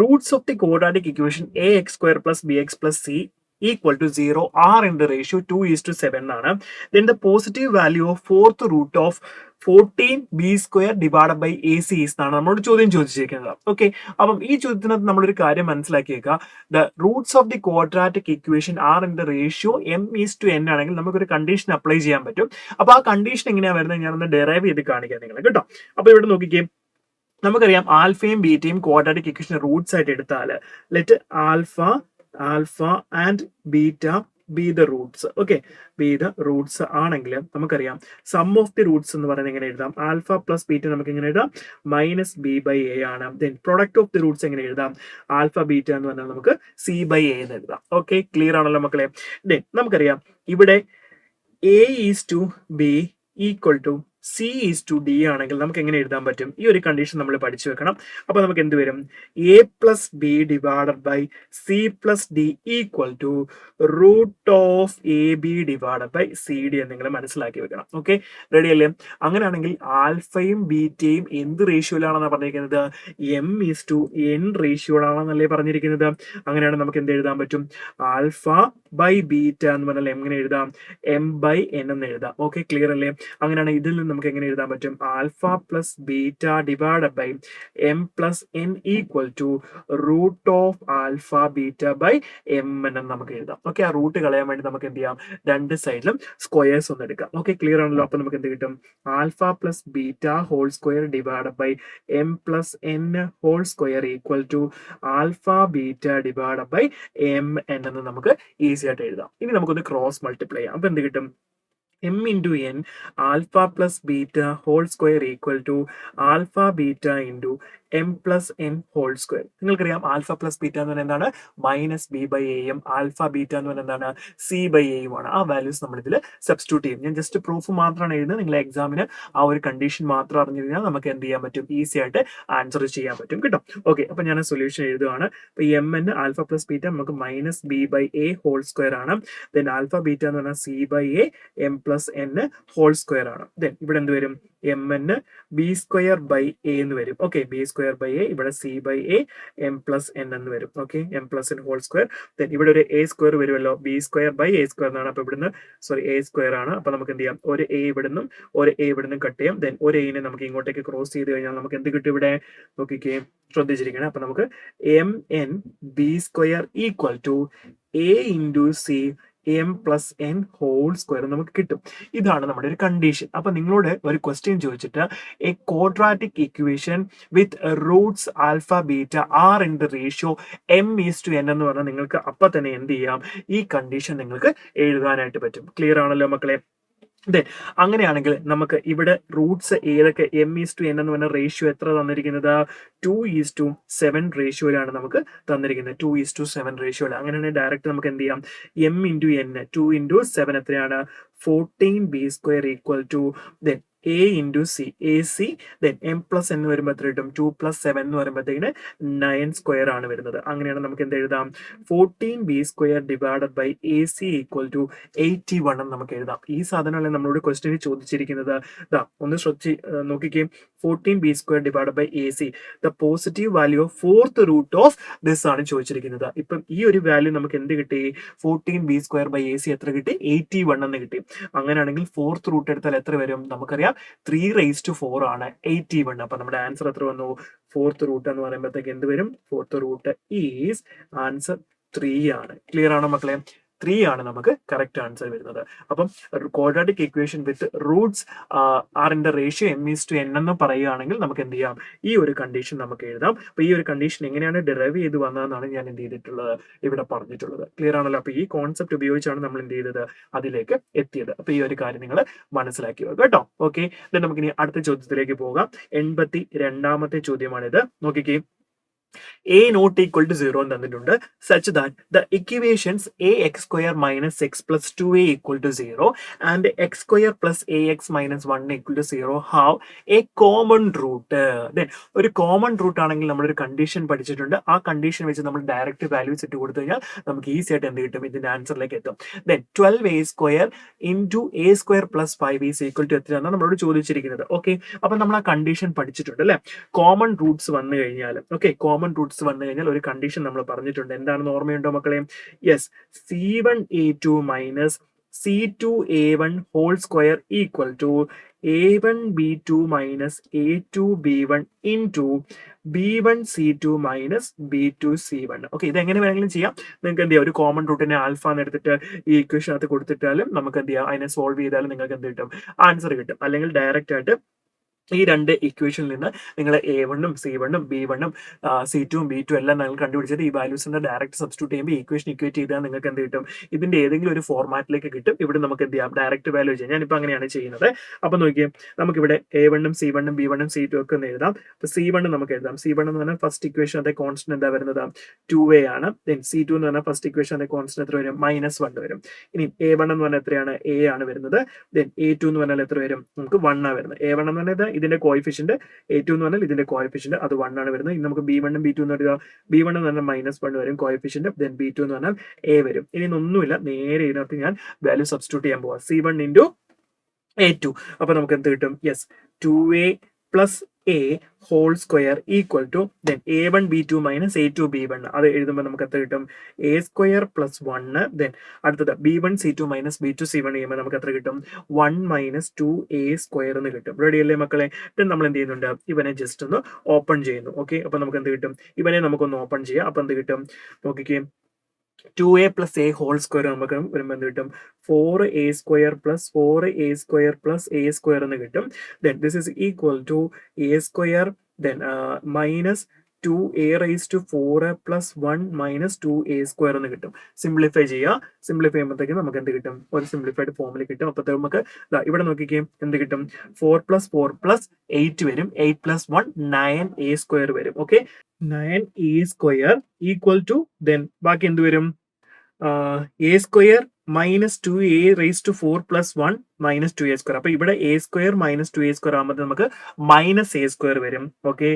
Roots of the quadratic equation ax² + bx + c equal to 0 are in the ratio 2:7 ആണ്. Then the positive value of fourth root of 14b² divided by ac is എന്നാണ് നമ്മളോട് ചോദ്യം ചോദിച്ചിരിക്കുന്നത്. Okay, അപ്പം ഈ ചോദ്യത്തിനകത്ത് നമ്മളൊരു കാര്യം മനസ്സിലാക്കിയേക്കുക. The roots of the quadratic equation are in the ratio m:n ആണെങ്കിൽ നമുക്കൊരു കണ്ടീഷൻ അപ്ലൈ ചെയ്യാൻ പറ്റും. അപ്പൊ ആ കണ്ടീഷൻ എങ്ങനെയാണ് വരുന്നത് ഞാനൊന്ന് ഡെറൈവ് ചെയ്ത് കാണിക്കാം നിങ്ങൾ കേട്ടോ. അപ്പൊ ഇവിടെ നോക്കിക്കേ, നമുക്കറിയാം ആൽഫയും ബീറ്റയും ക്വാഡ്രാറ്റിക് ഇക്വേഷൻ റൂട്ട്സ് ആയിട്ട് എടുത്താൽ let alpha and beta be the Roots. Okay, B the Roots ആണെങ്കിൽ നമുക്കറിയാം സം ഓഫ് ദി റൂട്ട്സ് എന്ന് പറയുന്നത് എങ്ങനെ എഴുതാം, ആൽഫ പ്ലസ് ബീറ്റ നമുക്ക് എങ്ങനെ എഴുതാം, -b/a ആണ്. Then product of the roots എങ്ങനെ എഴുതാം, ആൽഫ ബീറ്റ എന്ന് പറഞ്ഞാൽ നമുക്ക് c/a എന്ന് എഴുതാം. ഓക്കെ, ക്ലിയർ ആണല്ലോ മക്കളെ. ദെൻ നമുക്കറിയാം ഇവിടെ a:b = c:d ആണെങ്കിൽ നമുക്ക് എങ്ങനെ എഴുതാൻ പറ്റും, ഈ ഒരു കണ്ടീഷൻ നമ്മൾ പഠിച്ചു വെക്കണം. അപ്പൊ നമുക്ക് എന്ത് വരും, a + b divided by c + d = √ab divided by cd എന്ന് നിങ്ങൾ മനസ്സിലാക്കി വെക്കണം. ഓക്കെ, റെഡി അല്ലേ? അങ്ങനെയാണെങ്കിൽ ആൽഫയും ബീറ്റയും എന്ത് റേഷ്യോയിലാണെന്നാണ് പറഞ്ഞിരിക്കുന്നത്, m:n റേഷ്യോയിലാണെന്നല്ലേ പറഞ്ഞിരിക്കുന്നത്. അങ്ങനെയാണെങ്കിൽ നമുക്ക് എന്ത് എഴുതാൻ പറ്റും, ആൽഫ ബൈ ബീറ്റ എന്ന് പറഞ്ഞാൽ എങ്ങനെ എഴുതാം, m/n എന്ന് എഴുതാം. ഓക്കെ, ക്ലിയർ അല്ലേ? അങ്ങനെയാണെങ്കിൽ ഇതിൽ നിന്ന് നമുക്ക് എങ്ങനെ എഴുതാൻ പറ്റും, alpha plus beta divide by m + n = √alpha beta by mn എന്ന് നമുക്ക് എഴുതാം. ഓക്കെ, ആ റൂട്ട് കളയാൻ വേണ്ടി നമുക്ക് എന്ത് ചെയ്യാം, രണ്ട് സൈഡിലും സ്ക്വയേഴ്സ് ഒന്ന് എടുക്കാം. ഓക്കെ, ക്ലിയർ ആണല്ലോ? അപ്പൊ നമുക്ക് എന്ത് കിട്ടും, alpha plus beta whole square divide by m + n whole square = alpha beta divide by mn എന്ന് നമുക്ക് ഈസി ആയിട്ട് എഴുതാം. ഇനി നമുക്കൊന്ന് ക്രോസ് മൾട്ടിപ്ലൈ ചെയ്യാം. അപ്പൊ എന്ത് കിട്ടും, m/n alpha plus beta whole square = alpha beta into m + n whole square. നിങ്ങൾക്കറിയാം ആൽഫ പ്ലസ് ബീറ്റ എന്ന് പറഞ്ഞാൽ എന്താണ്, -b/am. ആൽഫ ബീറ്റ എന്ന് പറഞ്ഞാൽ എന്താണ്, c/a ആണ്. ആ വാല്യൂസ് നമ്മൾ ഇതിൽ സബ്സ്റ്റിറ്റ്യൂട്ട് ചെയ്യും. ഞാൻ ജസ്റ്റ് പ്രൂഫ് മാത്രമാണ് എഴുതുന്നത്. നിങ്ങൾ എക്സാമിന് ആ ഒരു കണ്ടീഷൻ മാത്രം അറിഞ്ഞു കഴിഞ്ഞാൽ നമുക്ക് എന്ത് ചെയ്യാൻ പറ്റും, ഈസി ആയിട്ട് ആൻസർ ചെയ്യാൻ പറ്റും കേട്ടോ. ഓക്കെ, അപ്പൊ ഞാൻ സൊല്യൂഷൻ എഴുതുകയാണ്. അപ്പൊ mn ആൽഫ പ്ലസ് ബീറ്റ നമുക്ക് -b/a ഹോൾ സ്ക്വയർ ആണ്. ദെൻ ആൽഫ ബീറ്റ എന്ന് പറഞ്ഞാൽ c/a m + n whole square ആണ്. ദെൻ ഇവിടെ എന്ത് വരും, mn b² a എന്ന് വരും. ഓക്കെ, b² a, ഇവിടെ c/a m + n എന്ന് വരും. Okay, m + n whole square. Then ഇവിടെ ഒരു a² വരുമല്ലോ, b² a² എന്നാണ്. അപ്പൊ ഇവിടുന്ന് a² ആണ്. അപ്പൊ നമുക്ക് എന്ത് ചെയ്യാം, ഒരു a ഇവിടുന്നും ഒരു a ഇവിടുന്നും കട്ട് ചെയ്യാം. ദെൻ ഒരു a നെ നമുക്ക് ഇങ്ങോട്ടേക്ക് ക്രോസ് ചെയ്ത് കഴിഞ്ഞാൽ നമുക്ക് എന്ത് കിട്ടും, ഇവിടെ നോക്കിക്കേ, ശ്രദ്ധിച്ചിരിക്കണം. അപ്പൊ നമുക്ക് mn b² = a × c m + n whole square നമുക്ക് കിട്ടും. ഇതാണ് നമ്മുടെ ഒരു കണ്ടീഷൻ. അപ്പൊ നിങ്ങളോട് ഒരു ക്വസ്റ്റ്യൻ ചോദിച്ചിട്ട് A quadratic equation with Roots alpha beta R in the ratio m:n എന്ന് പറഞ്ഞാൽ നിങ്ങൾക്ക് അപ്പൊ തന്നെ എന്ത് ചെയ്യാം, ഈ കണ്ടീഷൻ നിങ്ങൾക്ക് എഴുതാനായിട്ട് പറ്റും. ക്ലിയർ ആണല്ലോ മക്കളെ? അങ്ങനെയാണെങ്കിൽ നമുക്ക് ഇവിടെ റൂട്ട്സ് ഏതൊക്കെ, m:n എന്ന് പറഞ്ഞ റേഷ്യോ എത്ര തന്നിരിക്കുന്നത്, 2:7 റേഷ്യോയിലാണ് നമുക്ക് തന്നിരിക്കുന്നത്. 2:7 റേഷ്യോയിൽ. അങ്ങനെയാണെങ്കിൽ ഡയറക്റ്റ് നമുക്ക് എന്ത് ചെയ്യാം, m × n 2 × 7 എത്രയാണ്, 14b² = a × c ac. Then m + n വരുമ്പോൾ എത്ര കിട്ടും, 2 + 7 എന്ന് വരുമ്പോഴത്തേക്കിന് 9² ആണ് വരുന്നത്. അങ്ങനെയാണ് നമുക്ക് എന്ത് എഴുതാം, 14b² ഡിവൈഡഡ് ബൈ ac = 81 എന്ന് നമുക്ക് എഴുതാം. ഈ സാധനമല്ലേ നമ്മളോട് ക്വസ്റ്റ്യൻ ചോദിച്ചിരിക്കുന്നത്. ഒന്ന് ശ്രദ്ധിച്ച് നോക്കിക്കേ, 14b² divided by ac, the positive value of fourth root of this ആണ് ചോദിച്ചിരിക്കുന്നത്. ഇപ്പം ഈ ഒരു വാല്യൂ നമുക്ക് എന്ത് കിട്ടി, 14b² ac എത്ര കിട്ടി, 81 എന്ന് കിട്ടി. അങ്ങനെയാണെങ്കിൽ ഫോർത്ത് റൂട്ട് എടുത്താൽ എത്ര വരും, നമുക്കറിയാം 3⁴ ആണ് 81. അപ്പൊ നമ്മുടെ ആൻസർ എത്ര വന്നു, ഫോർത്ത് റൂട്ട് എന്ന് പറയുമ്പോഴത്തേക്ക് എന്ത് വരും, ഫോർത്ത് റൂട്ട് ഈസ് ആൻസർ 3 ആണ്. ക്ലിയർ ആണോ മക്കളെ? 3 ആണ് നമുക്ക് കറക്റ്റ് ആൻസർ വരുന്നത്. അപ്പം quadratic equation with roots are in the ratio m:n എന്ന് പറയുകയാണെങ്കിൽ നമുക്ക് എന്ത് ചെയ്യാം, ഈ ഒരു കണ്ടീഷൻ നമുക്ക് എഴുതാം. അപ്പൊ ഈ ഒരു കണ്ടീഷൻ എങ്ങനെയാണ് ഡിറൈവ് ചെയ്ത് വന്നതെന്നാണ് ഞാൻ എന്ത് ചെയ്തിട്ടുള്ളത്, ഇവിടെ പറഞ്ഞിട്ടുള്ളത്. ക്ലിയർ ആണല്ലോ? അപ്പൊ ഈ കോൺസെപ്റ്റ് ഉപയോഗിച്ചാണ് നമ്മൾ എന്ത് ചെയ്തത്, അതിലേക്ക് എത്തിയത്. അപ്പൊ ഈ ഒരു കാര്യം നിങ്ങൾ മനസ്സിലാക്കി വെക്കുക കേട്ടോ. ഓക്കെ, നമുക്ക് ഇനി അടുത്ത ചോദ്യത്തിലേക്ക് പോകാം. 82ാമത്തെ ചോദ്യമാണിത്. നോക്കിക്കേ, a not equal to 0 എന്ന് തന്നിട്ടുണ്ട് such that the equations ax square minus x plus 2a equal to 0 and x square plus ax minus 1 equal to 0 have a common root. Then ഒരു കോമൺ റൂട്ട് ആണെങ്കിൽ നമ്മളൊരു condition പഠിച്ചിട്ടുണ്ട്. ആ condition വെച്ച് നമ്മൾ direct values ഇട്ട് കൊടുത്തു കഴിഞ്ഞാൽ നമുക്ക് ഈസി ആയിട്ട് എന്ത് കിട്ടും, ഇതിന്റെ ആൻസറിലേക്ക് എത്തും. Then 12a square into a square plus 5 is equal to എത്രയാണ് നമ്മളോട് ചോദിച്ചിരിക്കുന്നത്. ഓക്കെ, അപ്പൊ നമ്മൾ ആ കണ്ടീഷൻ പഠിച്ചിട്ടുണ്ട് അല്ലെ. കോമൺ റൂട്ട്സ് വന്നു കഴിഞ്ഞാൽ കോമൺ റൂട്ട്സ് വന്നു കഴിഞ്ഞാൽ ഒരു കണ്ടീഷൻ നമ്മൾ പറഞ്ഞിട്ടുണ്ട്. എന്താണെന്ന് ഓർമ്മയുണ്ടോ മക്കളെ? Yes, C1a2 minus C2a1 whole square equal to A1b2 minus A2b1 into B1c2 minus B2c1. Okay, ഇത് എങ്ങനെ വേണമെങ്കിലും ചെയ്യാം. നിങ്ങൾക്ക് എന്ത് ചെയ്യാം, ഒരു കോമൺ റൂട്ടിനെ ആൽഫ എന്ന് എടുത്തിട്ട് ഈ ഇക്വേഷനകത്ത് കൊടുത്തിട്ടാലും നമുക്ക് എന്ത് ചെയ്യാം, അതിനെ സോൾവ് ചെയ്താലും നിങ്ങൾക്ക് എന്ത് കിട്ടും, ആൻസർ കിട്ടും. അല്ലെങ്കിൽ ഡയറക്റ്റ് ആയിട്ട് ഈ രണ്ട് ഇക്വേഷനിൽ നിന്ന് നിങ്ങൾ A1ഉം C1ഉം B1ഉം C2ഉം B2 എല്ലാം നിങ്ങൾ കണ്ടുപിടിച്ചിട്ട് ഈ വാല്യൂസിന്റെ ഡയറക്റ്റ് സബ്സ്റ്റിറ്റ്യൂട്ട് ചെയ്യുമ്പോൾ ഇക്വേഷൻ ഇക്വേറ്റ് ചെയ്താൽ നിങ്ങൾക്ക് എന്ത് കിട്ടും, ഇതിന്റെ ഏതെങ്കിലും ഒരു ഫോർമാറ്റിലേക്ക് കിട്ടും. ഇവിടെ നമുക്ക് എന്ത് ചെയ്യാം, ഡയറക്റ്റ് വാല്യൂ ചെയ്യാം. ഞാനിപ്പോൾ അങ്ങനെയാണ് ചെയ്യുന്നത്. അപ്പൊ നോക്കിയാൽ നമുക്കിവിടെ A1ഉം C1ഉം B1ഉം C2 ഒക്കെ ഒന്ന് എഴുതാം. അപ്പൊ C1 നമുക്ക് എഴുതാം. C1 എന്ന് പറഞ്ഞാൽ ഫസ്റ്റ് ഇക്വേഷൻ അതേ കോൺസ്റ്റന്റ് എന്താ വരുന്നത്, 2a ആണ്. ദെൻ C2 എന്ന് പറഞ്ഞാൽ ഫസ്റ്റ് ഇക്വേഷൻ അതേ കോൺസ്റ്റന്റ് എത്ര വരും, -1 വരും. ഇനി A1 എന്ന് പറഞ്ഞാൽ എത്രയാണ്, a ആണ് വരുന്നത്. ദെൻ A2 എന്ന് പറഞ്ഞാൽ എത്ര വരും, നമുക്ക് 1 ആണ് വരുന്നത്. A1 എന്ന് പറഞ്ഞാൽ ഇതിന്റെ കോഎഫിഷ്യന്റ്, A2 എന്ന് പറഞ്ഞാൽ ഇതിന്റെ കോഎഫിഷ്യന്റ്, അത് 1 ആണ് വരുന്നത്. ഇനി നമുക്ക് B1ഉം B2 എന്ന് പറയുക, B1 എന്ന് പറഞ്ഞാൽ -1 വരും കോഎഫിഷ്യന്റ്. ദെൻ B2 എന്ന് പറഞ്ഞാൽ a വരും. ഇനി ഒന്നുമില്ല, നേരെ ഇതിനകത്ത് ഞാൻ വാല്യൂ സബ്സ്റ്റിറ്റ്യൂട്ട് ചെയ്യാൻ പോവാം. C1 into A2. അപ്പൊ നമുക്ക് എന്ത് കിട്ടും, yes, 2a plus a whole square equal to then A1b2 minus A2b1. അത് എഴുതുമ്പോൾ നമുക്ക് എത്ര കിട്ടും, a സ്ക്വയർ പ്ലസ് 1. ദെൻ അടുത്തത് B1c2 മൈനസ് B2c1 ചെയ്യുമ്പോൾ നമുക്ക് എത്ര കിട്ടും, 1 മൈനസ് 2a സ്ക്വയർ എന്ന് കിട്ടും. റെഡി അല്ലേ മക്കളെ? ദെൻ നമ്മൾ എന്ത് ചെയ്യുന്നുണ്ട്, ഇവനെ ജസ്റ്റ് ഒന്ന് ഓപ്പൺ ചെയ്യുന്നു. ഓക്കെ, അപ്പൊ നമുക്ക് എന്ത് കിട്ടും, ഇവനെ നമുക്കൊന്ന് ഓപ്പൺ ചെയ്യാം. അപ്പൊ എന്ത് കിട്ടും നോക്കിക്കേ, 2a plus a whole square നമുക്ക് വരുമ്പോൾ എന്ത് കിട്ടും, 4a square plus 4a square plus a square എന്ന് കിട്ടും. Then this is equal to a square then minus 2a raise to 4 plus 1 minus 2a square എന്ന് കിട്ടും. സിംപ്ലിഫൈ ചെയ്യുക. സിംപ്ലിഫൈ ചെയ്യുമ്പോഴത്തേക്കും നമുക്ക് എന്ത് കിട്ടും, ഒരു സിംപ്ലിഫൈഡ് ഫോമിൽ കിട്ടും. അപ്പൊ നമുക്ക് ഇവിടെ നോക്കിക്കേ, എന്ത് കിട്ടും, 4 പ്ലസ് 4 പ്ലസ് 8 വരും. 8 പ്ലസ് 1 9a സ്ക്വയർ വരും. Okay, 9a square equal to then ബാക്കി എന്ത് വരും, a square minus 2a raise to 4 plus 1 minus 2a square. അപ്പൊ ഇവിടെ a square minus 2a square ആകുമ്പോൾ നമുക്ക് മൈനസ് a സ്ക്വയർ വരും. Okay,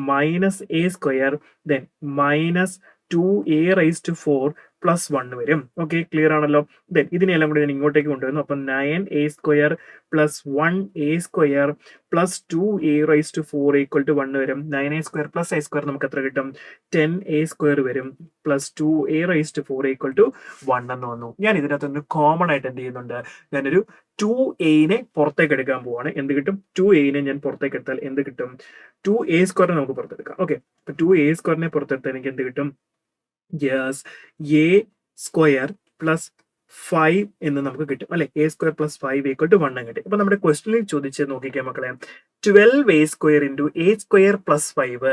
minus a square then minus 2a raise to 4 plus 1 വരും. Okay, clear ആണല്ലോ? ദെൻ ഇതിനെല്ലാം കൂടി ഞാൻ ഇങ്ങോട്ടേക്ക് കൊണ്ടുവരുന്നു. അപ്പൊ 9a square plus 1a square plus 2a raise to 4 equal to 1 വരും. 9a square plus a square നമുക്ക് എത്ര കിട്ടും, 10a സ്ക്വയർ വരും. Plus 2a raise to 4 equal to 1 എന്ന് വന്നു. ഞാൻ ഇതിനകത്തൊന്ന് കോമൺ ആയിട്ട് എന്ത് ചെയ്യുന്നുണ്ട്, ഞാനൊരു 2a പുറത്തേക്ക് എടുക്കാൻ പോവാണ്. എന്ത് കിട്ടും, 2a ഞാൻ പുറത്തേക്ക് എടുത്താൽ എന്ത് കിട്ടും, 2a സ്ക്വയർ നമുക്ക് പുറത്തെടുക്കാം. ഓക്കെ, അപ്പൊ 2a സ്ക്വയറിനെ പുറത്തെടുത്താൽ എനിക്ക് എന്ത് കിട്ടും, യെസ്, a സ്ക്വയർ പ്ലസ് 5 എന്ന് നമുക്ക് കിട്ടും അല്ലെ. a square plus 5 equal to 1 കിട്ടും. അപ്പൊ നമ്മുടെ ക്വസ്റ്റനിൽ ചോദിച്ച് നോക്കിക്കാം മക്കളെ, 12a square into a square plus 5,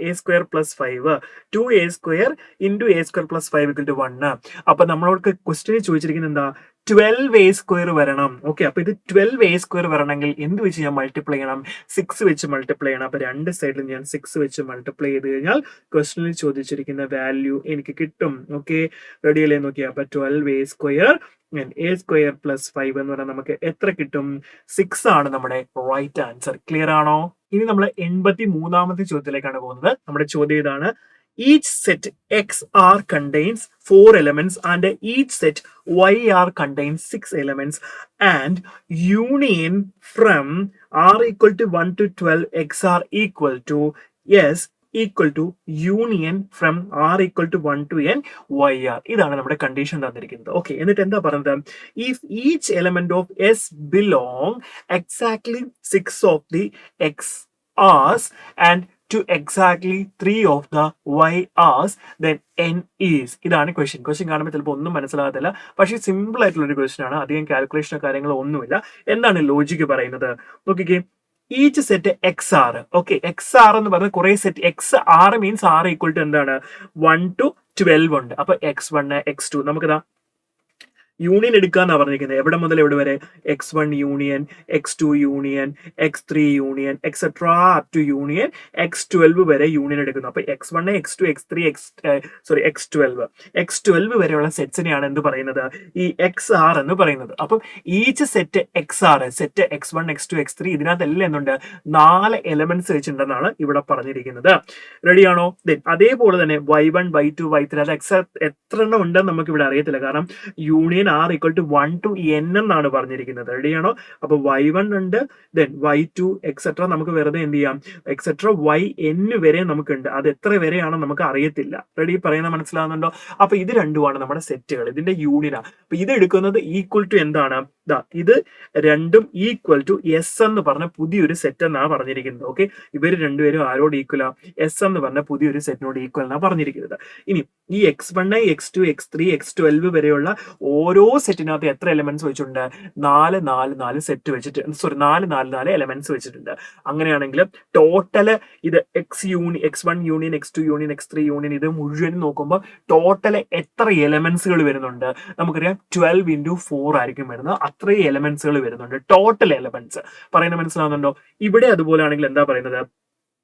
a square plus 5 2a square into a square plus 5 equal to 1. അപ്പൊ നമ്മളോട് ക്വസ്റ്റനിൽ ചോദിച്ചിരിക്കുന്നത് എന്താ, 12a സ്ക്വയർ വരണം. ഓക്കെ, അപ്പൊ ഇത് 12a സ്ക്വയർ വരണമെങ്കിൽ എന്ത് വെച്ച് ഞാൻ മൾട്ടിപ്ലൈ ചെയ്യണം, 6 വെച്ച് മൾട്ടിപ്ലൈ ചെയ്യണം. അപ്പൊ രണ്ട് സൈഡിലും ഞാൻ 6 വെച്ച് മൾട്ടിപ്ലൈ ചെയ്ത് കഴിഞ്ഞാൽ ക്വസ്റ്റനിൽ ചോദിച്ചിരിക്കുന്ന വാല്യൂ എനിക്ക് കിട്ടും. ഓക്കെ, റെഡി അല്ലേ? നോക്കിയാൽ അപ്പൊ 12a square a square plus 5 എന്ന് പറഞ്ഞാൽ നമുക്ക് എത്ര കിട്ടും, 6 ആണ് നമ്മുടെ റൈറ്റ് ആൻസർ. ക്ലിയർ ആണോ? ഇനി നമ്മൾ 83ാമത്തെ ചോദ്യത്തിലേക്കാണ് പോകുന്നത്. നമ്മുടെ ചോദ്യം ഇതാണ്, each set XR contains 4 elements and each set YR contains 6 elements and union from R equal to 1 to 12 XR equal to S equal to union from R equal to 1 to N YR. ഇതാണ് നമ്മുടെ condition തന്നിരിക്കുന്നത്. Okay, എന്നിട്ട് എന്താ പറയുന്നത്, if each element of S belong exactly 6 of the XRs and to exactly 3 of the YRs, then N is. ഇതാണ് question കാണുമ്പോൾ ചിലപ്പോൾ ഒന്നും മനസ്സിലാകത്തില്ല, പക്ഷേ സിമ്പിൾ ആയിട്ടുള്ള ഒരു ക്വസ്റ്റ്യൻ ആണ്. അധികം കാൽക്കുലേഷനോ കാര്യങ്ങളോ ഒന്നുമില്ല. എന്താണ് ലോജിക്ക് പറയുന്നത് നോക്കിക്കേ, each set X R. Okay, X R എന്ന് പറഞ്ഞാൽ കുറെ set, X R means R equal to എന്താണ്, 1 to 12 ഉണ്ട്. അപ്പൊ x1 x2 നമുക്കിതാ യൂണിയൻ എടുക്കാന്നാ പറഞ്ഞിരിക്കുന്നത്. എവിടെ മുതൽ എവിടെ വരെ? x1 union, x2 union, x3 union etcetera up to union x12 വരെ യൂണിയൻ എടുക്കുന്നു. അപ്പൊ x1, x2, x3, x12 വരെയുള്ള സെറ്റ്സിനെയാണ് എന്ത് പറയുന്നത്? ഈ XR എന്ന് പറയുന്നത്. അപ്പം each set XR, set x1, x2, x3 ഇതിനകത്ത് എല്ലാം എന്തുണ്ട്? 4 എലമെന്റ്സ് വെച്ചിട്ടുണ്ടെന്നാണ് ഇവിടെ പറഞ്ഞിരിക്കുന്നത്. റെഡിയാണോ? അതേപോലെ തന്നെ y1, y2, y3 അത് എത്ര എണ്ണം ഉണ്ടെന്ന് നമുക്ക് ഇവിടെ അറിയത്തില്ല. കാരണം യൂണിയൻ R = 1 to n എന്നാണ് പറഞ്ഞിരിക്കുന്നത്. റെഡിയാണോ? അപ്പൊ y1 ഉണ്ട്, y2 എക്സെട്ര നമുക്ക് വെറുതെ എന്ത് ചെയ്യാം? എക്സെട്ര yn വരെ നമുക്കുണ്ട്. അത് എത്ര വരെയാണ് നമുക്ക് അറിയത്തില്ല. റെഡി? പറയുന്നത് മനസ്സിലാവുന്നുണ്ടോ? അപ്പൊ ഇത് രണ്ടുമാണ് നമ്മുടെ സെറ്റുകൾ, ഇതിന്റെ യൂണിയനാ. അപ്പൊ ഇത് എടുക്കുന്നത് ഈക്വൽ ടു എന്താണ്? ഇത് രണ്ടും ഈക്വൽ ടു എസ് എന്ന് പറഞ്ഞ പുതിയൊരു സെറ്റ് എന്നാണ് പറഞ്ഞിരിക്കുന്നത്. ഓക്കെ, ഇവർ രണ്ടുപേരും ആരോട് ഈക്വലാ? എസ് എന്ന് പറഞ്ഞ പുതിയൊരു സെറ്റിനോട് ഈക്വൽ എന്നാണ് പറഞ്ഞിരിക്കുന്നത്. ഇനി ഈ x1, x2, x3, x12 വരെയുള്ള ഓരോ സെറ്റിനകത്ത് എത്ര എലമെന്റ്സ് വെച്ചിട്ടുണ്ട്? 4 സെറ്റ് വെച്ചിട്ട്, 4 എലമെന്റ്സ് വെച്ചിട്ടുണ്ട്. അങ്ങനെയാണെങ്കിൽ ടോട്ടല് ഇത് x1 union, x2 union, x3 union ഇത് മുഴുവൻ നോക്കുമ്പോൾ ടോട്ടല് എത്ര എലമെന്റ്സുകൾ വരുന്നുണ്ട്? നമുക്കറിയാം 12 × 4 ആയിരിക്കും വരുന്നത്. അത്രയും എലമെന്റ്സുകൾ വരുന്നുണ്ട്, ടോട്ടൽ എലമെന്റ്സ്. പറയുന്നത് മനസ്സിലാവുന്നുണ്ടോ? ഇവിടെ അതുപോലെ ആണെങ്കിൽ എന്താ പറയുന്നത്?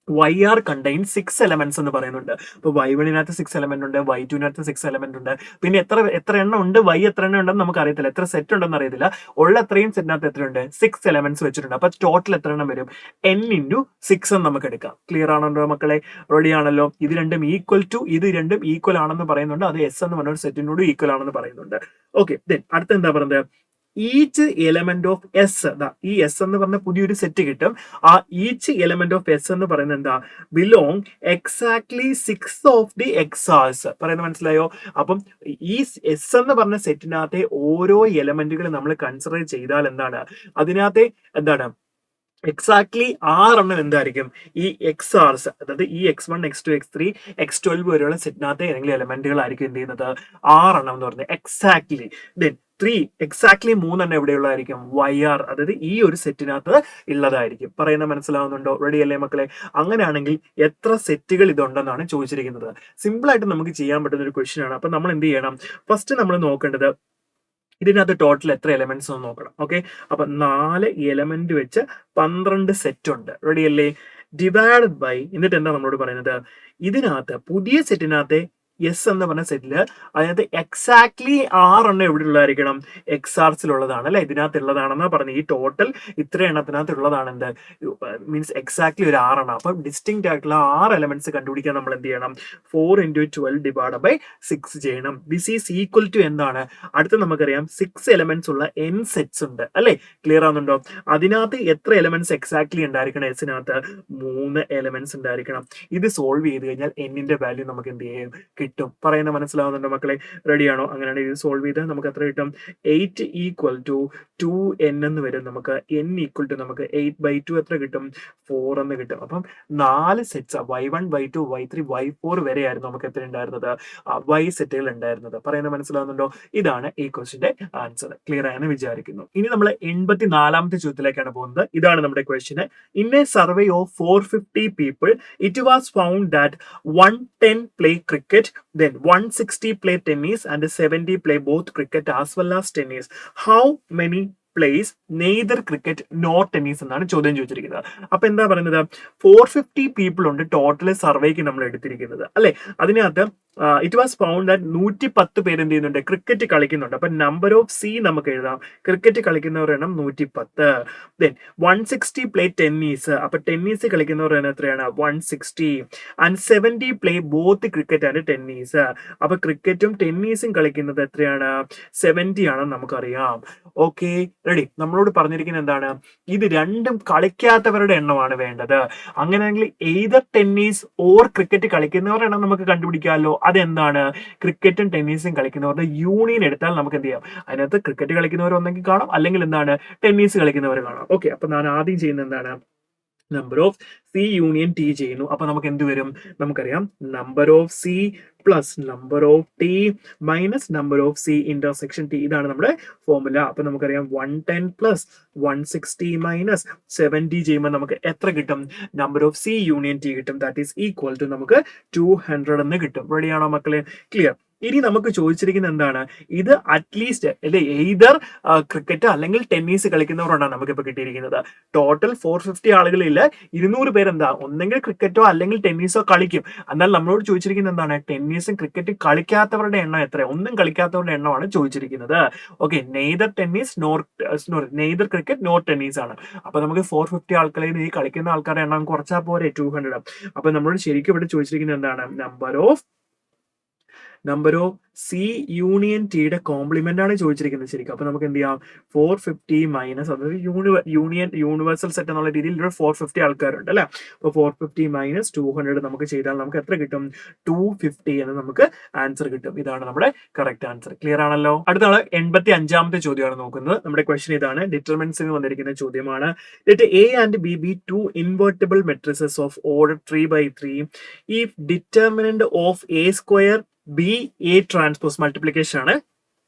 YR contains 6 elements എന്ന് പറയുന്നുണ്ട്. അപ്പൊ y1-നകത്ത് 6 എലമെന്റ് ഉണ്ട്, y2-നകത്ത് 6 എലമെന്റ് ഉണ്ട്. പിന്നെ എത്ര എണ്ണം ഉണ്ട്, y എത്ര എണ്ണം ഉണ്ടെന്ന് നമുക്ക് അറിയത്തില്ല, എത്ര സെറ്റ് ഉണ്ടെന്ന് അറിയത്തില്ല. ഉള്ള അത്രയും സെറ്റിനകത്ത് എത്രയുണ്ട്? 6 എലമെന്റ്സ് വെച്ചിട്ടുണ്ട്. അപ്പൊ ടോട്ടൽ എത്ര എണ്ണം വരും? n × 6 എന്ന് നമുക്ക് എടുക്കാം. ക്ലിയർ ആണല്ലോ മക്കളെ? റെഡി ആണല്ലോ? ഇത് രണ്ടും ഈക്വൽ ആണെന്ന് പറയുന്നുണ്ട്. അത് S എന്ന് പറഞ്ഞ ഒരു സെറ്റിനോട് ഈക്വൽ ആണെന്ന് പറയുന്നുണ്ട്. ഓക്കെ, അടുത്ത എന്താ പറയുന്നത്? ഈച്ച് എലമെന്റ് ഓഫ് എസ്, ഈ എസ് എന്ന് പറഞ്ഞ പുതിയൊരു സെറ്റ് കിട്ടും. ആ ഈച്ച് എലമെന്റ് ഓഫ് എസ് എന്ന് പറയുന്നത് എന്താ? ബിലോങ് എക്സാക്ട്ലി 6 ഓഫ് ദി എക്സാർസ്. പറയുന്നത് മനസ്സിലായോ? അപ്പം ഈ എസ് എന്ന് പറഞ്ഞ സെറ്റിനകത്തെ ഓരോ എലമെന്റുകൾ നമ്മൾ കൺസിഡർ ചെയ്താൽ എന്താണ്? അതിനകത്തെ എന്താണ്? എക്സാക്ട്ലി 6 എണ്ണം എന്തായിരിക്കും? ഈ XRs, അതായത് ഈ x1, x2, x3, x12 വരെയുള്ള സെറ്റിനകത്തെ ഏതെങ്കിലും എലമെന്റുകളായിരിക്കും എന്ത് ചെയ്യുന്നത്? 6 എണ്ണം എന്ന് പറഞ്ഞത് എക്സാക്ട്ലി. എക്സാക്ട്ലി 3 എണ്ണം എവിടെയുള്ളതായിരിക്കും? YR, അതായത് ഈ ഒരു സെറ്റിനകത്ത് ഉള്ളതായിരിക്കും. പറയുന്നത് മനസ്സിലാവുന്നുണ്ടോ? റെഡി അല്ലേ മക്കളെ? അങ്ങനെയാണെങ്കിൽ എത്ര സെറ്റുകൾ ഇതുണ്ടെന്നാണ് ചോദിച്ചിരിക്കുന്നത്. സിമ്പിൾ ആയിട്ട് നമുക്ക് ചെയ്യാൻ പറ്റുന്ന ഒരു ക്വസ്റ്റ്യൻ ആണ്. അപ്പൊ നമ്മൾ എന്ത് ചെയ്യണം? ഫസ്റ്റ് നമ്മൾ നോക്കേണ്ടത് ഇതിനകത്ത് ടോട്ടൽ എത്ര എലമെന്റ്സ് എന്ന് നോക്കണം. ഓക്കെ, അപ്പൊ 4 എലമെന്റ് വെച്ച് 12 സെറ്റ് ഉണ്ട്. റെഡി അല്ലേ? ഡിവൈഡഡ് ബൈ, എന്നിട്ട് എന്താ നമ്മളോട് പറയുന്നത്? ഇതിനകത്ത് പുതിയ സെറ്റിനകത്തെ എസ് എന്ന് പറഞ്ഞ സെറ്റില് അതിനകത്ത് എക്സാക്ട്ലി 6 എണ്ണം എവിടെ ഉള്ളതായിരിക്കണം? XRസിലുള്ളതാണ് അല്ലെ? ഇതിനകത്ത് ഉള്ളതാണെന്നാ പറഞ്ഞത്. ഈ ടോട്ടൽ ഇത്ര എണ്ണത്തിനകത്ത് ഉള്ളതാണ് എന്ത്? മീൻസ് എക്സാക്ട്ലി ഒരു 6 എണ്ണം. അപ്പൊ ഡിസ്റ്റിങ്ക്റ്റ് ആയിട്ടുള്ള 6 എലമെന്റ്സ് കണ്ടുപിടിക്കാൻ നമ്മൾ എന്ത് ചെയ്യണം? 4 × 12 ഡിവൈഡ് ബൈ 6 ചെയ്യണം. ദിസ് ഈസ് ഈക്വൽ ടു എന്താണ്? അടുത്ത് നമുക്കറിയാം 6 എലമെന്റ്സ് ഉള്ള n സെറ്റ്സ് ഉണ്ട് അല്ലെ? ക്ലിയർ ആവുന്നുണ്ടോ? അതിനകത്ത് എത്ര എലമെന്റ്സ് എക്സാക്ട്ലി ഉണ്ടായിരിക്കണം? എസിനകത്ത് 3 എലമെന്റ്സ് ഉണ്ടായിരിക്കണം. ഇത് സോൾവ് ചെയ്ത് കഴിഞ്ഞാൽ n-ന്റെ വാല്യൂ നമുക്ക് എന്ത് ചെയ്യും? കിട്ടും. പറയുന്നത് മനസ്സിലാവുന്നുണ്ടോ മക്കളെ? റെഡിയാണോ? അങ്ങനെയാണെങ്കിൽ ഇത് സോൾവ് ചെയ്ത് നമുക്ക് എത്ര കിട്ടും? 8 = 2n എന്ന് വരും. നമുക്ക് n = നമുക്ക് 8/2 എത്ര കിട്ടും? 4 എന്ന് കിട്ടും. അപ്പം 4 sets y1, y2, y3, y4 വരെയായിരുന്നു നമുക്ക് എത്ര ഉണ്ടായിരുന്നത്? y സെറ്റുകൾ ഉണ്ടായിരുന്നത്. പറയുന്നത് മനസ്സിലാവുന്നുണ്ടോ? ഇതാണ് ഈ ക്വസ്റ്റിന്റെ ആൻസർ. ക്ലിയർ ആയെന്ന് വിചാരിക്കുന്നു. ഇനി നമ്മൾ 84ാമത്തെ ചോദ്യത്തിലേക്കാണ് പോകുന്നത്. ഇതാണ് നമ്മുടെ question. In A survey of 450 people, it was found that 110 play cricket, then 160 play tennis, and 70 play both cricket as well as tennis. How many plays neither cricket nor tennis എന്നാണ് ചോദ്യം ചോദിച്ചിരിക്കുന്നത്. അപ്പൊ എന്താ പറയുന്നത്? 450 പീപ്പിൾ ഉണ്ട് total സർവേക്ക് നമ്മൾ എടുത്തിരിക്കുന്നത് അല്ലെ? അതിനകത്ത് ഇറ്റ് വാസ് ഫൗണ്ട് ദാറ്റ് 110 പേര് എന്ത് ചെയ്യുന്നുണ്ട്? ക്രിക്കറ്റ് കളിക്കുന്നുണ്ട്. അപ്പൊ നമ്പർ ഓഫ് C നമുക്ക് എഴുതാം. ക്രിക്കറ്റ് കളിക്കുന്നവരുടെ എണ്ണം 110. Then 160 play tennis. അപ്പൊ ടെന്നീസ് കളിക്കുന്നവരുടെ എണ്ണം എത്രയാണ്? 160. And 70 play both cricket and tennis. അപ്പൊ ക്രിക്കറ്റും ടെന്നീസും കളിക്കുന്നത് എത്രയാണ്? 70 ആണെന്ന് നമുക്കറിയാം. Okay, ready? നമ്മളോട് പറഞ്ഞിരിക്കുന്നത് എന്താണ്? ഇത് രണ്ടും കളിക്കാത്തവരുടെ എണ്ണമാണ് വേണ്ടത്. അങ്ങനെയാണെങ്കിൽ എയ്തർ ടെന്നീസ് ഓർ ക്രിക്കറ്റ് കളിക്കുന്നവരുടെ എണ്ണം നമുക്ക് കണ്ടുപിടിക്കാമല്ലോ. അതെന്താണ്? ക്രിക്കറ്റും ടെന്നീസും കളിക്കുന്നവരുടെ യൂണിയൻ എടുത്താൽ നമുക്ക് എന്ത് ചെയ്യാം? അതിനകത്ത് ക്രിക്കറ്റ് കളിക്കുന്നവർ ഒന്നെങ്കിൽ കാണാം, അല്ലെങ്കിൽ എന്താണ്? ടെന്നീസ് കളിക്കുന്നവർ കാണാം. ഓക്കെ, അപ്പൊ ഞാൻ ആദ്യം ചെയ്യുന്നത് എന്താണ്? Number of C union T ചെയ്യുന്നു. അപ്പൊ നമുക്ക് എന്ത് വരും? നമുക്കറിയാം number of C plus number of T minus number of C intersection T. ഇതാണ് നമ്മുടെ ഫോർമുല. അപ്പൊ നമുക്കറിയാം 110 പ്ലസ് 160 മൈനസ് 70 ചെയ്യുമ്പോൾ നമുക്ക് എത്ര കിട്ടും? Number of C union T കിട്ടും. ദാറ്റ് ഈസ് ഈക്വൽ ടു നമുക്ക് 200 എന്ന് കിട്ടും. റെഡിയാണോ മക്കളെ? ക്ലിയർ? ഇനി നമുക്ക് ചോദിച്ചിരിക്കുന്നത് എന്താണ്, ഇത് അറ്റ്ലീസ്റ്റ് അല്ലെ എയ്തർ ക്രിക്കറ്റ് അല്ലെങ്കിൽ ടെന്നീസ് കളിക്കുന്നവരാണ് നമുക്കിപ്പോൾ കിട്ടിയിരിക്കുന്നത്. ടോട്ടൽ 450 ആളുകളിൽ 200 പേരെന്താ ഒന്നെങ്കിൽ ക്രിക്കറ്റോ അല്ലെങ്കിൽ ടെന്നീസോ കളിക്കും. എന്നാൽ നമ്മളോട് ചോദിച്ചിരിക്കുന്നത് എന്താണ്, ടെന്നീസും ക്രിക്കറ്റും കളിക്കാത്തവരുടെ എണ്ണം എത്ര, ഒന്നും കളിക്കാത്തവരുടെ എണ്ണമാണ് ചോദിച്ചിരിക്കുന്നത്. Okay, neither tennis neither cricket nor tennis ആണ്. അപ്പൊ നമുക്ക് 450 ആൾക്കാരിൽ ഈ കളിക്കുന്ന ആൾക്കാരുടെ എണ്ണം കുറച്ചാൽ പോരെ 200. അപ്പൊ നമ്മളോട് ശരിക്കും ഇവിടെ ചോദിച്ചിരിക്കുന്നത് എന്താണ്, നമ്പർ ഓഫ് സി യൂണിയൻ ടിയുടെ കോംപ്ലിമെന്റ് ആണ് ചോദിച്ചിരിക്കുന്നത് ശരിക്കും. അപ്പൊ നമുക്ക് എന്ത് ചെയ്യാം, 450 മൈനസ്, അതായത് യൂണിവേഴ്സൽ സെറ്റ് എന്നുള്ള രീതിയിൽ ഇവിടെ 450 ആൾക്കാരുണ്ട് അല്ലെ. അപ്പൊ 450 മൈനസ് 200 നമുക്ക് ചെയ്താൽ നമുക്ക് എത്ര കിട്ടും, 250 എന്ന് നമുക്ക് ആൻസർ കിട്ടും. ഇതാണ് നമ്മുടെ കറക്റ്റ് ആൻസർ. ക്ലിയർ ആണല്ലോ. അടുത്ത 85ാമത്തെ ചോദ്യമാണ് നോക്കുന്നത്. നമ്മുടെ ക്വസ്റ്റൻ ഇതാണ്, ഡിറ്റർമിനൻസിന് വന്നിരിക്കുന്ന ചോദ്യമാണ്. Let A and B be two invertible matrices of order 3/3 if determinant of a square b a transpose multiplication ആണ്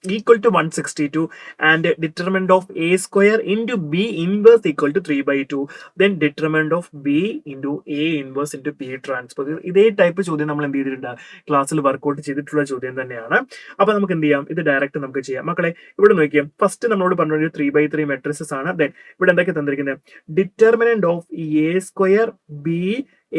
equal to 162 and determinant of a square into b inverse equal to 3/2, then determinant of b into a inverse into p transpose. ഇതേ type ചോദ്യം നമ്മൾ എന്ത് ചെയ്തിട്ടുണ്ട്, ക്ലാസ്സിൽ workout ചെയ്തിട്ടുള്ള ചോദ്യം തന്നെയാണ്. അപ്പൊ നമുക്ക് എന്ത് ചെയ്യാം, ഇത് ഡയറക്റ്റ് നമുക്ക് ചെയ്യാം. മക്കളെ ഇവിടെ നോക്കിയാൽ ഫസ്റ്റ് നമ്മളോട് പറഞ്ഞ 3/3 മെട്രിസസ് ആണ്. ദെൻ ഇവിടെ എന്തൊക്കെ തന്നിരിക്കുന്നത്, determinant of A square B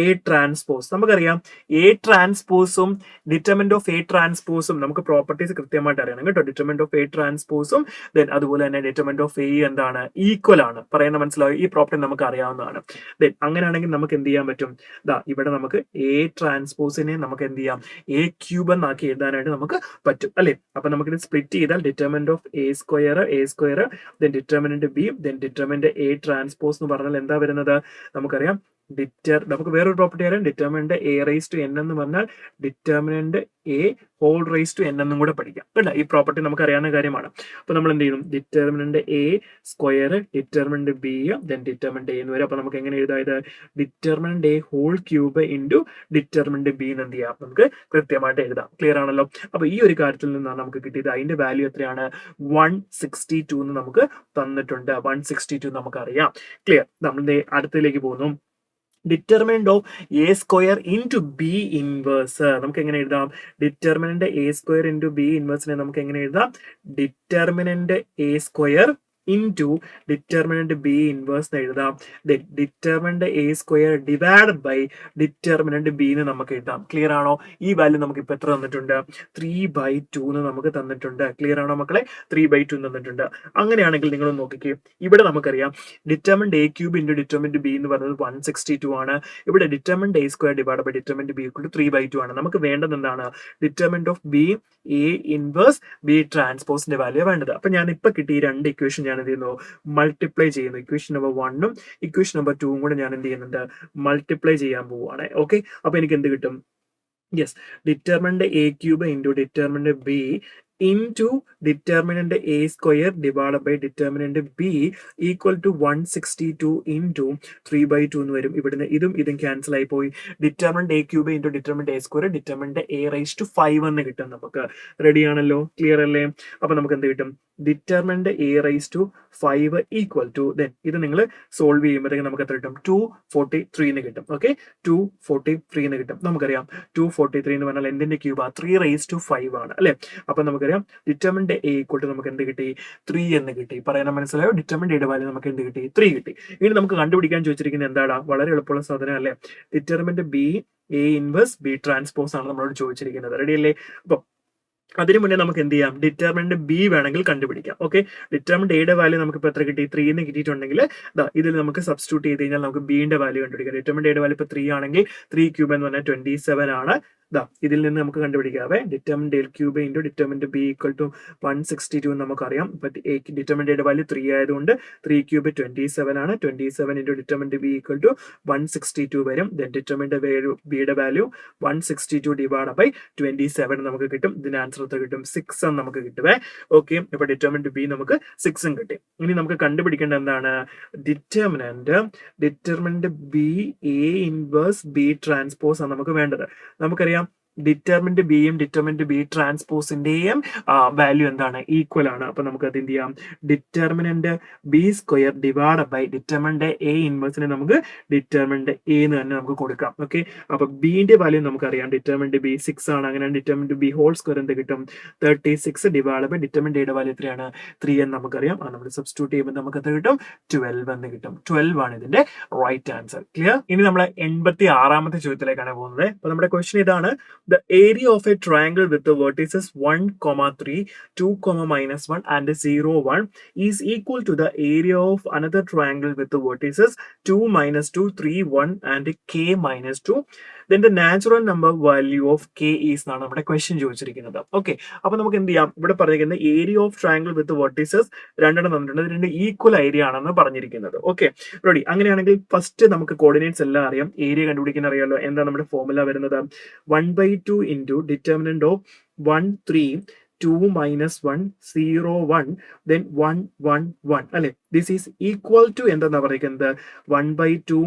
A transpose. നമുക്കറിയാം എ ട്രാൻസ്പോസും ഡിറ്റർമിനന്റ് ഓഫ് എ ട്രാൻസ്പോസും നമുക്ക് പ്രോപ്പർട്ടീസ് കൃത്യമായിട്ട് അറിയണം കേട്ടോ. ഡിറ്റർമിനന്റ് ഓഫ് എ ട്രാൻസ്പോസും ദെൻ അതുപോലെ തന്നെ ഡിറ്റർമിനന്റ് ഓഫ് എ എന്താണ്, ഈക്വൽ ആണ്. പറയുന്ന മനസ്സിലാവും, ഈ പ്രോപ്പർട്ടി നമുക്ക് അറിയാവുന്നതാണ്. ദെൻ അങ്ങനെയാണെങ്കിൽ നമുക്ക് എന്ത് ചെയ്യാൻ പറ്റും, ഇവിടെ നമുക്ക് എ ട്രാൻസ്പോസിനെ നമുക്ക് എന്ത് ചെയ്യാം, എ ക്യൂബ് എന്നാക്കി എഴുതാനായിട്ട് നമുക്ക് പറ്റും അല്ലെ. അപ്പൊ നമുക്കിത് സ്പ്ലിറ്റ് ചെയ്താൽ determinant of A square then determinant B then determinant A transpose എന്ന് പറഞ്ഞാൽ എന്താ വരുന്നത്, നമുക്കറിയാം നമുക്ക് വേറൊരു പ്രോപ്പർട്ടി അറിയാം, determinant A raise to N എന്ന് പറഞ്ഞാൽ determinant A whole raise to N എന്നും കൂടെ പഠിക്കാം കേട്ടോ. ഈ പ്രോപ്പർട്ടി നമുക്ക് അറിയാവുന്ന കാര്യമാണ്. അപ്പൊ നമ്മൾ എന്ത് ചെയ്യും, determinant A square determinant B then determinant A എന്ന് വരും. അപ്പൊ നമുക്ക് എങ്ങനെ എഴുതായത്, determinant A whole cube into determinant B എന്ന് എന്ത് ചെയ്യാം, നമുക്ക് കൃത്യമായിട്ട് എഴുതാം. ക്ലിയർ ആണല്ലോ. അപ്പൊ ഈ ഒരു കാര്യത്തിൽ നിന്നാണ് നമുക്ക് കിട്ടിയത്. അതിന്റെ വാല്യൂ എത്രയാണ്, 162 എന്ന് നമുക്ക് തന്നിട്ടുണ്ട്. 162 നമുക്കറിയാം. ക്ലിയർ. നമ്മൾ അടുത്തതിലേക്ക് പോകുന്നു. Determinant of A square into B inverse നമുക്ക് എങ്ങനെ എഴുതാം, determinant A square into B ഇൻവേഴ്സിനെ നമുക്ക് എങ്ങനെ എഴുതാം, determinant A square into determinant B inverse എഴുതാം. Determinant A square divided by determinant B എന്ന് നമുക്ക് എഴുതാം. ക്ലിയർ ആണോ. ഈ വാല്യൂ നമുക്ക് ഇപ്പൊ എത്ര തന്നിട്ടുണ്ട്, 3/2 എന്ന് നമുക്ക് തന്നിട്ടുണ്ട്. ക്ലിയർ ആണോ മക്കളെ, 3/2 തന്നിട്ടുണ്ട്. അങ്ങനെയാണെങ്കിൽ നിങ്ങൾ നോക്കിക്കേ, ഇവിടെ നമുക്കറിയാം determinant A cube into determinant B എന്ന് പറയുന്നത് 162 ആണ്. ഇവിടെ determinant A square divide by determinant B equal to 3/2 ആണ്. നമുക്ക് വേണ്ടത് എന്താണ്, determinant of B A inverse B ട്രാൻസ്പോസിന്റെ വാല്യൂ വേണ്ടത്. അപ്പൊ ഞാൻ ഇപ്പൊ കിട്ടിയ രണ്ട് ഇക്വേഷൻ ഞാൻ എന്ത് ചെയ്യുന്നു, മൾട്ടിപ്ലൈ ചെയ്യുന്നു. ഇക്വേഷൻ നമ്പർ 1ഉം ഇക്വേഷൻ നമ്പർ 2ഉം കൂടെ ഞാൻ എന്ത് ചെയ്യുന്നുണ്ട്, മൾട്ടിപ്ലൈ ചെയ്യാൻ പോവുകയാണ്. ഓക്കെ, അപ്പൊ എനിക്ക് എന്ത് കിട്ടും, yes, determinant A cube into determinant B into determinant a square divided by determinant b equal to 162 into 3/2 എന്ന് വരും. ഇവിടുന്ന് ഇതും ക്യാൻസൽ ആയി പോയി. Determinant A cube into determinant A square determinant A raise to 5 എന്ന് കിട്ടും. നമുക്ക് റെഡി ആണല്ലോ. ക്ലിയർ അല്ലേ. അപ്പൊ നമുക്ക് എന്ത് കിട്ടും, determinant A raise to 5 equal to then ഇത് നിങ്ങൾ സോൾവ് ചെയ്യുമ്പോഴത്തേക്ക് നമുക്ക് എത്ര കിട്ടും, 243 എന്ന് കിട്ടും. ഓക്കെ, 243 എന്ന് കിട്ടും. നമുക്കറിയാം 243 എന്ന് പറഞ്ഞാൽ എന്തിന്റെ ക്യൂബാ, 3/5 ആണ് അല്ലെ. അപ്പൊ നമുക്കറിയാം ഡിറ്റർമിനന്റ് എ ഈക്വൽ ടു നമുക്ക് എന്ത് കിട്ടി, 3 എന്ന് കിട്ടി. പറയാൻ മനസ്സിലായോ, ഡിറ്റർമിനന്റ് എയുടെ വാല്യൂ നമുക്ക് എന്ത് കിട്ടി, 3 കിട്ടി. ഇനി നമുക്ക് കണ്ടുപിടിക്കാൻ ചോദിച്ചിരിക്കുന്നത് എന്താണ്, വളരെ എളുപ്പമുള്ള സാധനം അല്ലേ. Determinant B A inverse B transpose ആണ് നമ്മളോട് ചോദിച്ചിരിക്കുന്നത്. റെഡി അല്ലേ. അപ്പൊ അതിനു മുന്നേ നമുക്ക് എന്ത് ചെയ്യാം, ഡിറ്റർമിനന്റ് ബി വേണമെങ്കിൽ കണ്ടുപിടിക്കാം. ഓക്കെ, ഡിറ്റർമിനന്റ് എയുടെ വാല്യൂ നമുക്ക് ഇപ്പൊ എത്ര കിട്ടി, 3 എന്ന് കിട്ടിയിട്ടുണ്ടെങ്കിൽ ഇതിൽ നമുക്ക് സബ്സ്റ്റിറ്റ്യൂട്ട് ചെയ്ത് കഴിഞ്ഞാൽ നമുക്ക് ബിന്റെ വാല്യൂ കണ്ടുപിടിക്കാം. ഡിറ്റർമിനന്റ് എയുടെ വാല്യൂ ഇപ്പൊ 3 ആണെങ്കിൽ 3 ക്യൂബ് എന്ന് പറഞ്ഞാൽ 27 ആണ്. ഇതിൽ നിന്ന് നമുക്ക് കണ്ടുപിടിക്കാവേ, determinant L cube into determinant B equal to 162 എന്ന് നമുക്കറിയാം. ഇപ്പൊ ഡിറ്റർമിനന്റ് എയുടെ വാല്യൂ 3 ആയതുകൊണ്ട് 3 ക്യൂബ് 27 ആണ്. 27 into determinant B equal to 162 വരും. ദെൻ ഡിറ്റർമിനന്റ് ബിയുടെ വാല്യൂ 162 ഡിവൈഡ് ബൈ 27 നമുക്ക് കിട്ടും. ഇതിന്റെ ആൻസർ എത്ര കിട്ടും, 6 എന്ന് നമുക്ക് കിട്ടുവേ. ഓക്കെ, ഇപ്പൊ ഡിറ്റർമിനന്റ് ബി നമുക്ക് 6 കിട്ടി. ഇനി നമുക്ക് കണ്ടുപിടിക്കേണ്ട എന്താണ്, determinant B A inverse B transpose ആണ് നമുക്ക് വേണ്ടത്. നമുക്കറിയാം ഡിറ്റർമിന്റ് ബിയും ഡിറ്റർമിന്റ് ബി ട്രാൻസ്പോസിന്റെയും വാല്യൂ എന്താണ്, ഈക്വൽ ആണ്. അപ്പൊ നമുക്ക് അത് എന്ത് ചെയ്യാം, determinant B square divide by determinant A inverse നമുക്ക് ഡിറ്റർമിനന്റ് എ എന്ന് തന്നെ നമുക്ക് കൊടുക്കാം. ഓക്കെ, അപ്പൊ ബിന്റെ വാല്യൂ നമുക്കറിയാം, ഡിറ്റർമിനന്റ് ബി 6 ആണ്. അങ്ങനെ ഡിറ്റർമിനന്റ് ബി ഹോൾ സ്ക്വയർ എന്ത് കിട്ടും, 36 ഡിവൈഡ് ബൈ ഡിറ്റർമിനന്റ് എയുടെ വാല്യൂ എത്രയാണ്, 3 എന്ന് നമുക്കറിയാം. നമ്മൾ സബ്സ്റ്റിറ്റ്യൂട്ട് ചെയ്യുമ്പോൾ നമുക്ക് എത്ര കിട്ടും, 12 എന്ന് കിട്ടും. 12 ആണ് ഇതിന്റെ റൈറ്റ് ആൻസർ. ക്ലിയർ? ഇനി നമ്മളെ 86ാമത്തെ ചോദ്യത്തിലേക്കാണ് പോകുന്നത്. അപ്പൊ നമ്മുടെ ക്വസ്റ്റ്യൻ ഇതാണ്: the area of a triangle with the vertices 1, 3, 2, -1 and 0, 1 is equal to the area of another triangle with the vertices 2, -2, 3, 1 and k -2. Then the natural number value of k is എന്നാണ് നമ്മുടെ question ചോദിച്ചിരിക്കുന്നത്. Okay, അപ്പൊ നമുക്ക് എന്ത് ചെയ്യാം, ഇവിടെ പറഞ്ഞിരിക്കുന്നത് area of triangle with vertices രണ്ടെണ്ണം തന്നിട്ടുണ്ട്, രണ്ട് ഈക്വൽ ഏരിയ ആണെന്ന് പറഞ്ഞിരിക്കുന്നത്. Okay, ready. അങ്ങനെയാണെങ്കിൽ ഫസ്റ്റ് നമുക്ക് കോർഡിനേറ്റ്സ് എല്ലാം അറിയാം, ഏരിയ കണ്ടുപിടിക്കാൻ അറിയാലോ. എന്താ നമ്മുടെ ഫോർമുല വരുന്നത്, 1/2 ഇൻറ്റു ഡിറ്റർമിനന്റ് ഓഫ് 1, 3, 2 -1, 0, 1, then 1, 1, 1 അല്ലെ. ദിസ് ഈസ് ഈക്വൽ ടു എന്താ പറയുന്നത്, 1/2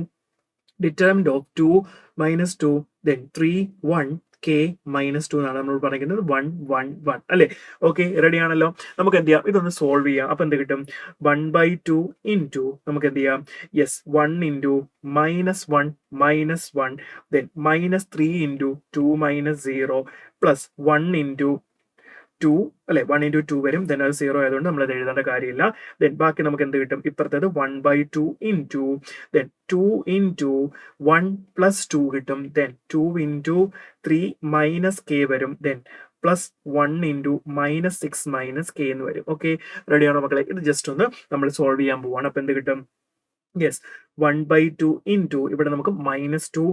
determinant of 2 - 2, then 3, 1, k -2 എന്നാണ് നമ്മൾ പറയുന്നത്, 1, 1, 1 അല്ലെ. ഓക്കെ, റെഡി ആണല്ലോ. നമുക്ക് എന്ത് ചെയ്യാം, ഇതൊന്ന് സോൾവ് ചെയ്യാം. അപ്പൊ എന്ത് കിട്ടും, 1/2 ഇൻറ്റു നമുക്ക് എന്ത് ചെയ്യാം, yes 1 into -1 -1, then -3 into 2 - 0 plus 1 into 2 അല്ലെ, 1 ഇൻറ്റു 2 വരും, ദെൻ അത് 0 ആയതുകൊണ്ട് നമ്മൾ അത് എഴുതേണ്ട കാര്യമില്ല. ദെൻ ബാക്കി നമുക്ക് എന്ത് കിട്ടും, ഇപ്പുറത്തേത് 1/2 ഇൻറ്റു ദെൻ 2 ഇൻറ്റു 1 + 2 കിട്ടും, ദെൻ 2 ഇൻറ്റു 3 - k വരും, ദെൻ പ്ലസ് 1 ഇൻറ്റു -6 - k എന്ന് വരും. ഓക്കെ, റെഡിയാണോ മക്കളെ? ഇത് ജസ്റ്റ് ഒന്ന് നമ്മൾ സോൾവ് ചെയ്യാൻ പോവാണ്. അപ്പൊ എന്ത് കിട്ടും, യെസ് 1/2 ഇൻറ്റു ഇവിടെ നമുക്ക് -2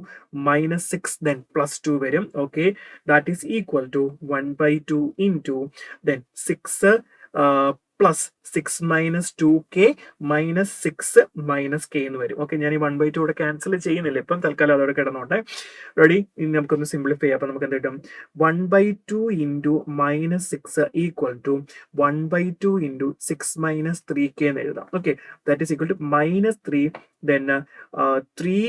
-6 ദെൻ +2 വരും. Okay, that is equal to 1/2 into then 6 plus 6 - 2k -6 - k എന്ന് വരും. ഓക്കെ, ഞാൻ ഈ 1/2 ഇവിടെ ക്യാൻസൽ ചെയ്യുന്നില്ല ഇപ്പം, തൽക്കാലം അതോടെ കിടന്നോട്ടെ. റെഡി? ഇനി നമുക്കൊന്ന് സിംപ്ലിഫൈ ചെയ്യാം. അപ്പൊ നമുക്ക് എന്ത് കിട്ടും, 1/2 into -6 equal to 1/2 into 6 - 3k എന്ന് എഴുതാം. Okay, that is equal to -3 then 3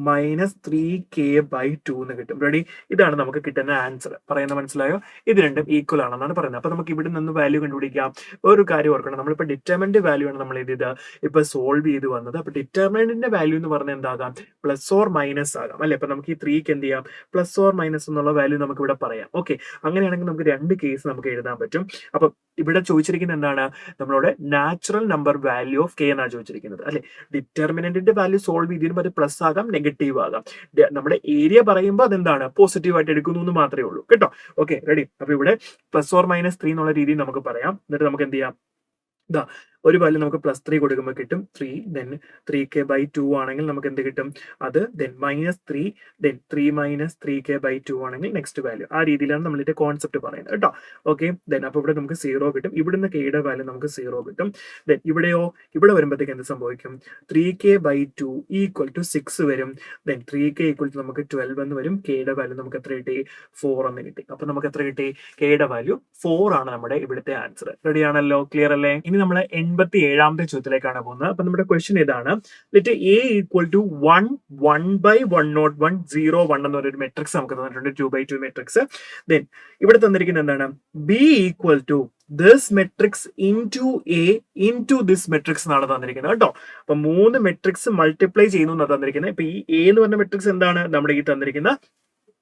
-3k/2 എന്ന് കിട്ടും. റെഡി? ഇതാണ് നമുക്ക് കിട്ടുന്ന ആൻസർ. പറയുന്നത് മനസ്സിലായോ? ഇത് രണ്ടും ഈക്വൽ ആണെന്നാണ് പറയുന്നത്. അപ്പൊ നമുക്ക് ഇവിടെ നിന്ന് വാല്യൂ കണ്ടുപിടിക്കാം. ഒരു കാര്യം ഓർക്കണം, നമ്മളിപ്പോ ഡിറ്റർമിനന്റ് വാല്യൂ ആണ് നമ്മൾ ഇത് ഇപ്പൊ സോൾവ് ചെയ്ത് വന്നത്. അപ്പൊ ഡിറ്റർമിനന്റിന്റെ വാല്യൂ എന്ന് പറഞ്ഞാൽ എന്താകാം, പ്ലസ് ഓർ മൈനസ് ആകാം അല്ലെ. അപ്പൊ നമുക്ക് ഈ 3ക്ക് എന്ത് ചെയ്യാം, പ്ലസ് ഓർ മൈനസ് എന്നുള്ള വാല്യൂ നമുക്ക് ഇവിടെ പറയാം. ഓക്കെ, അങ്ങനെയാണെങ്കിൽ നമുക്ക് രണ്ട് കേസ് നമുക്ക് എഴുതാൻ പറ്റും. അപ്പൊ ഇവിടെ ചോദിച്ചിരിക്കുന്നത് എന്താണ്, നമ്മളോട് natural number value of K എന്നാണ് ചോദിച്ചിരിക്കുന്നത് അല്ലെ. ഡിറ്റർമിനന്റിന്റെ വാല്യൂ സോൾവ് ചെയ്തിരുമ്പോൾ അത് പ്ലസ് ആകാം, നെഗറ്റീവ് ആകാം. നമ്മുടെ ഏരിയ പറയുമ്പോൾ അതെന്താണ്, പോസിറ്റീവ് ആയിട്ട് എടുക്കുന്നു എന്ന് മാത്രമേ ഉള്ളൂ കേട്ടോ. Okay, ready. അപ്പൊ ഇവിടെ പ്ലസ് ഓർ -3 എന്നുള്ള രീതിയിൽ നമുക്ക് പറയാം. എന്നിട്ട് നമുക്ക് എന്ത് ചെയ്യാം, ഇതാ ഒരു വാല്യൂ നമുക്ക് +3 കൊടുക്കുമ്പോൾ കിട്ടും 3, ദെൻ 3k/2 ആണെങ്കിൽ നമുക്ക് എന്ത് കിട്ടും, അത് ദെൻ -3, ദെൻ 3 - 3k/2 ആണെങ്കിൽ നെക്സ്റ്റ് വാല്യൂ. ആ രീതിയിലാണ് നമ്മൾ ഇതിന്റെ കോൺസെപ്റ്റ് പറയുന്നത് കേട്ടോ. ഓക്കെ, ദെൻ അപ്പോൾ ഇവിടെ നമുക്ക് 0 കിട്ടും, ഇവിടുന്ന് കെയുടെ വാല്യൂ നമുക്ക് 0 കിട്ടും. ദെൻ ഇവിടെയോ, ഇവിടെ വരുമ്പോഴത്തേക്ക് എന്ത് സംഭവിക്കും, 3k/2 ഈക്വൽ ടു 6 വരും. ദെൻ 3k ഈക്വൽ ടു നമുക്ക് 12 എന്ന് വരും. കെയുടെ വാല്യൂ നമുക്ക് എത്ര കിട്ടി, 4 എന്ന് കിട്ടി. അപ്പൊ നമുക്ക് എത്ര കിട്ടി, കെയുടെ വാല്യൂ 4 ആണ് നമ്മുടെ ഇവിടുത്തെ ആൻസർ. റെഡി ആണല്ലോ? ക്ലിയർ അല്ലേ? ഇനി നമ്മൾ 87ാമത്തെ ചോദ്യത്തിലേക്കാണ് പോകുന്നത്. അപ്പൊ നമ്മുടെ ക്വസ്റ്റ്യൻ ഇതാണ്: ലെറ്റ് എ ഈക്വൽ ടു 1, 1/101, 0, 1 എന്ന ഒരു മെട്രിക്സ് നമുക്ക് തന്നിട്ടുണ്ട്, 2/2 മെട്രിക്സ്. ദെൻ ഇവിടെ തന്നിരിക്കുന്നത് എന്താണ്, B equal to this matrix into A into this matrix എന്നാണ് തന്നിരിക്കുന്നത് കേട്ടോ. അപ്പൊ 3 മെട്രിക്സ് മൾട്ടിപ്ലൈ ചെയ്യുന്നു എന്നാണ് തന്നിരിക്കുന്നത്. ഇപ്പൊ ഈ എ എന്ന് പറഞ്ഞ മെട്രിക്സ് എന്താണ്, നമ്മുടെ ഈ തന്നിരിക്കുന്ന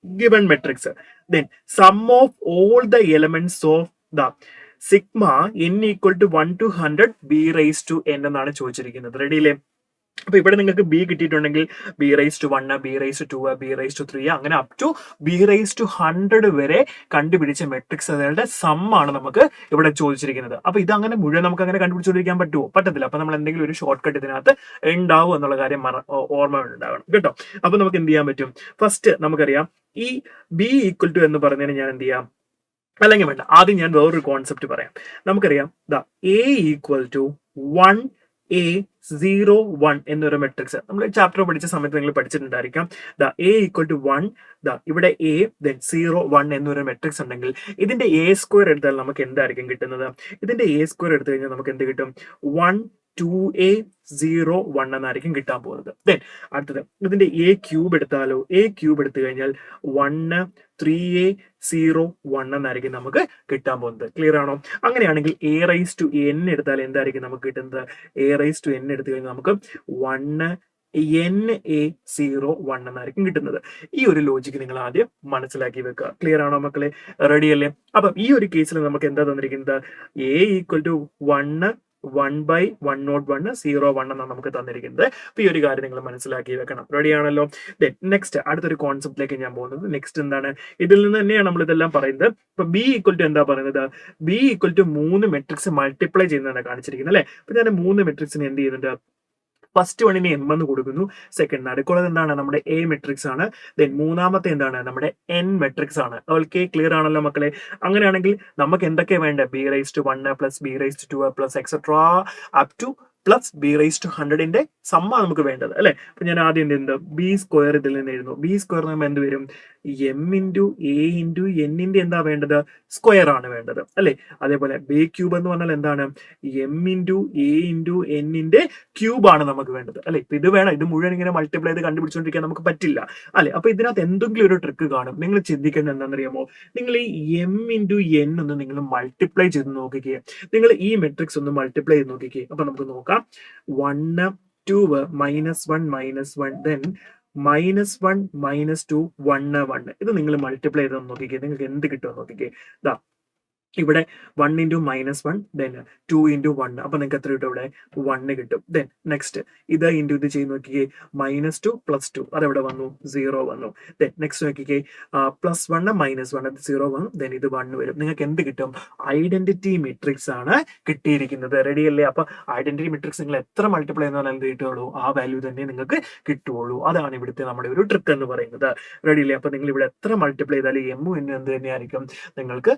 given matrix. Then sum of all the elements of the sigma n equal to 1 to 100 b⁻n എന്നാണ് ചോദിച്ചിരിക്കുന്നത്. റെഡിയില്ലേ? അപ്പൊ ഇവിടെ നിങ്ങൾക്ക് ബി കിട്ടിയിട്ടുണ്ടെങ്കിൽ b⁻1, b⁻2, b⁻3 അങ്ങനെ അപ് ടു b⁻100 വരെ കണ്ടുപിടിച്ച മെട്രിക്സ് അതുകളുടെ സം ആണ് നമുക്ക് ഇവിടെ ചോദിച്ചിരിക്കുന്നത്. അപ്പൊ ഇത് അങ്ങനെ മുഴുവൻ നമുക്ക് അങ്ങനെ കണ്ടുപിടിച്ചുകൊണ്ടിരിക്കാൻ പറ്റുമോ? പറ്റത്തില്ല. അപ്പൊ നമ്മൾ എന്തെങ്കിലും ഒരു ഷോർട്ട് കട്ട് ഇതിനകത്ത് ഉണ്ടാവും എന്നുള്ള കാര്യം ഓർമ്മ ഉണ്ടാകണം കേട്ടോ. അപ്പൊ നമുക്ക് എന്ത് ചെയ്യാൻ പറ്റും, ഫസ്റ്റ് നമുക്കറിയാം ഈ ബി ഈക്വൽ ടു എന്ന് പറഞ്ഞതിന് ഞാൻ എന്ത് ചെയ്യാം, അല്ലെങ്കിൽ വേണ്ട, ആദ്യം ഞാൻ വേറൊരു കോൺസെപ്റ്റ് പറയാം. നമുക്കറിയാം ദാ എ ഈക്വൽ ടു 1, A, 0, 1 എന്നൊരു മെട്രിക്സ് നമ്മൾ ചാപ്റ്റർ പഠിച്ച സമയത്ത് നിങ്ങൾ പഠിച്ചിട്ടുണ്ടായിരിക്കാം. ദാ എ ഈക്വൽ ടു 1, ദാ ഇവിടെ എ ദെൻ 0, 1 എന്നൊരു മെട്രിക്സ് ഉണ്ടെങ്കിൽ ഇതിന്റെ എ സ്ക്വയർ എടുത്താൽ നമുക്ക് എന്തായിരിക്കും കിട്ടുന്നത്, ഇതിന്റെ എ സ്ക്വയർ എടുത്തു കഴിഞ്ഞാൽ നമുക്ക് എന്ത് കിട്ടും, 1 2a01 എന്നായിരിക്കും കിട്ടാൻ പോകുന്നത്. ദെൻ അടുത്തത് ഇതിന്റെ എ ക്യൂബ് എടുത്താലോ, എ ക്യൂബ് എടുത്തു കഴിഞ്ഞാൽ 1 3a01 എന്നായിരിക്കും നമുക്ക് കിട്ടാൻ പോകുന്നത്. ക്ലിയർ ആണോ? അങ്ങനെയാണെങ്കിൽ a റൈസ് ടു n എടുത്താൽ എന്തായിരിക്കും നമുക്ക് കിട്ടുന്നത്? a റൈസ് ടു n എടുത്തു കഴിഞ്ഞാൽ നമുക്ക് 1 NA01 എന്നായിരിക്കും കിട്ടുന്നത്. ഈ ഒരു ലോജിക്ക് നിങ്ങൾ ആദ്യം മനസ്സിലാക്കി വെക്കുക. ക്ലിയർ ആണോ മക്കളെ? റെഡി അല്ലേ? അപ്പം ഈ ഒരു കേസിൽ നമുക്ക് എന്താ തന്നിരിക്കുന്നത്? a ഈക്വൽ ടു 1 1/101 01 എന്നാണ് നമുക്ക് തന്നിരിക്കുന്നത്. അപ്പൊ ഈ ഒരു കാര്യം നിങ്ങൾ മനസ്സിലാക്കി വെക്കണം. റെഡി ആണല്ലോ? നെക്സ്റ്റ് അടുത്തൊരു കോൺസെപ്റ്റിലേക്ക് ഞാൻ പോകുന്നത്. നെക്സ്റ്റ് എന്താണ്? ഇതിൽ നിന്ന് തന്നെയാണ് നമ്മൾ ഇതെല്ലാം പറയുന്നത്. ഇപ്പൊ ബി ഈക്വൽ ടു എന്താ പറയുന്നത്? B equal to 3 matrix multiply ചെയ്യുന്നതാണ് കാണിച്ചിരിക്കുന്നത് അല്ലെ? അപ്പൊ ഞാൻ 3 മെട്രിക്സിന് എന്ത് ചെയ്യുന്നുണ്ട്? ഫസ്റ്റ് വണ്ണിന് എം എന്ന് കൊടുക്കുന്നു. സെക്കൻഡ് നടുക്കുള്ളത് എന്താണ്? നമ്മുടെ എ മെട്രിക്സ് ആണ്. ദെൻ മൂന്നാമത്തെ എന്താണ്? നമ്മുടെ എൻ മെട്രിക്സ് ആണ്. ഓക്കെ, ക്ലിയർ ആണല്ലോ മക്കളെ? അങ്ങനെയാണെങ്കിൽ നമുക്ക് എന്തൊക്കെയാ വേണ്ടത്? B raise to 1 plus B raise to 2 plus etcetera up to plus B raise to 100ന്റെ സമ്മ നമുക്ക് വേണ്ടത് അല്ലെ? അപ്പൊ ഞാൻ ആദ്യം എന്ത് ബി സ്ക്വയർ ഇതിൽ നിന്ന് എഴുതുന്നു. ബി സ്ക്വയർ എന്ത് വരും? എം ഇൻറ്റു എ ഇൻറ്റു എന്നിന്റെ എന്താ വേണ്ടത്? സ്ക്വയർ ആണ് വേണ്ടത് അല്ലെ? അതേപോലെ ബി ക്യൂബ് എന്ന് പറഞ്ഞാൽ എന്താണ്? എം ഇൻറ്റു എ ഇൻറ്റു എന്നിന്റെ ക്യൂബ് ആണ് നമുക്ക് വേണ്ടത് അല്ലെ? ഇപ്പൊ ഇത് വേണം. ഇത് മുഴുവൻ ഇങ്ങനെ മൾട്ടിപ്ലൈ ചെയ്ത് കണ്ടുപിടിച്ചുകൊണ്ടിരിക്കാൻ നമുക്ക് പറ്റില്ല അല്ലെ? അപ്പൊ ഇതിനകത്ത് എന്തെങ്കിലും ഒരു ട്രിക്ക് കാണും. നിങ്ങൾ ചിന്തിക്കേണ്ടത് എന്താണെന്നറിയാമോ? നിങ്ങൾ ഈ എം ഇൻറ്റു എൻ ഒന്ന് നിങ്ങൾ മൾട്ടിപ്ലൈ ചെയ്ത് നോക്കിക്കേ. നിങ്ങൾ ഈ മെട്രിക്സ് ഒന്ന് മൾട്ടിപ്ലൈ ചെയ്ത് നോക്കിക്കേ. അപ്പൊ നമുക്ക് നോക്കാം. 1 2 -1 then -1 -2 1 1. ഇത് നിങ്ങൾ മൾട്ടിപ്ലൈ ചെയ്ത് നോക്കിക്കേ. നിങ്ങൾക്ക് എന്ത് കിട്ടുമെന്ന് നോക്കിക്കേ. ദാ ഇവിടെ 1 ഇൻറ്റു -1 ദെൻ 2 ഇൻറ്റു 1. അപ്പൊ നിങ്ങൾക്ക് എത്ര കിട്ടും? ഇവിടെ 1 കിട്ടും. ദെൻ നെക്സ്റ്റ് ഇത് ഇൻറ്റു ഇത് ചെയ്ത് നോക്കിക്കേ. -2 +2 അതെവിടെ വന്നു? 0 വന്നു. ദെൻ നെക്സ്റ്റ് നോക്കിക്കേ. +1 -1 അത് 0 വന്നു. ദെൻ ഇത് 1 വരും. നിങ്ങൾക്ക് എന്ത് കിട്ടും? ഐഡന്റിറ്റി മെട്രിക്സ് ആണ് കിട്ടിയിരിക്കുന്നത്. റെഡി അല്ലേ? അപ്പൊ ഐഡന്റിറ്റി മെട്രിക്സ് നിങ്ങൾ എത്ര മൾട്ടിപ്ലൈ ചെയ്യുന്ന എന്ത് കിട്ടുള്ളൂ? ആ വാല്യൂ തന്നെ നിങ്ങൾക്ക് കിട്ടുള്ളൂ. അതാണ് ഇവിടുത്തെ നമ്മുടെ ഒരു ട്രിക്ക് എന്ന് പറയുന്നത്. റെഡി അല്ലേ? അപ്പൊ നിങ്ങൾ ഇവിടെ എത്ര മൾട്ടിപ്ലൈ ചെയ്താലും എമ്മും എന്നും എന്ത് തന്നെയായിരിക്കും? നിങ്ങൾക്ക്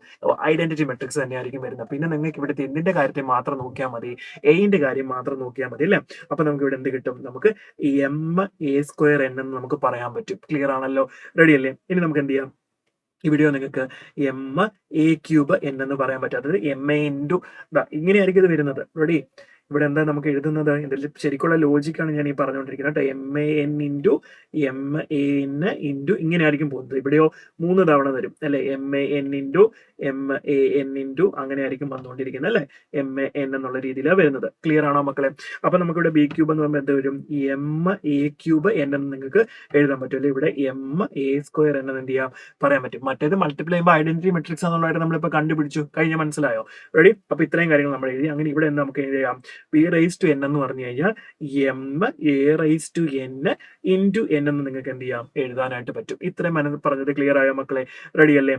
ഐഡന്റിറ്റി മെട്രിക്സ് തന്നെയായിരിക്കും വരുന്നത്. പിന്നെ നിങ്ങൾക്ക് ഇവിടുത്തെ എന്തിന്റെ കാര്യത്തെ മാത്രം നോക്കിയാൽ മതി? എന്റെ കാര്യം മാത്രം നോക്കിയാൽ മതി അല്ലെ? അപ്പൊ നമുക്ക് ഇവിടെ എന്ത് കിട്ടും? നമുക്ക് എം എ സ്ക്വയർ എൻ എന്ന് നമുക്ക് പറയാൻ പറ്റും. ക്ലിയർ ആണല്ലോ? റെഡി അല്ലേ? ഇനി നമുക്ക് എന്ത് ചെയ്യാം? ഇവിടെയോ നിങ്ങൾക്ക് എം എ ക്യൂബ് എൻ എന്ന് പറയാൻ പറ്റും. അതായത് എം എ ഇൻറ്റു ഇങ്ങനെയായിരിക്കും ഇത് വരുന്നത്. റെഡി? ഇവിടെ എന്താ നമുക്ക് എഴുതുന്നത്? ഇതിൽ ശരിക്കുള്ള ലോജിക്കാണ് ഞാൻ ഈ പറഞ്ഞുകൊണ്ടിരിക്കുന്നത്. M A N into M A N into ഇങ്ങനെ ആയിരിക്കും പോകുന്നത്. ഇവിടെയോ 3 തവണ വരും അല്ലെ? M A N into M A N into അങ്ങനെ ആയിരിക്കും വന്നുകൊണ്ടിരിക്കുന്നത് അല്ലെ? എം എ എൻ എന്നുള്ള രീതിയിലാണ് വരുന്നത്. ക്ലിയർ ആണോ മക്കളെ? അപ്പൊ നമുക്കിവിടെ ബി ക്യൂബ് എന്ന് പറയുമ്പോൾ എന്ത് വരും? എം എ ക്യൂബ് എൻ എന്ന് നിങ്ങൾക്ക് എഴുതാൻ പറ്റും അല്ലെ? ഇവിടെ എം എ സ്ക്വയർ എന്ന് എന്ത് ചെയ്യാം? പറയാൻ പറ്റും. മറ്റേത് മൾട്ടിപ്ലൈ ചെയ്യുമ്പോൾ ഐഡന്റിറ്റി മെട്രിക്സ് എന്നുള്ളതായിട്ട് നമ്മളിപ്പോൾ കണ്ടുപിടിച്ചു കഴിഞ്ഞ. മനസ്സിലായോ? റെഡി? അപ്പൊ ഇത്രയും കാര്യങ്ങൾ നമ്മൾ എഴുതി. അങ്ങനെ ഇവിടെ എന്താ നമുക്ക് എഴുതാം? ബി റൈസ് ടു എൻ എന്ന് പറഞ്ഞു കഴിഞ്ഞാൽ M A raise to N into N എന്ന് നിങ്ങൾക്ക് എന്ത് ചെയ്യാം? എഴുതാനായിട്ട് പറ്റും. ഇത്രയും പറഞ്ഞത് ക്ലിയർ ആയോ മക്കളെ? റെഡി അല്ലേ?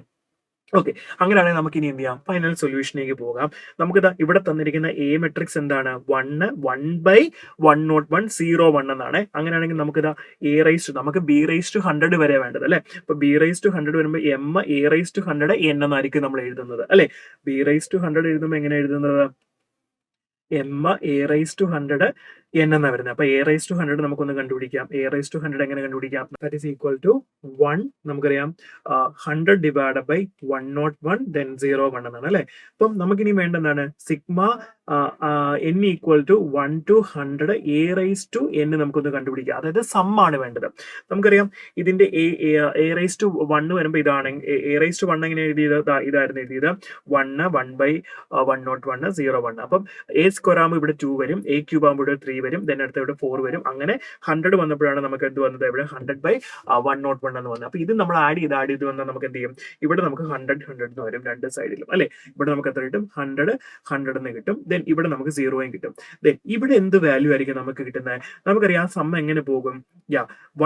ഓക്കെ, അങ്ങനെയാണെങ്കിൽ നമുക്ക് ഇനി എന്ത് ചെയ്യാം? ഫൈനൽ സൊല്യൂഷനിലേക്ക് പോകാം. നമുക്കിതാ ഇവിടെ തന്നിരിക്കുന്ന എ മെട്രിക്സ് എന്താണ്? 1 1/101 01 എന്നാണ്. അങ്ങനെയാണെങ്കിൽ നമുക്കിതാ എ റൈസ് ടു നമുക്ക് ബി റൈസ് ടു 100 വരെ വേണ്ടത് അല്ലെ? അപ്പൊ ബി റൈസ് ടു 100 വരുമ്പോൾ M A raise to 100 N എന്നായിരിക്കും നമ്മൾ എഴുതുന്നത് അല്ലെ? ബി റൈസ് ടു 100 എഴുതുമ്പോൾ എങ്ങനെ എഴുതുന്നത്? M A raise to 100 N എന്നാ വരുന്നത്. അപ്പൊ എ റൈസ് ടു 100 നമുക്കൊന്ന് കണ്ടുപിടിക്കാം. എ റൈസ് ടു 100 എങ്ങനെ കണ്ടുപിടിക്കാം? ദാറ്റ് ഈസ് ഈക്വൽ ടു 1 നമുക്കറിയാം 100 ഡിവൈഡ് ബൈ 101 ദെൻ 01 എന്നാണ് അല്ലെ? അപ്പം നമുക്കിനി വേണ്ടതാണ് sigma N equal to 1 to 100 A raise to N നമുക്കൊന്ന് കണ്ടുപിടിക്കാം. അതായത് സമ്മാണ് വേണ്ടത്. നമുക്കറിയാം ഇതിന്റെ എ റൈസ് ടു 1 വരുമ്പോൾ ഇതാണ്. എ റൈസ് ടു 1 എങ്ങനെ എഴുതിയത്? ഇതായിരുന്നു എഴുതിയത്. 1 1/101 01. അപ്പം എ സ്ക്വയർ ആകുമ്പോൾ ഇവിടെ 2 വരും. എ ക്യൂബ് ആകുമ്പോൾ ഇവിടെ 3 വരും. ദെൻ അടുത്ത ഇവിടെ 4 വരും. അങ്ങനെ 100 വന്നപ്പോഴാണ് നമുക്ക് എന്ത് വന്നത്? ഇവിടെ 100/101 എന്ന് വന്നത്. അപ്പൊ ഇത് നമ്മൾ ആഡ് ചെയ്ത് വന്നാൽ നമുക്ക് എന്ത് ചെയ്യും? ഇവിടെ നമുക്ക് 100 എന്ന് വരും രണ്ട് സൈഡിലും അല്ലെ? ഇവിടെ നമുക്ക് എത്ര കിട്ടും? 100 എന്ന് കിട്ടും. ദെൻ ഇവിടെ നമുക്ക് 0 കിട്ടും. ദെൻ ഇവിടെ എന്ത് വാല്യൂ ആയിരിക്കും നമുക്ക് കിട്ടുന്നത്? നമുക്കറിയാം സമ്മ എങ്ങനെ പോകും?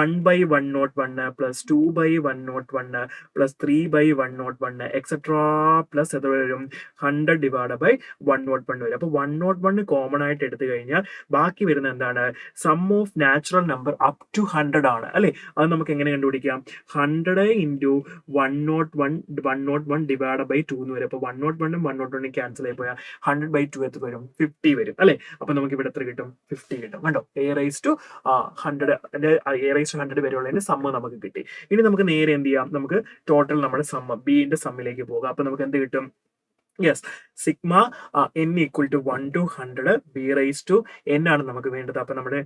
1/101 പ്ലസ് 2/101 പ്ലസ് 3/101 എക്സെട്രാ പ്ലസ് എത്ര വരും? 100 ഡിവൈഡ് ബൈ 101 വരും. അപ്പൊ 101 കോമൺ ആയിട്ട് എടുത്തു കഴിഞ്ഞാൽ ബാക്കി വരുന്ന എന്താണ്? Sum of natural number up to 100 ആണ് അല്ലെ? അത് നമുക്ക് എങ്ങനെ കണ്ടുപിടിക്കാം? 100 ഇൻറ്റു 101 ഡിവൈഡ് ബൈ 2 എന്ന് വരും. അപ്പൊ 101 101 ക്യാൻസൽ ആയി പോയാൽ 100/2 എത്ര വരും? 50 വരും അല്ലെ? അപ്പൊ നമുക്ക് ഇവിടെ എത്ര കിട്ടും? 50 കിട്ടും. കണ്ടോ? എ റൈസ് ടു 100 വരെയുള്ളതിന്റെ സമ്മ് നമുക്ക് കിട്ടി. ഇനി നമുക്ക് നേരെ എന്ത് ചെയ്യാം? നമുക്ക് ടോട്ടൽ നമ്മുടെ സമ്മ് ബിന്റെ സമ്മിലേക്ക് പോകാം. അപ്പൊ നമുക്ക് എന്ത് കിട്ടും? Yes, sigma n equal to 1 to 100 B raise to n ആണ് നമുക്ക് വേണ്ടത്. അപ്പൊ നമ്മുടെ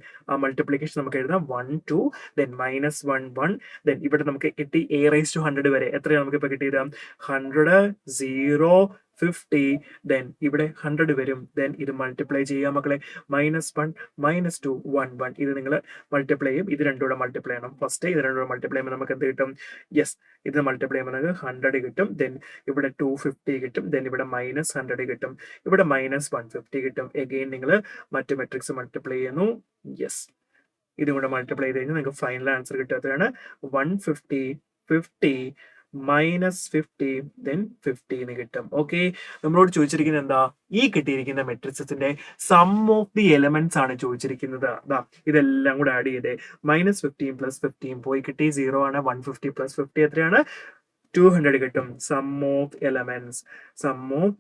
മൾട്ടിപ്ലിക്കേഷൻ നമുക്ക് എഴുതാം 1 2 ദെൻ മൈനസ് 1 1 ദെൻ ഇവിടെ നമുക്ക് കിട്ടി a റൈസ് ടു 100 വരെ. എത്രയാണ് നമുക്ക് ഇപ്പൊ കിട്ടിയത്? 100 0 50 ദെൻ ഇവിടെ 100 വരും. ദെൻ ഇത് മൾട്ടിപ്ലൈ ചെയ്യാം മക്കളെ. -1 -2 1 1 ഇത് നിങ്ങൾ മൾട്ടിപ്ലൈ ചെയ്യും. ഇത് രണ്ടുകൂടെ മൾട്ടിപ്ലൈ ചെയ്യണം. ഫസ്റ്റ് ഇത് രണ്ടുകൂടെ മൾട്ടിപ്ലൈ ചെയ്യുമ്പോൾ നമുക്ക് എന്ത് കിട്ടും? യെസ്, ഇത് മൾട്ടിപ്ലൈ ചെയ്യുമ്പോൾ നമുക്ക് 100 കിട്ടും. ദെൻ ഇവിടെ 250 കിട്ടും. ദെൻ ഇവിടെ -100 കിട്ടും. ഇവിടെ -150 കിട്ടും. എഗെയിൻ നിങ്ങൾ മറ്റു മെട്രിക്സ് മൾട്ടിപ്ലൈ ചെയ്യുന്നു. യെസ്, ഇതും കൂടെ മൾട്ടിപ്ലൈ ചെയ്ത് കഴിഞ്ഞാൽ നിങ്ങൾക്ക് ഫൈനൽ ആൻസർ കിട്ടാത്തതാണ് 150 50 -50 ദെൻ 50 എന്ന് കിട്ടും. ഓക്കെ, നമ്മളോട് ചോദിച്ചിരിക്കുന്നത് എന്താ? ഈ കിട്ടിയിരിക്കുന്ന മെട്രിക്സിന്റെ സം ഓഫ് ദി എലമെന്റ്സ് ആണ് ചോദിച്ചിരിക്കുന്നത്. അതാ ഇതെല്ലാം കൂടെ ആഡ് ചെയ്തേ. -15 + 15 പോയി കിട്ടി 0 ആണ്. 150 + 50 എത്രയാണ്? 200 കിട്ടും. സം ഓഫ്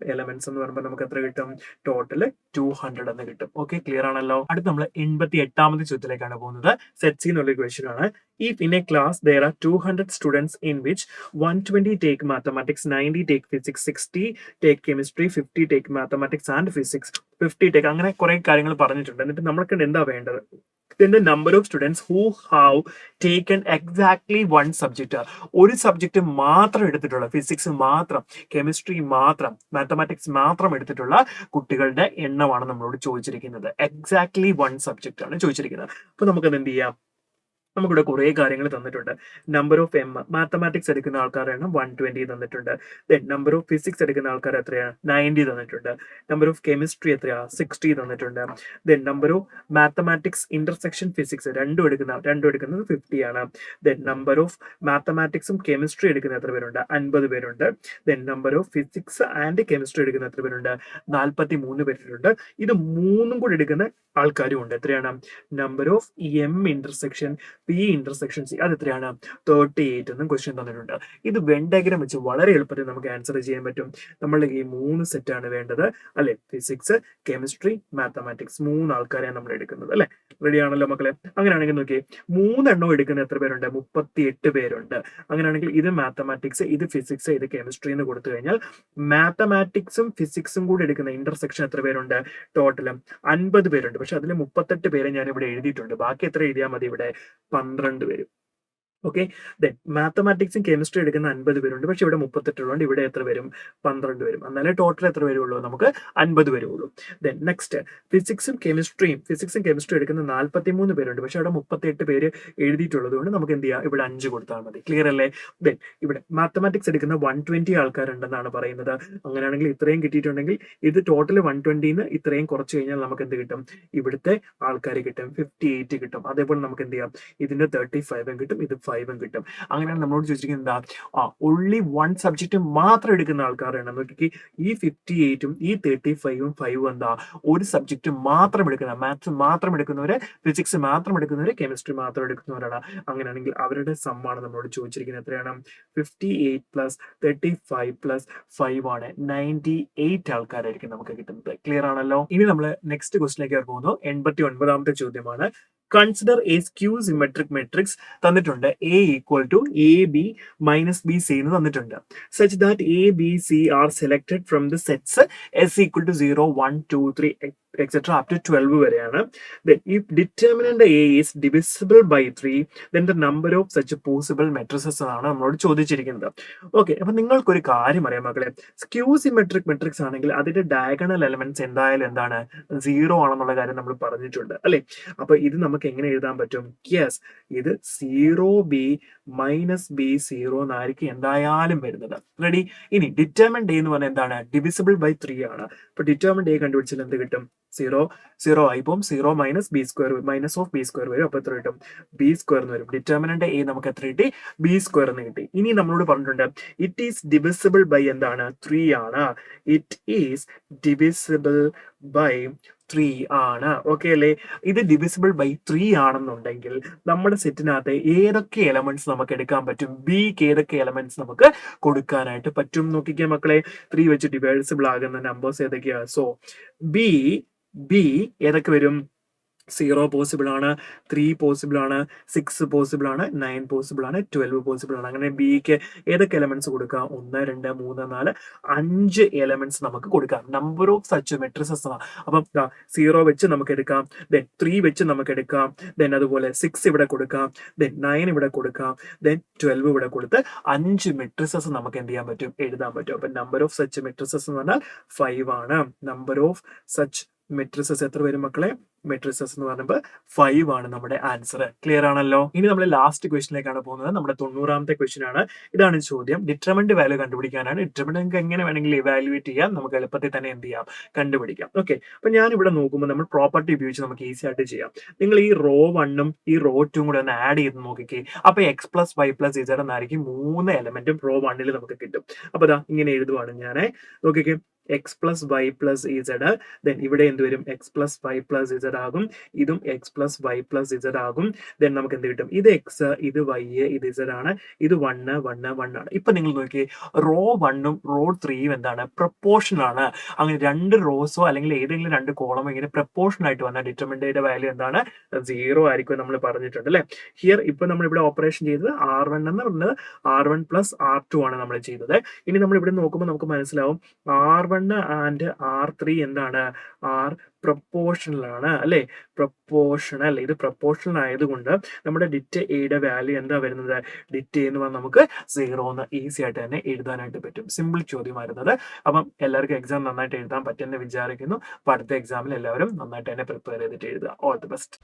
എലമെന്റ്സ് എന്ന് പറയുമ്പോൾ നമുക്ക് എത്ര കിട്ടും? ടോട്ടൽ 200 എന്ന് കിട്ടും. ഓക്കെ, ക്ലിയർ ആണല്ലോ. അടുത്ത് നമ്മൾ 88ാമത്തെ ചോദ്യത്തിലേക്കാണ് പോകുന്നത്. സെറ്റ് സി എന്നുള്ള ക്വസ്റ്റ്യൻ ആണ്. If in a class there are 200 students in which 120 take mathematics, 90 take physics, 60 take chemistry, 50 take mathematics and physics, 50 take അങ്ങനെ കുറെ കാര്യങ്ങൾ പറഞ്ഞിട്ടുണ്ട്. എന്നിട്ട് നമ്മൾക്ക് എന്താ വേണ്ടത്? Then the number of students who have taken exactly one subject, ഒരു subject മാത്രം എടുത്തിട്ടുള്ള, ഫിസിക്സ് മാത്രം, കെമിസ്ട്രി മാത്രം, മാത്തമാറ്റിക്സ് മാത്രം എടുത്തിട്ടുള്ള കുട്ടികളുടെ എണ്ണമാണ് നമ്മളോട് ചോദിച്ചിരിക്കുന്നത്. എക്സാക്ട്ലി വൺ സബ്ജക്റ്റ് ആണ് ചോദിച്ചിരിക്കുന്നത്. അപ്പൊ നമുക്ക് എന്ത് ചെയ്യാം? നമുക്കിവിടെ കുറേ കാര്യങ്ങൾ തന്നിട്ടുണ്ട്. നമ്പർ ഓഫ് എം, മാത്തമാറ്റിക്സ് എടുക്കുന്ന ആൾക്കാരുടെ എണ്ണം 120 തന്നിട്ടുണ്ട്. ദെൻ നമ്പർ ഓഫ് ഫിസിക്സ് എടുക്കുന്ന ആൾക്കാർ എത്രയാണ്? 90 തന്നിട്ടുണ്ട്. നമ്പർ ഓഫ് കെമിസ്ട്രി എത്രയാ? 60 തന്നിട്ടുണ്ട്. Then number of mathematics intersection physics രണ്ടും എടുക്കുന്നത് 50 ആണ്. ദെൻ നമ്പർ ഓഫ് മാത്തമാറ്റിക്സും കെമിസ്ട്രി എടുക്കുന്ന എത്ര പേരുണ്ട്? 50 പേരുണ്ട്. Then number of physics and chemistry എടുക്കുന്ന എത്ര പേരുണ്ട്? 43 പേരുണ്ട്. ഇത് മൂന്നും കൂടി എടുക്കുന്ന ആൾക്കാരും ഉണ്ട്. എത്രയാണ്? Number of M intersection P intersection C അത് എത്രയാണ്? 38 എന്നും ക്വസ്റ്റ്യൻ തന്നിട്ടുണ്ട്. ഇത് വെൻ ഡയഗ്രാം വെച്ച് വളരെ എളുപ്പത്തിൽ നമുക്ക് ആൻസർ ചെയ്യാൻ പറ്റും. നമ്മളുടെ ഈ 3 സെറ്റാണ് വേണ്ടത് അല്ലെ? ഫിസിക്സ്, കെമിസ്ട്രി, മാത്തമാറ്റിക്സ് 3 ആൾക്കാരെയാണ് നമ്മൾ എടുക്കുന്നത് അല്ലെ? റെഡി ആണല്ലോ മക്കളെ? അങ്ങനെയാണെങ്കിൽ നോക്കിയേ, 3 എണ്ണം എടുക്കുന്ന എത്ര പേരുണ്ട്? 38 പേരുണ്ട്. അങ്ങനെയാണെങ്കിൽ ഇത് മാത്തമാറ്റിക്സ്, ഇത് ഫിസിക്സ്, ഇത് കെമിസ്ട്രി എന്ന് കൊടുത്തു കഴിഞ്ഞാൽ മാത്തമാറ്റിക്സും ഫിസിക്സും കൂടി എടുക്കുന്ന ഇന്റർസെക്ഷൻ എത്ര പേരുണ്ട്? ടോട്ടലും 50 പേരുണ്ട്. പക്ഷെ അതിൽ 38 പേരെ ഞാൻ ഇവിടെ എഴുതിയിട്ടുണ്ട്. ബാക്കി എത്ര എഴുതിയാൽ മതി? ഇവിടെ 12 വരും. ഓക്കെ, ദെൻ മാത്തമാറ്റിക്സും കെമിസ്ട്രി എടുക്കുന്ന 50 പേരുണ്ട്. പക്ഷെ ഇവിടെ 38 ഉള്ളതുകൊണ്ട് ഇവിടെ എത്ര വരും? 12 വരും. എന്നാലേ ടോട്ടൽ എത്ര വരുള്ളൂ? നമുക്ക് 50 വരുള്ളൂ. ദെൻ നെക്സ്റ്റ് ഫിസിക്സും കെമിസ്ട്രിയും എടുക്കുന്ന 43 പേരുണ്ട്. പക്ഷെ അവിടെ 38 പേര് എഴുതിയിട്ടുള്ളത് കൊണ്ട് നമുക്ക് എന്ത് ചെയ്യാം? ഇവിടെ 5 കൊടുത്താൽ മതി. ക്ലിയർ അല്ലേ? ദെൻ ഇവിടെ മാത്തമാറ്റിക്സ് എടുക്കുന്ന 120 ആൾക്കാരുണ്ടെന്നാണ് പറയുന്നത്. അങ്ങനെയാണെങ്കിൽ ഇത്രയും കിട്ടിയിട്ടുണ്ടെങ്കിൽ ഇത് ടോട്ടൽ 120ന്ന് ഇത്രയും കുറച്ച് കഴിഞ്ഞാൽ നമുക്ക് എന്ത് കിട്ടും? ഇവിടുത്തെ ആൾക്കാർ കിട്ടും 58 കിട്ടും. അതേപോലെ നമുക്ക് എന്ത് ചെയ്യാം? ഇതിന്റെ 35 കിട്ടും, ഇത് 5 കിട്ടും. അങ്ങനെയാണ് നമ്മളോട് ചോദിച്ചിരിക്കുന്നത് എന്താ? ഓൺലി വൺ സബ്ജക്ട് മാത്രം എടുക്കുന്ന ആൾക്കാരാണ്. നോക്കി, ഈ 58ഉം ഈ 35ഉം 5ഉം എന്താ? ഒരു സബ്ജക്ട് മാത്രം എടുക്കുന്ന, മാത്സ് മാത്രം എടുക്കുന്നവര്, ഫിസിക്സ് മാത്രം എടുക്കുന്നവര്, കെമിസ്ട്രി മാത്രം എടുക്കുന്നവരാണ്. അങ്ങനെയാണെങ്കിൽ അവരുടെ സമ്മാണ് നമ്മളോട് ചോദിച്ചിരിക്കുന്നത്. എത്രയാണ്? 58 + 35 + 5 ആണ്. 98 ആൾക്കാരായിരിക്കും നമുക്ക് കിട്ടുന്നത്. ക്ലിയർ ആണല്ലോ? ഇനി നമ്മൾ നെക്സ്റ്റ് ക്വസ്റ്റിലേക്ക് പോകുന്നു. 89ാമത്തെ ചോദ്യമാണ്. Consider a skew symmetric matrix തന്നിട്ടുണ്ട്. A equal to a b minus b c എന്ന് തന്നിട്ടുണ്ട്. Such that a b c are selected from the sets S equal to 0 1 2 3 etc. up to 12 വരെയാണ്. Then if determinant A is divisible by 3, then the number of such possible matrices ആണ് നമ്മളോട് ചോദിച്ചിരിക്കുന്നത്. Okay, അപ്പൊ നിങ്ങൾക്കൊരു കാര്യം അറിയാം മക്കളെ, skew symmetric matrix ആണെങ്കിൽ അതിന്റെ ഡയഗണൽ എലമെന്റ്സ് എന്തായാലും എന്താണ്? 0 ആണെന്നുള്ള കാര്യം നമ്മൾ പറഞ്ഞിട്ടുണ്ട് അല്ലെ? അപ്പൊ ഇത് നമുക്ക് എങ്ങനെ എഴുതാൻ പറ്റും? യെസ്, ഇത് 0b - b0 എന്നായിരിക്കും എന്തായാലും വരുന്നത്. റെഡി? ഇനി ഡിറ്റർമിനന്റ് A എന്ന് പറഞ്ഞാൽ എന്താണ്? ഡിവിസിബിൾ ബൈ 3 ആണ്. അപ്പൊ ഡിറ്റർമിനന്റ് A കണ്ടുപിടിച്ചാൽ എന്ത് കിട്ടും? 0 ആയി പോകും. 0 - b² -b² വരും. അപ്പൊ എത്ര കിട്ടും? b² എന്ന് വരും. ഡിറ്റർമിനന്റ് A നമുക്ക് എത്ര കിട്ടി? b² എന്ന് കിട്ടി. ഇനി നമ്മളോട് പറഞ്ഞിട്ടുണ്ട് ഇറ്റ് ഈസ് ഡിവിസിബിൾ ബൈ എന്താണ്? 3 ആണ്. ഇറ്റ് ഈസ് ഡിവിസിബിൾ ബൈ 3 ആണ്. ഓക്കെ അല്ലേ? ഇത് ഡിവിസിബിൾ ബൈ 3 ആണെന്നുണ്ടെങ്കിൽ നമ്മുടെ സെറ്റിനകത്ത് ഏതൊക്കെ എലമെന്റ്സ് നമുക്ക് എടുക്കാൻ പറ്റും? ബിക്ക് ഏതൊക്കെ എലമെന്റ്സ് നമുക്ക് കൊടുക്കാനായിട്ട് പറ്റും? നോക്കിക്കേ മക്കളെ, 3 വെച്ച് ഡിവൈസിബിൾ ആകുന്ന നമ്പേഴ്സ് ഏതൊക്കെയാ? സോ ബി ഏതൊക്കെ വരും? 0 പോസിബിൾ ആണ്, 3 പോസിബിൾ ആണ്, 6 പോസിബിൾ ആണ്, 9 പോസിബിൾ ആണ്, 12 പോസിബിൾ ആണ്. അങ്ങനെ ബിക്ക് ഏതൊക്കെ എലമെന്റ്സ് കൊടുക്കാം? 1, 2, 3, 4, 5 എലമെന്റ്സ് നമുക്ക് കൊടുക്കാം. നമ്പർ ഓഫ് സച്ച് മെട്രിസസ് ആണ്. അപ്പം 0 വെച്ച് നമുക്ക് എടുക്കാം, ദെൻ 3 വെച്ച് നമുക്ക് എടുക്കാം, ദെൻ അതുപോലെ 6 ഇവിടെ കൊടുക്കാം, ദെൻ 9 ഇവിടെ കൊടുക്കാം, ദെൻ 12 ഇവിടെ കൊടുത്ത് 5 മെട്രിസസ് നമുക്ക് എന്ത് ചെയ്യാൻ പറ്റും? എഴുതാൻ പറ്റും. അപ്പൊ നമ്പർ ഓഫ് സച്ച് മെട്രിസസ് എന്ന് പറഞ്ഞാൽ 5 ആണ്. നമ്പർ ഓഫ് സച്ച് മെട്രിസസ് എത്ര വരും മക്കളെ? മെട്രിസസ് എന്ന് പറയുമ്പോൾ 5 ആണ് നമ്മുടെ ആൻസർ. ക്ലിയർ ആണല്ലോ? ഇനി നമ്മൾ ലാസ്റ്റ് ക്വസ്റ്റിലേക്കാണ് പോകുന്നത്. നമ്മുടെ 90ാമത്തെ ക്വസ്റ്റ്യൻ ആണ്. ഇതാണ് ചോദ്യം. Determinant value കണ്ടുപിടിക്കാനാണ്. ഡിറ്റർമിനന്റ് എങ്ങനെ വേണമെങ്കിലും ഇവാലുവേറ്റ് ചെയ്യാം, നമുക്ക് എളുപ്പത്തിൽ തന്നെ എന്ത് ചെയ്യാം? കണ്ടുപിടിക്കാം. ഓക്കെ, അപ്പൊ ഞാൻ ഇവിടെ നോക്കുമ്പോൾ നമ്മൾ പ്രോപ്പർട്ടി ഉപയോഗിച്ച് നമുക്ക് ഈസി ആയിട്ട് ചെയ്യാം. നിങ്ങൾ ഈ റോ 1ഉം ഈ റോ 2ഉം കൂടെ ഒന്ന് ആഡ് ചെയ്ത് നോക്കിക്കേ. അപ്പൊ x plus y plus z എന്നായിരിക്കും 3 എലമെന്റും റോ 1ൽ നമുക്ക് കിട്ടും. അപ്പൊ ഇങ്ങനെ എഴുതുവാണ് ഞാൻ. നോക്കിക്കേ, x plus Y plus Z, then ഇവിടെ എന്ത് വരും? X plus Y plus Z ആകും, ഇതും X plus Y plus Z ആകും. ദെൻ നമുക്ക് എന്ത് കിട്ടും? ഇത് എക്സ്, ഇത് വൈ, ഇത് ഇസഡ് ആണ്, ഇത് 1 1 1 ആണ്. ഇപ്പൊ നിങ്ങൾ നോക്കിയേ, റോ 1ഉം റോ 3യും എന്താണ്? പ്രപ്പോർഷൻ ആണ്. അങ്ങനെ 2 റോസോ അല്ലെങ്കിൽ ഏതെങ്കിലും 2 കോളമോ ഇങ്ങനെ പ്രപ്പോർഷൻ ആയിട്ട് വന്നാൽ ഡിറ്റർമിനന്റിന്റെ വാല്യൂ എന്താണ്? 0 ആയിരിക്കും നമ്മൾ പറഞ്ഞിട്ടുണ്ട് അല്ലെ. ഹിയർ ഇപ്പൊ നമ്മൾ ഇവിടെ ഓപ്പറേഷൻ ചെയ്തത് R1 എന്ന് പറഞ്ഞത് R1 പ്ലസ് R2 ആണ് നമ്മൾ ചെയ്തത്. ഇനി നമ്മൾ ഇവിടെ നോക്കുമ്പോൾ നമുക്ക് മനസ്സിലാവും R1 ആൻഡ് R3 എന്താണ്? ആർ പ്രപ്പോർഷണൽ ആണ് അല്ലെ. പ്രപ്പോർഷണൽ, ഇത് പ്രപ്പോർഷണൽ ആയതുകൊണ്ട് നമ്മുടെ ഡിറ്റ് എയുടെ വാല്യൂ എന്താ വരുന്നത്? ഡിറ്റ് എന്ന് പറഞ്ഞാൽ നമുക്ക് 0 എന്ന് ഈസി ആയിട്ട് തന്നെ എഴുതാനായിട്ട് പറ്റും. സിമ്പിൾ ചോദ്യമായിരുന്നത്. അപ്പം എല്ലാവർക്കും എക്സാം നന്നായിട്ട് എഴുതാൻ പറ്റുമെന്ന് വിചാരിക്കുന്നു. അപ്പൊ അടുത്ത എക്സാമിൽ എല്ലാവരും നന്നായിട്ട് തന്നെ പ്രിപ്പയർ ചെയ്തിട്ട് എഴുതുക. All the best.